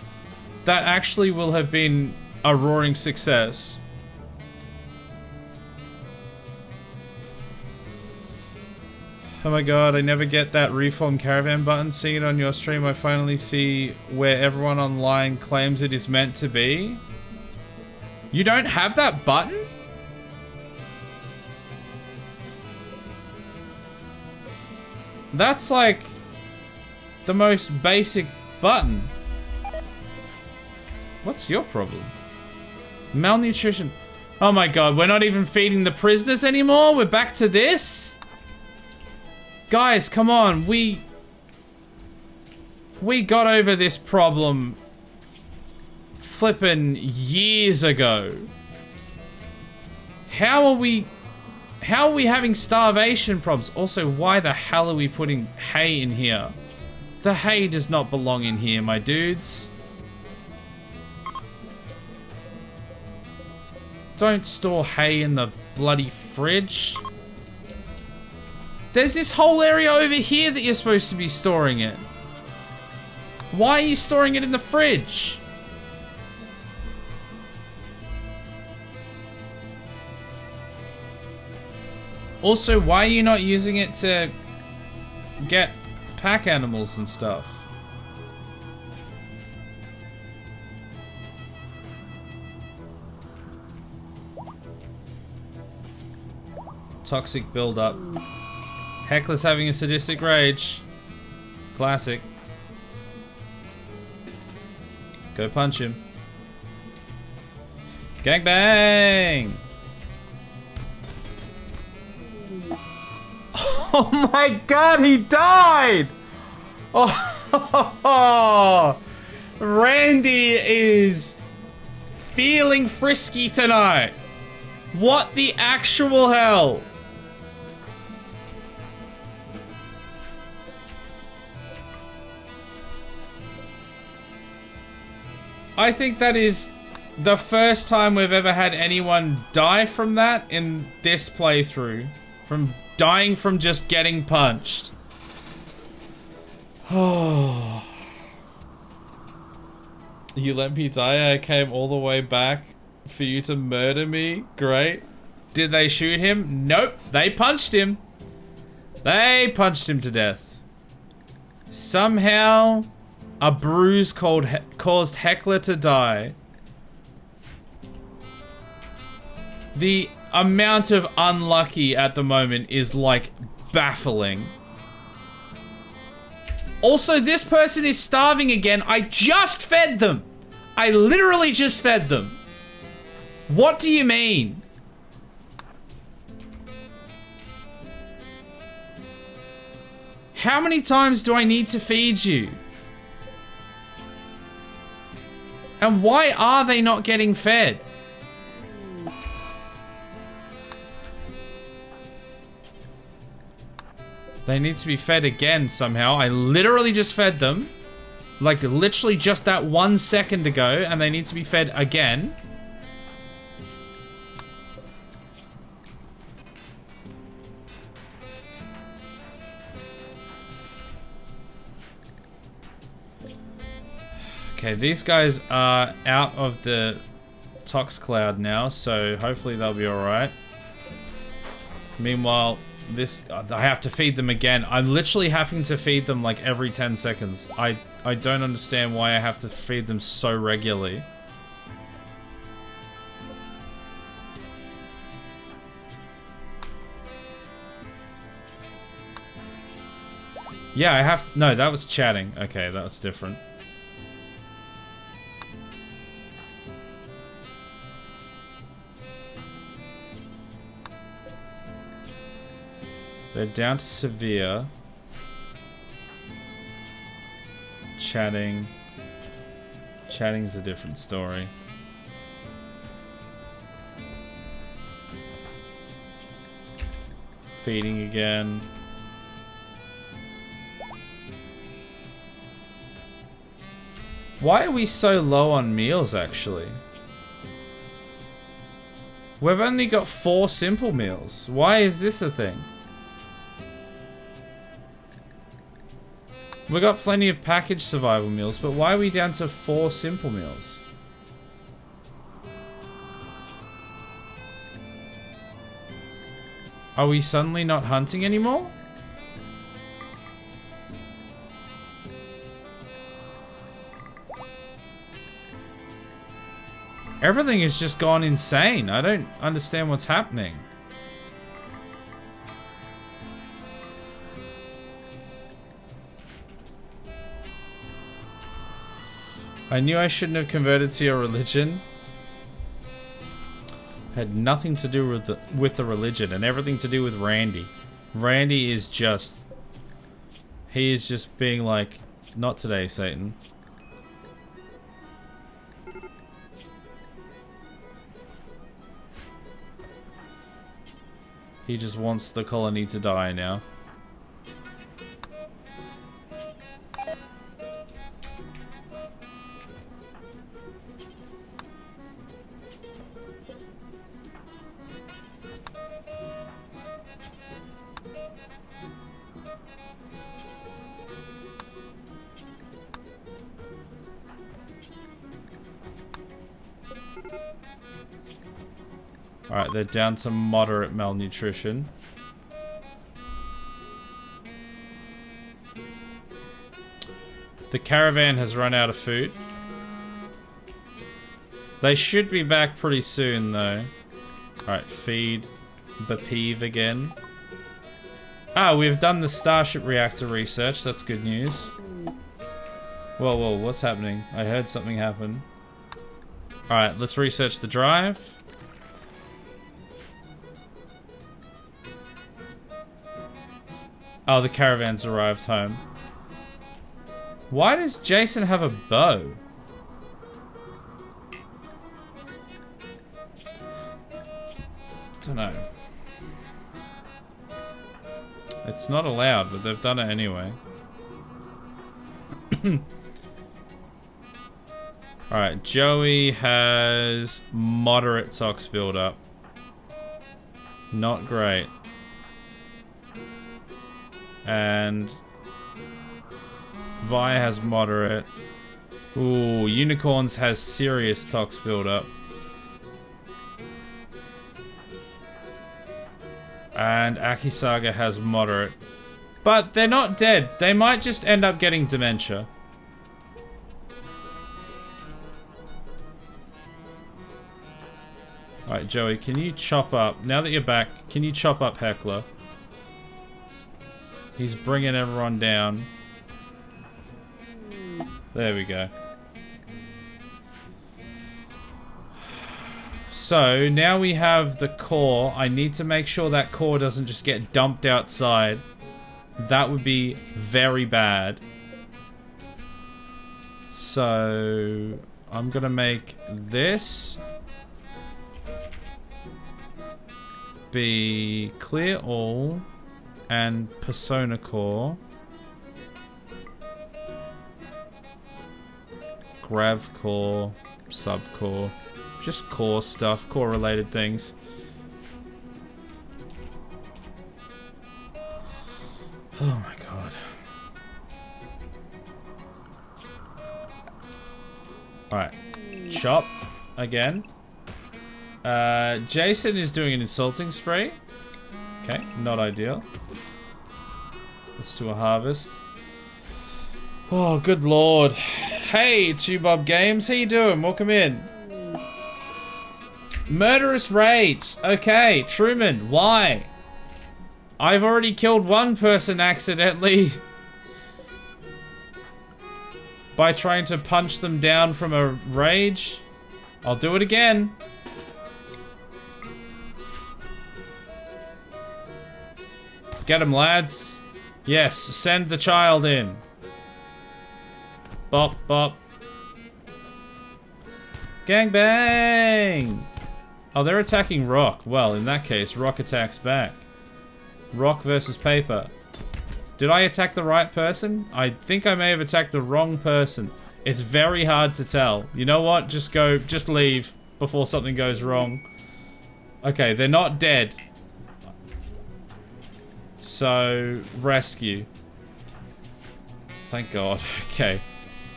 that actually will have been a roaring success. Oh my god, I never get that reform caravan button. Seeing it on your stream, I finally see where everyone online claims it is meant to be. You don't have that button? That's like the most basic button. What's your problem? Malnutrition. Oh my god, we're not even feeding the prisoners anymore? We're back to this? Guys, come on. We got over this problem flippin' years ago. How are we having starvation problems? Also, why the hell are we putting hay in here? The hay does not belong in here, my dudes. Don't store hay in the bloody fridge. There's this whole area over here that you're supposed to be storing it. Why are you storing it in the fridge? Also, why are you not using it to get pack animals and stuff? Toxic buildup. Heckler's having a sadistic rage. Classic. Go punch him. Gangbang! Oh my god, he died! Oh, Randy is feeling frisky tonight. What the actual hell? I think that is the first time we've ever had anyone die from that in this playthrough. From dying from just getting punched. Oh. You let me die? I came all the way back for you to murder me? Great. Did they shoot him? Nope. They punched him. They punched him to death. Somehow, a bruise caused Heckler to die. The amount of unlucky at the moment is like baffling. Also, this person is starving again. I just fed them. I literally just fed them. What do you mean? How many times do I need to feed you? And why are they not getting fed? They need to be fed again somehow. I literally just fed them. Like, literally just that 1 second ago, and they need to be fed again. Okay, these guys are out of the tox cloud now, so hopefully they'll be alright. Meanwhile, I have to feed them again. I'm literally having to feed them like every 10 seconds. I don't understand why I have to feed them so regularly. Yeah, I have... No, that was chatting. Okay, that was different. They're down to severe. Chatting. Chatting's a different story. Feeding again. Why are we so low on meals, actually? We've only got 4 simple meals. Why is this a thing? We got plenty of packaged survival meals, but why are we down to 4 simple meals? Are we suddenly not hunting anymore? Everything has just gone insane. I don't understand what's happening. I knew I shouldn't have converted to your religion. Had nothing to do with the religion and everything to do with Randy. Randy is just... He is just being like, not today, Satan. He just wants the colony to die now. Alright, they're down to moderate malnutrition. The caravan has run out of food. They should be back pretty soon, though. Alright, feed Bapeeve again. Ah, we've done the Starship Reactor research. That's good news. Whoa, whoa, what's happening? I heard something happen. Alright, let's research the drive. Oh, the caravan's arrived home. Why does Jason have a bow? Don't know. It's not allowed, but they've done it anyway. Alright, Joey has moderate tox build-up. Not great. And Vi has moderate. Ooh, Unicorns has serious tox build-up. And Akisaga has moderate. But they're not dead. They might just end up getting dementia. Alright, Joey, can you chop up... Now that you're back, can you chop up Heckler? He's bringing everyone down. There we go. So, now we have the core. I need to make sure that core doesn't just get dumped outside. That would be very bad. So, I'm gonna make this be clear all and persona core. Grav core, sub core. Just core stuff, core related things. Oh my god. Alright. Chop again. Jason is doing an insulting spray. Okay, not ideal. Let's do a harvest. Oh, good lord. Hey, Tubub Games, how you doing? Welcome in. Murderous Rage. Okay, Truman, why? I've already killed one person accidentally by trying to punch them down from a rage. I'll do it again. Get him, lads. Yes, send the child in. Bop, bop. Gangbang! Oh, they're attacking rock. Well, in that case, rock attacks back. Rock versus paper. Did I attack the right person? I think I may have attacked the wrong person. It's very hard to tell. You know what? Just leave before something goes wrong. Okay, they're not dead. So, rescue. Thank God. Okay.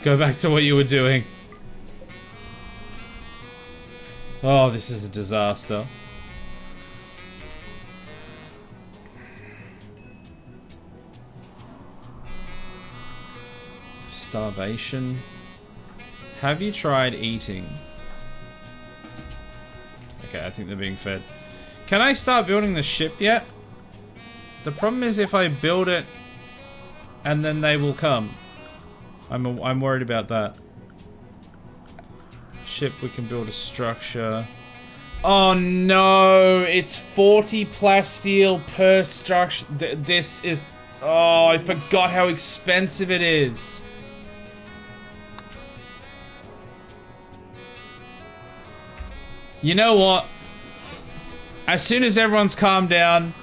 Go back to what you were doing. Oh, this is a disaster. Starvation. Have you tried eating? Okay, I think they're being fed. Can I start building the ship yet? The problem is if I build it and then they will come. I'm worried about that. Ship, we can build a structure. Oh no, it's 40 plasteel per structure. This is... Oh, I forgot how expensive it is. You know what? As soon as everyone's calmed down,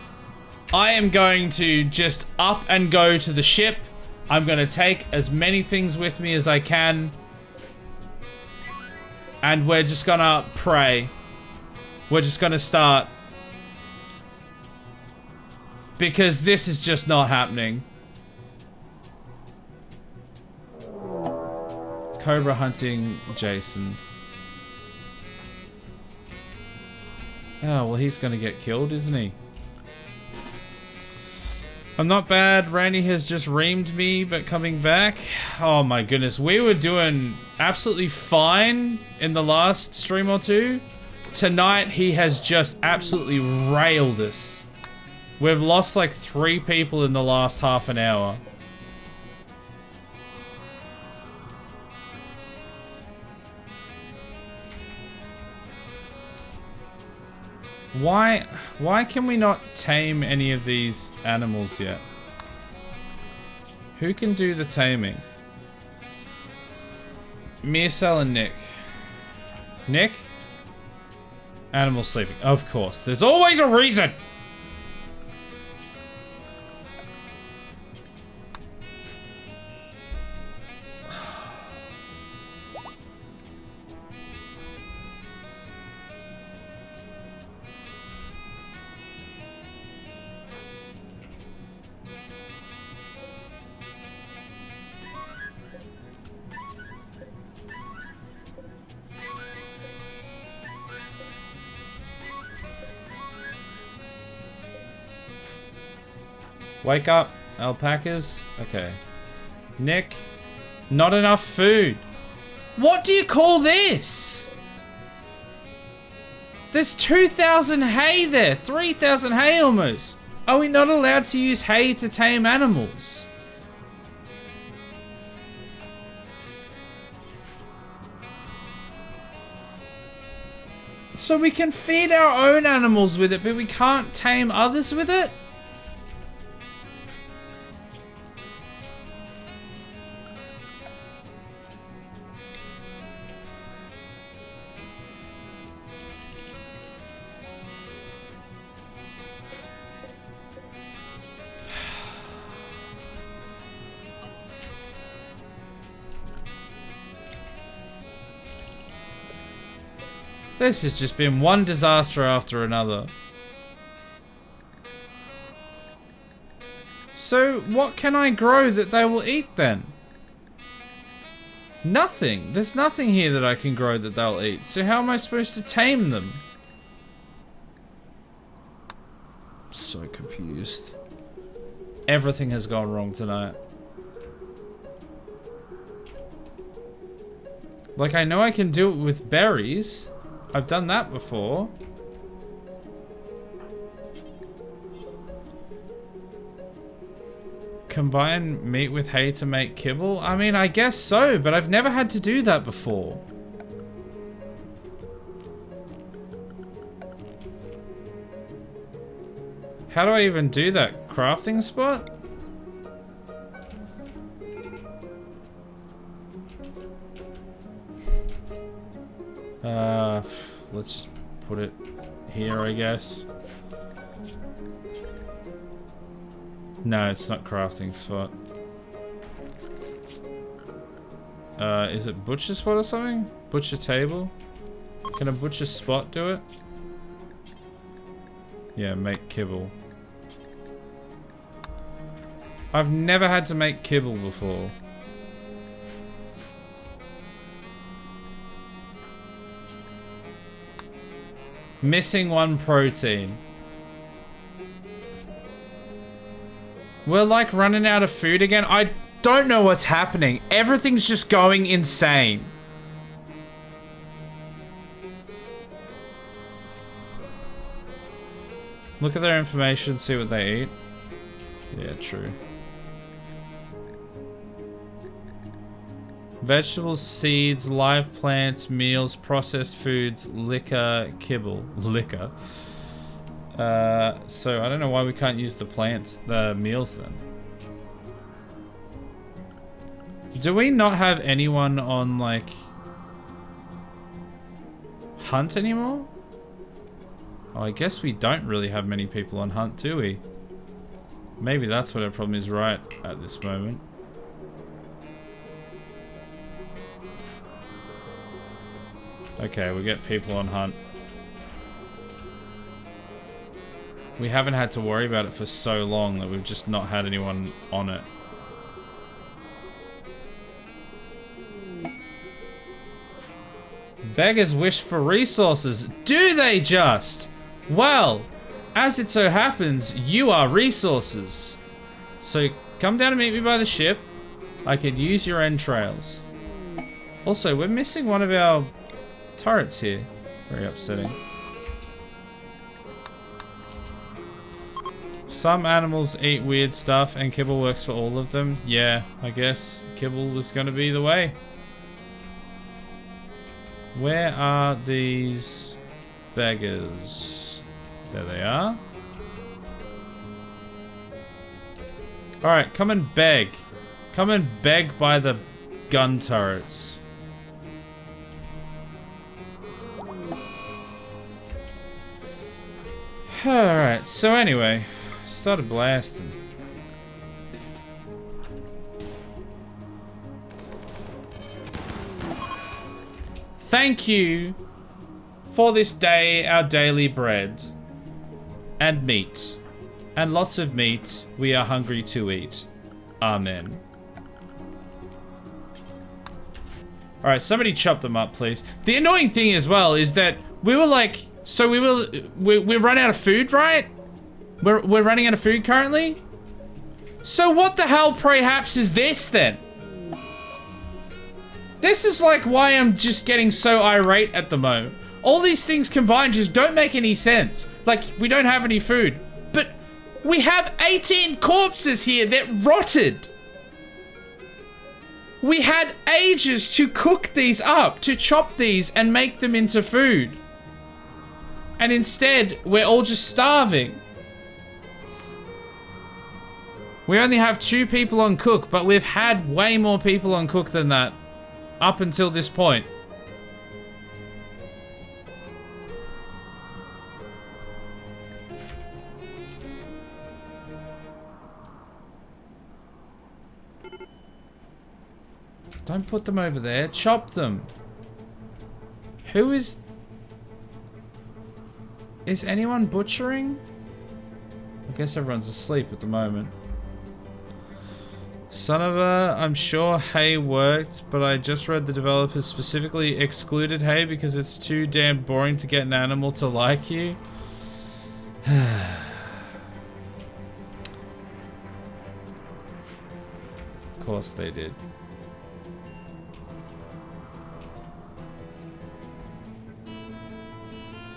I am going to just up and go to the ship. I'm going to take as many things with me as I can. And we're just going to pray. We're just going to start. Because this is just not happening. Cobra hunting Jason. Oh, well, he's going to get killed, isn't he? I'm not bad. Randy has just reamed me, but coming back. Oh my goodness. We were doing absolutely fine in the last stream or two. Tonight, he has just absolutely railed us. We've lost like 3 people in the last half an hour. Why can we not tame any of these animals yet? Who can do the taming? Mircel and Nick. Nick? Animal sleeping. Of course. There's always a reason! Wake up, alpacas. Okay. Nick. Not enough food. What do you call this? There's 2,000 hay there. 3,000 hay almost. Are we not allowed to use hay to tame animals? So we can feed our own animals with it, but we can't tame others with it? This has just been one disaster after another. So, what can I grow that they will eat then? Nothing. There's nothing here that I can grow that they'll eat. So how am I supposed to tame them? So confused. Everything has gone wrong tonight. Like, I know I can do it with berries. I've done that before. Combine meat with hay to make kibble? I mean, I guess so, but I've never had to do that before. How do I even do that? Crafting spot? Let's just put it here, I guess. No, it's not crafting spot. Is it butcher spot or something? Butcher table? Can a butcher spot do it? Yeah, make kibble. I've never had to make kibble before. Missing one protein. We're like running out of food again. I don't know what's happening. Everything's just going insane. Look at their information, see what they eat. Yeah, true. Vegetables, seeds, live plants, meals, processed foods, liquor, kibble. Liquor. So I don't know why we can't use the plants, the meals then. Do we not have anyone on, like, hunt anymore? Oh, I guess we don't really have many people on hunt, do we? Maybe that's what our problem is right at this moment. Okay, we get people on hunt. We haven't had to worry about it for so long that we've just not had anyone on it. Beggars wish for resources. Do they just? Well, as it so happens, you are resources. So come down and meet me by the ship. I could use your entrails. Also, we're missing one of our turrets here. Very upsetting. Some animals eat weird stuff and kibble works for all of them. Yeah, I guess kibble is going to be the way. Where are these beggars? There they are. Alright, come and beg. Come and beg by the gun turrets. Alright, so anyway, started blasting. Thank you for this day, our daily bread. And meat. And lots of meat. We are hungry to eat. Amen. Alright, somebody chop them up, please. The annoying thing as well is that we were like... So we're running out of food, right? We're running out of food currently? So what the hell, perhaps, is this then? This is like why I'm just getting so irate at the moment. All these things combined just don't make any sense. Like, we don't have any food. But we have 18 corpses here that rotted. We had ages to cook these up, to chop these and make them into food. And instead, we're all just starving. We only have 2 people on cook, but we've had way more people on cook than that up until this point. Don't put them over there. Chop them. Who is... Is anyone butchering? I guess everyone's asleep at the moment. Son of a... I'm sure hay worked, but I just read the developers specifically excluded hay because it's too damn boring to get an animal to like you. Of course they did.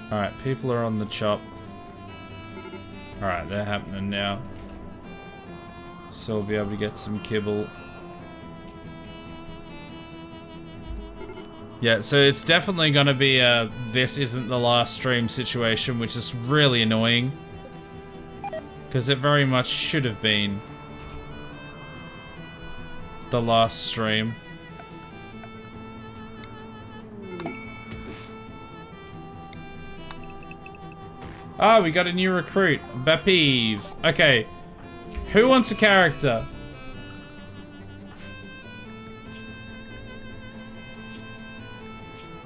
Alright, people are on the chop. Alright, they're happening now. So we'll be able to get some kibble. Yeah, so it's definitely gonna be a this isn't the last stream situation, which is really annoying. Because it very much should have been the last stream. Ah, we got a new recruit. Bapiv. Okay. Who wants a character?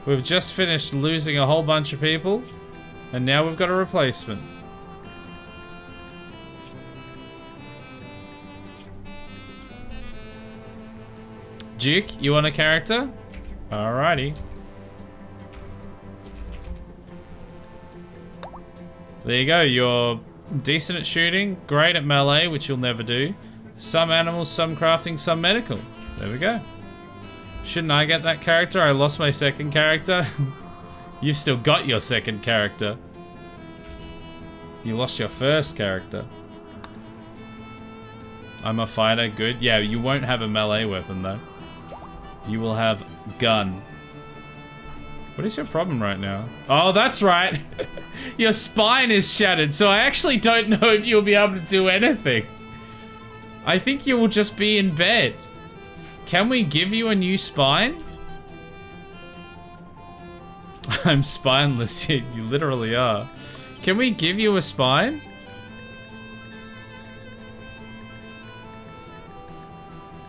We've just finished losing a whole bunch of people. And now we've got a replacement. Duke, you want a character? Alrighty. There you go, you're decent at shooting, great at melee, which you'll never do. Some animals, some crafting, some medical. There we go. Shouldn't I get that character? I lost my second character. You've still got your second character. You lost your first character. I'm a fighter, good. Yeah, you won't have a melee weapon though. You will have gun. What is your problem right now? Oh, that's right. Your spine is shattered, so I actually don't know if you'll be able to do anything. I think you will just be in bed. Can we give you a new spine? I'm spineless. You literally are. Can we give you a spine?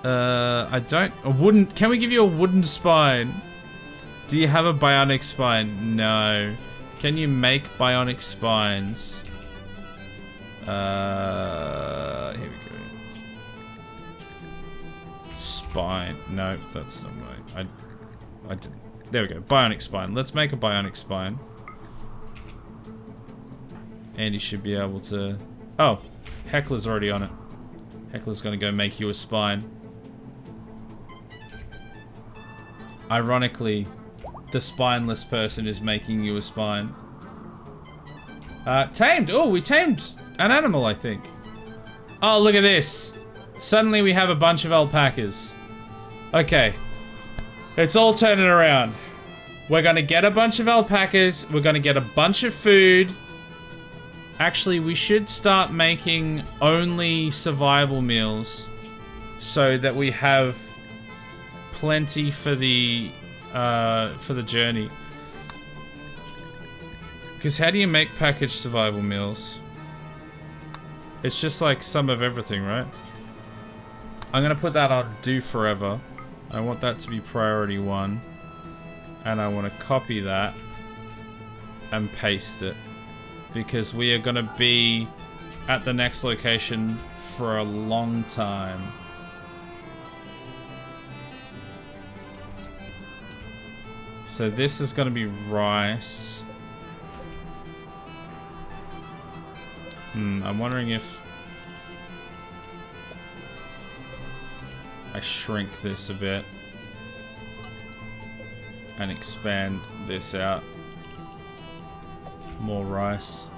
Can we give you a wooden spine? Do you have a bionic spine? No. Can you make bionic spines? Here we go. Spine. No, that's not right. There we go. Bionic spine. Let's make a bionic spine. Andy should be able to... Oh, Heckler's already on it. Heckler's gonna go make you a spine. Ironically, the spineless person is making you a spine. Tamed. Oh, we tamed an animal, I think. Oh, look at this. Suddenly we have a bunch of alpacas. Okay. It's all turning around. We're gonna get a bunch of alpacas. We're gonna get a bunch of food. Actually, we should start making only survival meals so that we have plenty for the journey. Because how do you make packaged survival meals? It's just like some of everything, right? I'm gonna put that on do forever. I want that to be priority 1. And I want to copy that and paste it. Because we are gonna be at the next location for a long time. So this is gonna be rice. I'm wondering if I shrink this a bit and expand this out. More rice.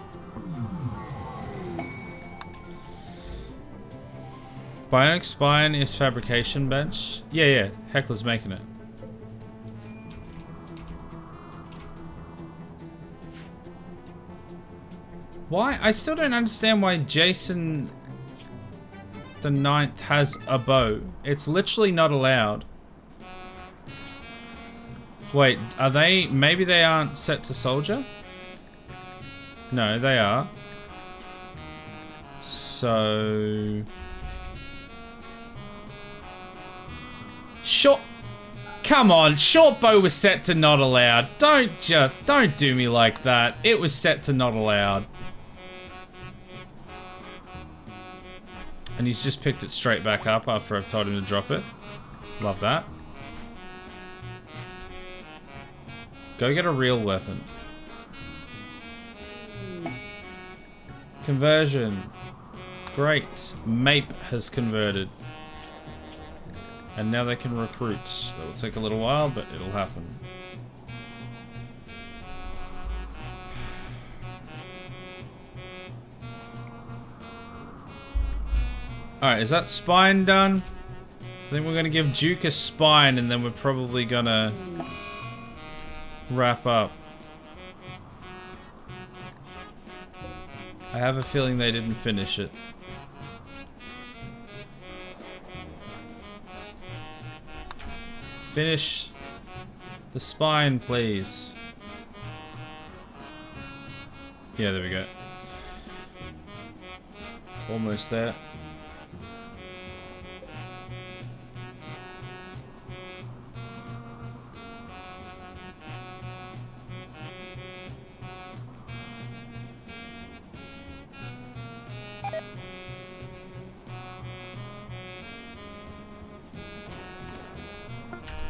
Bionic spine is fabrication bench. Yeah. Heckler's making it. Why? I still don't understand why Jason the 9th has a bow. It's literally not allowed. Wait, are they... Maybe they aren't set to soldier? No, they are. So... Short... Come on, short bow was set to not allowed. Don't do me like that. It was set to not allowed. And he's just picked it straight back up after I've told him to drop it. Love that. Go get a real weapon. Conversion. Great. Mape has converted. And now they can recruit. That will take a little while, but it'll happen. Alright, is that spine done? I think we're gonna give Duke a spine and then we're probably gonna wrap up. I have a feeling they didn't finish it. Finish the spine, please. Yeah, there we go. Almost there.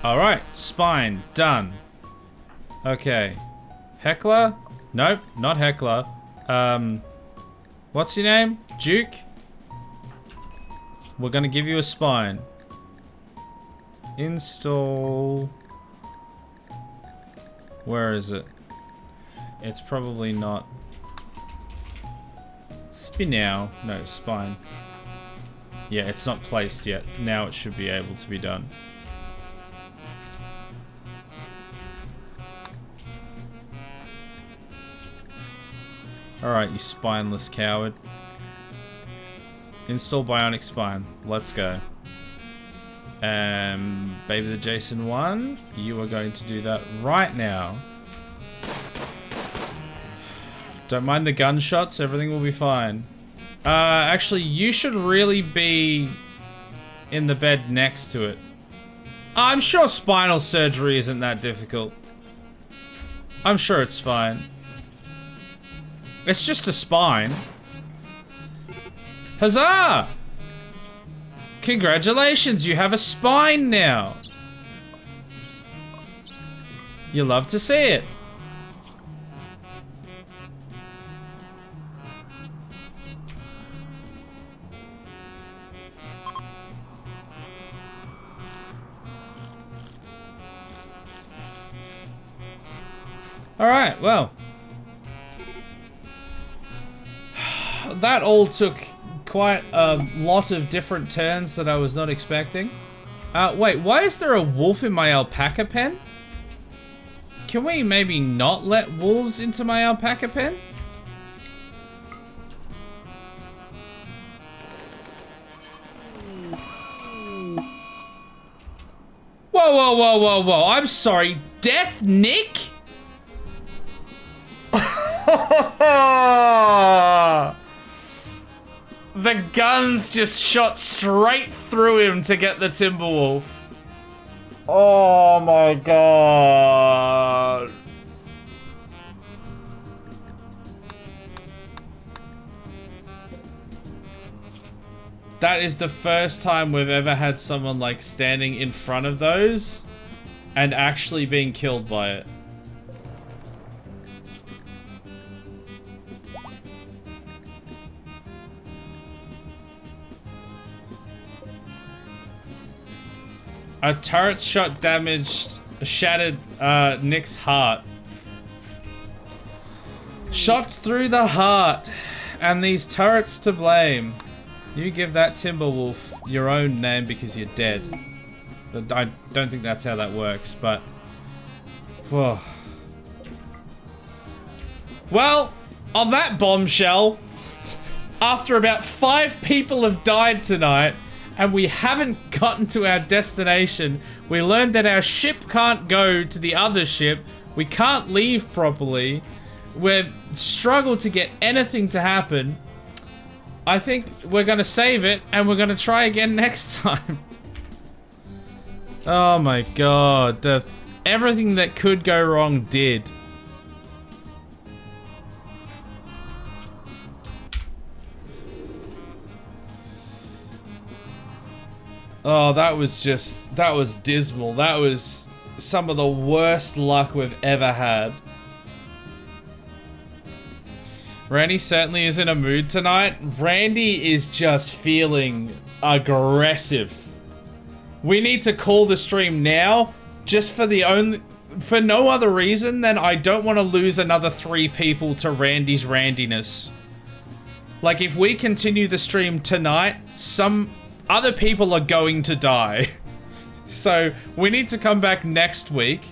Alright, spine, done. Okay. Heckler? Nope, not Heckler. What's your name? Duke? We're gonna give you a spine. Install... Where is it? It's probably not... Spin now. No, spine. Yeah, it's not placed yet. Now it should be able to be done. Alright, you spineless coward. Install bionic spine. Let's go. Baby the Jason 1, you are going to do that right now. Don't mind the gunshots, everything will be fine. Actually, you should really be in the bed next to it. I'm sure spinal surgery isn't that difficult. I'm sure it's fine. It's just a spine. Huzzah! Congratulations, you have a spine now. You love to see it. Alright, well. That all took quite a lot of different turns that I was not expecting. Wait, why is there a wolf in my alpaca pen? Can we maybe not let wolves into my alpaca pen? Whoa. I'm sorry. Death Nick? The guns just shot straight through him to get the Timberwolf. Oh my god. That is the first time we've ever had someone like standing in front of those and actually being killed by it. A turret shot shattered Nick's heart. Shot through the heart. And these turrets to blame. You give that Timberwolf your own name because you're dead. I don't think that's how that works, but... Whoa. Well, on that bombshell, after about 5 people have died tonight, and we haven't gotten to our destination, we learned that our ship can't go to the other ship, we can't leave properly, we've struggled to get anything to happen. I think we're gonna save it, and we're gonna try again next time. Oh my god, everything that could go wrong did. Oh, that was dismal. That was some of the worst luck we've ever had. Randy certainly is in a mood tonight. Randy is just feeling aggressive. We need to call the stream now, just for no other reason than I don't want to lose another 3 people to Randy's randiness. Like, if we continue the stream tonight, some other people are going to die. So, we need to come back next week,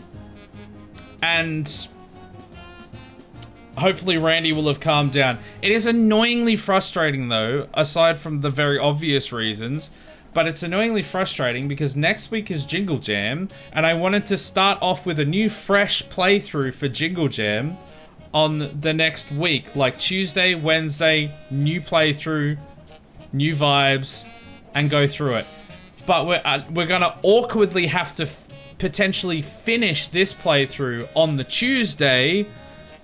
and hopefully Randy will have calmed down. It is annoyingly frustrating though, aside from the very obvious reasons, but it's annoyingly frustrating because next week is Jingle Jam, and I wanted to start off with a new fresh playthrough for Jingle Jam on the next week, like Tuesday, Wednesday, new playthrough, new vibes, and go through it. But we're gonna awkwardly have to potentially finish this playthrough on the Tuesday,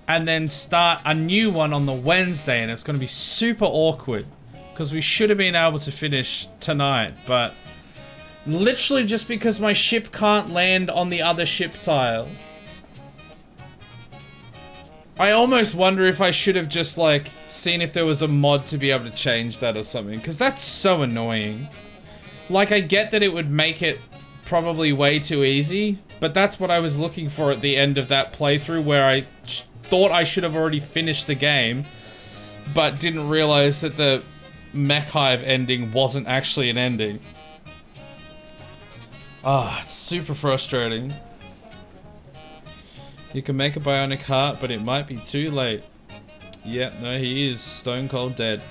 and then start a new one on the Wednesday, and it's going to be super awkward because we should have been able to finish tonight, but literally just because my ship can't land on the other ship tile. I almost wonder if I should have just like seen if there was a mod to be able to change that or something, because that's so annoying. Like, I get that it would make it probably way too easy, but that's what I was looking for at the end of that playthrough, where I thought I should have already finished the game, but didn't realize that the Mech Hive ending wasn't actually an ending. Ah, it's super frustrating. You can make a bionic heart, but it might be too late. Yep, no, he is stone cold dead.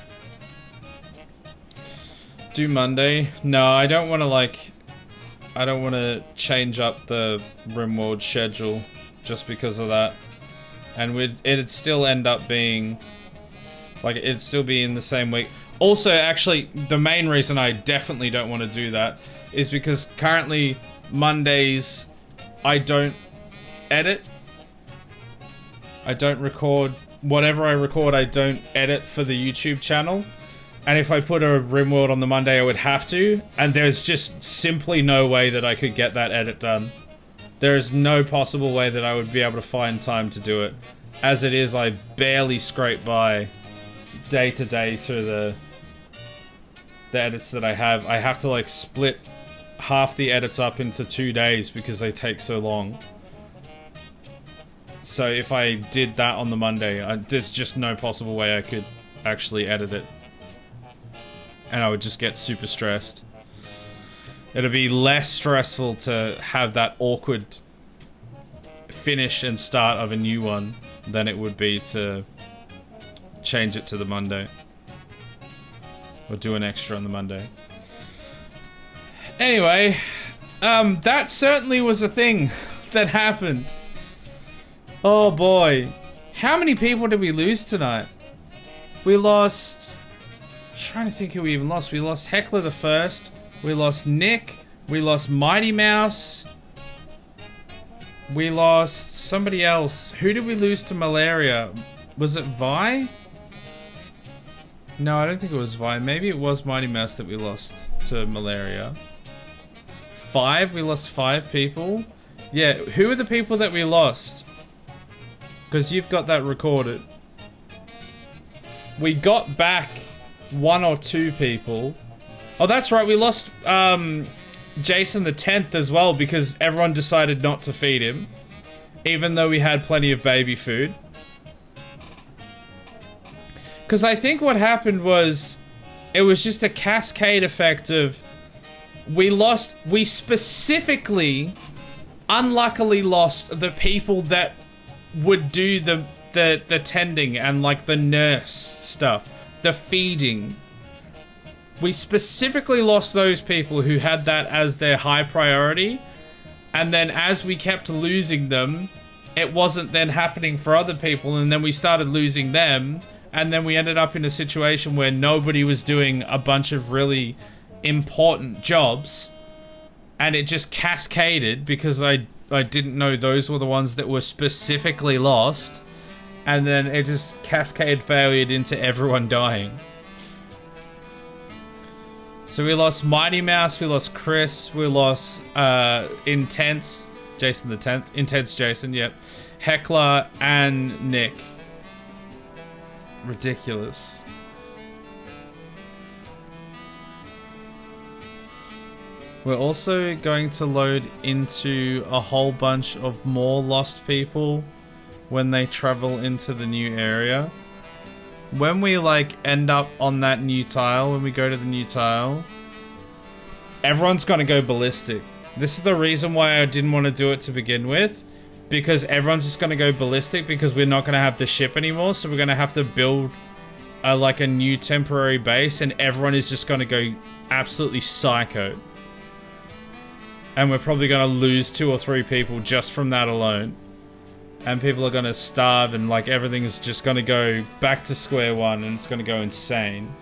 Do Monday? No, I don't want to change up the RimWorld schedule just because of that. And it'd still end up being, like, it'd still be in the same week. Also, actually, the main reason I definitely don't want to do that is because currently, Mondays, I don't edit. I don't record. Whatever I record, I don't edit for the YouTube channel. And if I put a RimWorld on the Monday, I would have to. And there's just simply no way that I could get that edit done. There is no possible way that I would be able to find time to do it. As it is, I barely scrape by day to day through the edits that I have. I have to like split half the edits up into 2 days because they take so long. So if I did that on the Monday, there's just no possible way I could actually edit it. And I would just get super stressed. It'll be less stressful to have that awkward finish and start of a new one than it would be to change it to the Monday. Or do an extra on the Monday. Anyway, that certainly was a thing that happened. Oh boy. How many people did we lose tonight? We lost... I'm trying to think who we even lost. We lost Heckler the First. We lost Nick. We lost Mighty Mouse. We lost somebody else. Who did we lose to malaria? Was it Vi? No, I don't think it was Vi. Maybe it was Mighty Mouse that we lost to malaria. 5? We lost 5 people? Yeah, who are the people that we lost? Because you've got that recorded. We got back 1 or 2 people. Oh, that's right. We lost Jason the 10th as well because everyone decided not to feed him, even though we had plenty of baby food. Because I think what happened was, it was just a cascade effect of, we specifically, unluckily lost the people that would do the tending and like the nurse stuff, the feeding. We specifically lost those people who had that as their high priority. And then as we kept losing them, it wasn't then happening for other people, and then we started losing them, and then we ended up in a situation where nobody was doing a bunch of really important jobs, and it just cascaded because I didn't know those were the ones that were specifically lost, and then it just cascade failured into everyone dying. So we lost Mighty Mouse, we lost Chris, we lost Intense, Jason the 10th, Intense Jason, yep. Heckler and Nick. Ridiculous. We're also going to load into a whole bunch of more lost people when they travel into the new area. When we like end up on that new tile, when we go to the new tile, everyone's gonna go ballistic. This is the reason why I didn't want to do it to begin with, because everyone's just gonna go ballistic because we're not gonna have the ship anymore, so we're gonna have to build like a new temporary base, and everyone is just gonna go absolutely psycho. And we're probably gonna lose 2 or 3 people just from that alone. And people are gonna starve, and like everything is just gonna go back to square one, and it's gonna go insane.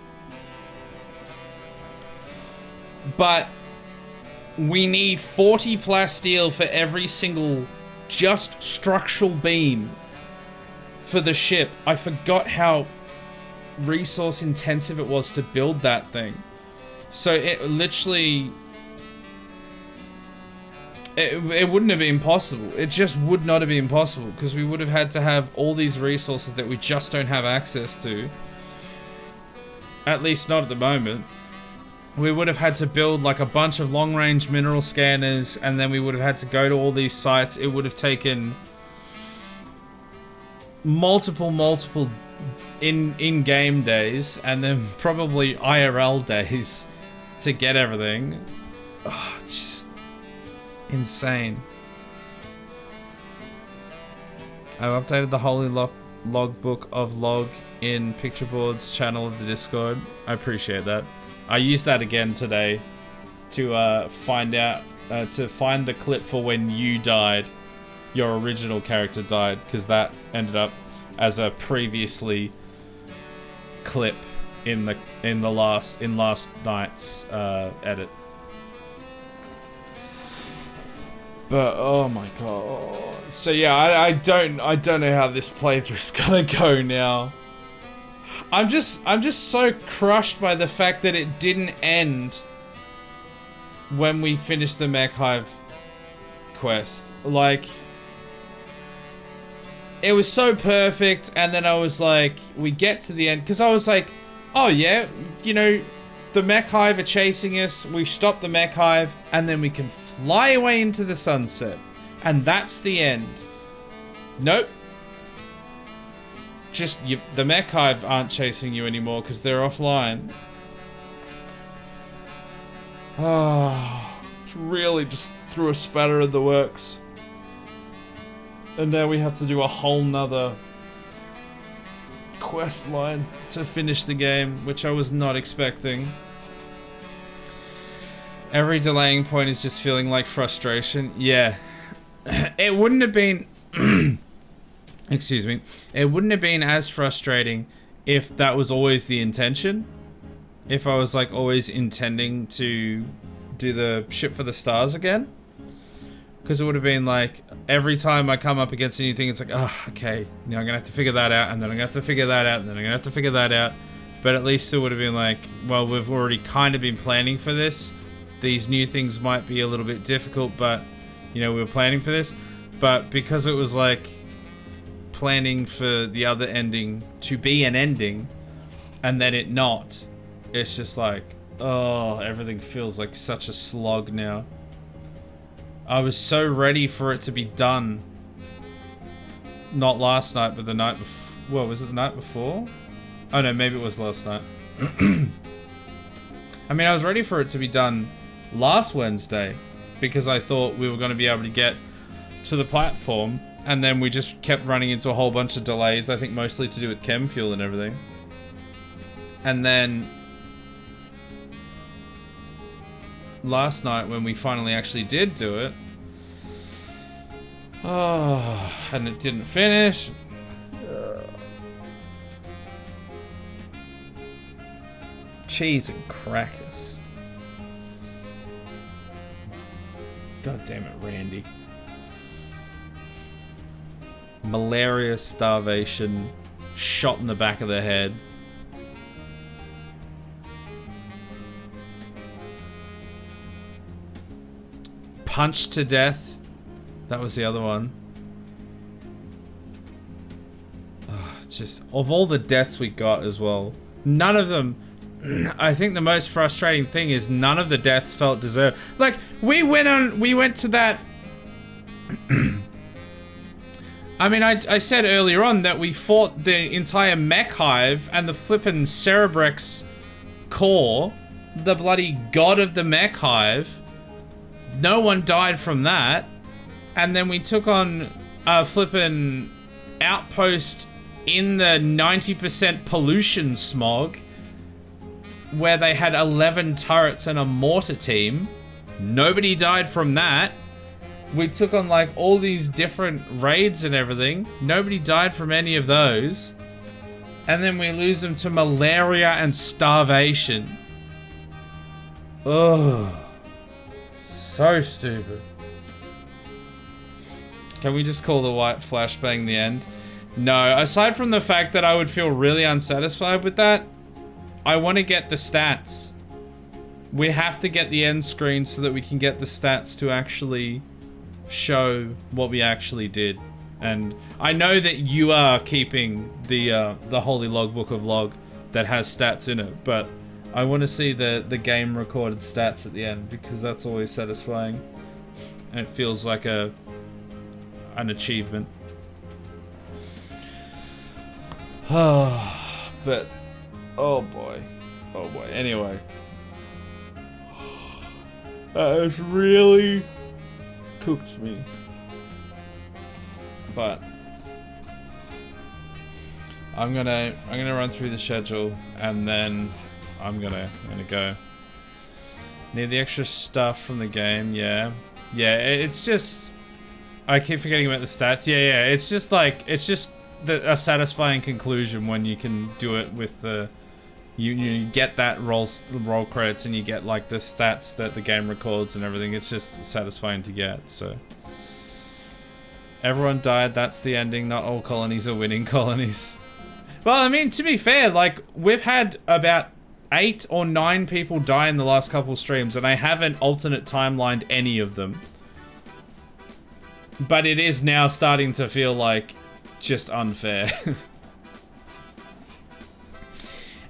But we need 40 plasteel for every single just structural beam for the ship. I forgot how resource intensive it was to build that thing. So it literally... It wouldn't have been possible. It just would not have been possible, because we would have had to have all these resources that we just don't have access to. At least not at the moment. We would have had to build like a bunch of long-range mineral scanners, and then we would have had to go to all these sites. It would have taken multiple in-game days, and then probably IRL days to get everything. Oh, it's just insane. I've updated the holy logbook of log in Pictureboard's channel of the Discord. I appreciate that. I used that again today to find the clip for when you died, your original character died, because that ended up as a previously clip in last night's edit. But oh my god. So yeah, I don't know how this playthrough's gonna go now. I'm just so crushed by the fact that it didn't end when we finished the Mech Hive quest. Like, it was so perfect, and then I was like, we get to the end, because I was like, oh yeah, you know, the Mech Hive are chasing us, we stop the Mech Hive, and then we can fly away into the sunset. And that's the end. Nope. Just, the Mech Hive aren't chasing you anymore because they're offline. Oh, really just threw a spatter in the works. And now we have to do a whole nother quest line to finish the game, which I was not expecting. Every delaying point is just feeling like frustration. Yeah. It wouldn't have been... Excuse me. It wouldn't have been as frustrating if that was always the intention. If I was like always intending to do the ship for the stars again. Because it would have been like, every time I come up against anything, it's like, oh, okay, now I'm going to have to figure that out, and then I'm going to have to figure that out, and then I'm going to have to figure that out. But at least it would have been like, well, we've already kind of been planning for this. These new things might be a little bit difficult, but, you know, we were planning for this. But because it was like planning for the other ending to be an ending, and then it not, it's just like, oh, everything feels like such a slog now. I was so ready for it to be done. Not last night, but the night before. What was it, the night before? Oh no, maybe it was last night. I mean, I was ready for it to be done last Wednesday because I thought we were going to be able to get to the platform, and then we just kept running into a whole bunch of delays, I think mostly to do with chem fuel and everything. And then last night when we finally actually did do it, oh, and it didn't finish. Cheese and crackers. God damn it, Randy. Malaria, starvation, shot in the back of the head. Punched to death. That was the other one. Oh, just, of all the deaths we got as well, none of them, I think the most frustrating thing is none of the deaths felt deserved. Like, we went to that... I mean, I said earlier on that we fought the entire mech hive and the flippin' Cerebrex core, the bloody god of the mech hive. No one died from that. And then we took on a flippin' outpost in the 90% pollution smog, where they had 11 turrets and a mortar team. Nobody died from that. We took on like all these different raids and everything. Nobody died from any of those. And then we lose them to malaria and starvation. Ugh. So stupid. Can we just call the white flashbang the end? No, aside from the fact that I would feel really unsatisfied with that, I want to get the stats. We have to get the end screen so that we can get the stats to actually show what we actually did. And I know that you are keeping the holy logbook of log that has stats in it, but I want to see the game recorded stats at the end, because that's always satisfying and it feels like an achievement. But oh boy, anyway, that has really cooked me. But I'm gonna run through the schedule, and then I'm gonna go. Need the extra stuff from the game, yeah. It's just, I keep forgetting about the stats. Yeah. It's just like, it's just a satisfying conclusion when you can do it with the, you get that roll credits and you get like the stats that the game records and everything. It's just satisfying to get. So everyone died. That's the ending. Not all colonies are winning colonies. Well, I mean, to be fair, like, we've had about 8 or 9 people die in the last couple streams, and I haven't alternate timelined any of them. But it is now starting to feel like just unfair.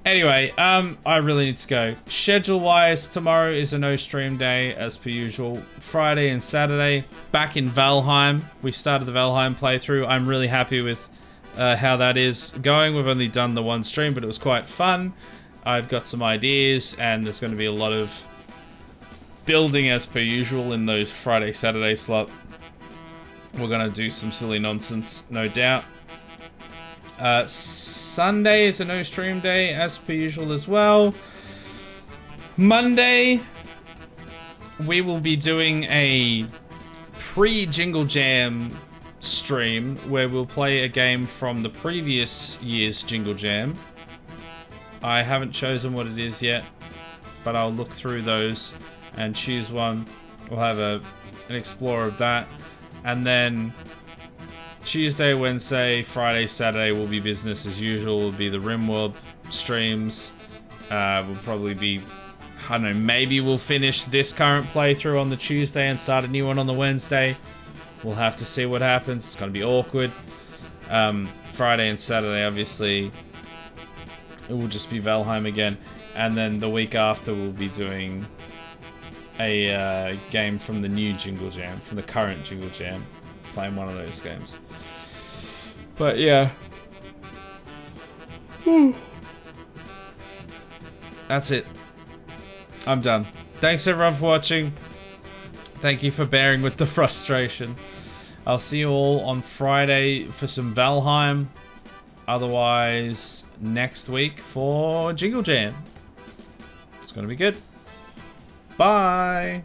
Anyway, I really need to go. Schedule-wise, tomorrow is a no-stream day, as per usual. Friday and Saturday, back in Valheim. We started the Valheim playthrough. I'm really happy with how that is going. We've only done the one stream, but it was quite fun. I've got some ideas, and there's going to be a lot of building as per usual in those Friday, Saturday slot. We're going to do some silly nonsense, no doubt. Sunday is a no stream day as per usual as well. Monday, we will be doing a pre-Jingle Jam stream where we'll play a game from the previous year's Jingle Jam. I haven't chosen what it is yet, but I'll look through those and choose one. We'll have an explore of that, and then Tuesday, Wednesday, Friday, Saturday will be business as usual. Will be the RimWorld streams. Will probably be, I don't know, maybe we'll finish this current playthrough on the Tuesday and start a new one on the Wednesday. We'll have to see what happens. It's going to be awkward. Friday and Saturday, obviously, it will just be Valheim again. And then the week after, we'll be doing a game from the new Jingle Jam, from the current Jingle Jam. Playing one of those games. But yeah. That's it. I'm done. Thanks everyone for watching. Thank you for bearing with the frustration. I'll see you all on Friday for some Valheim. Otherwise, next week for Jingle Jam. It's gonna be good. Bye.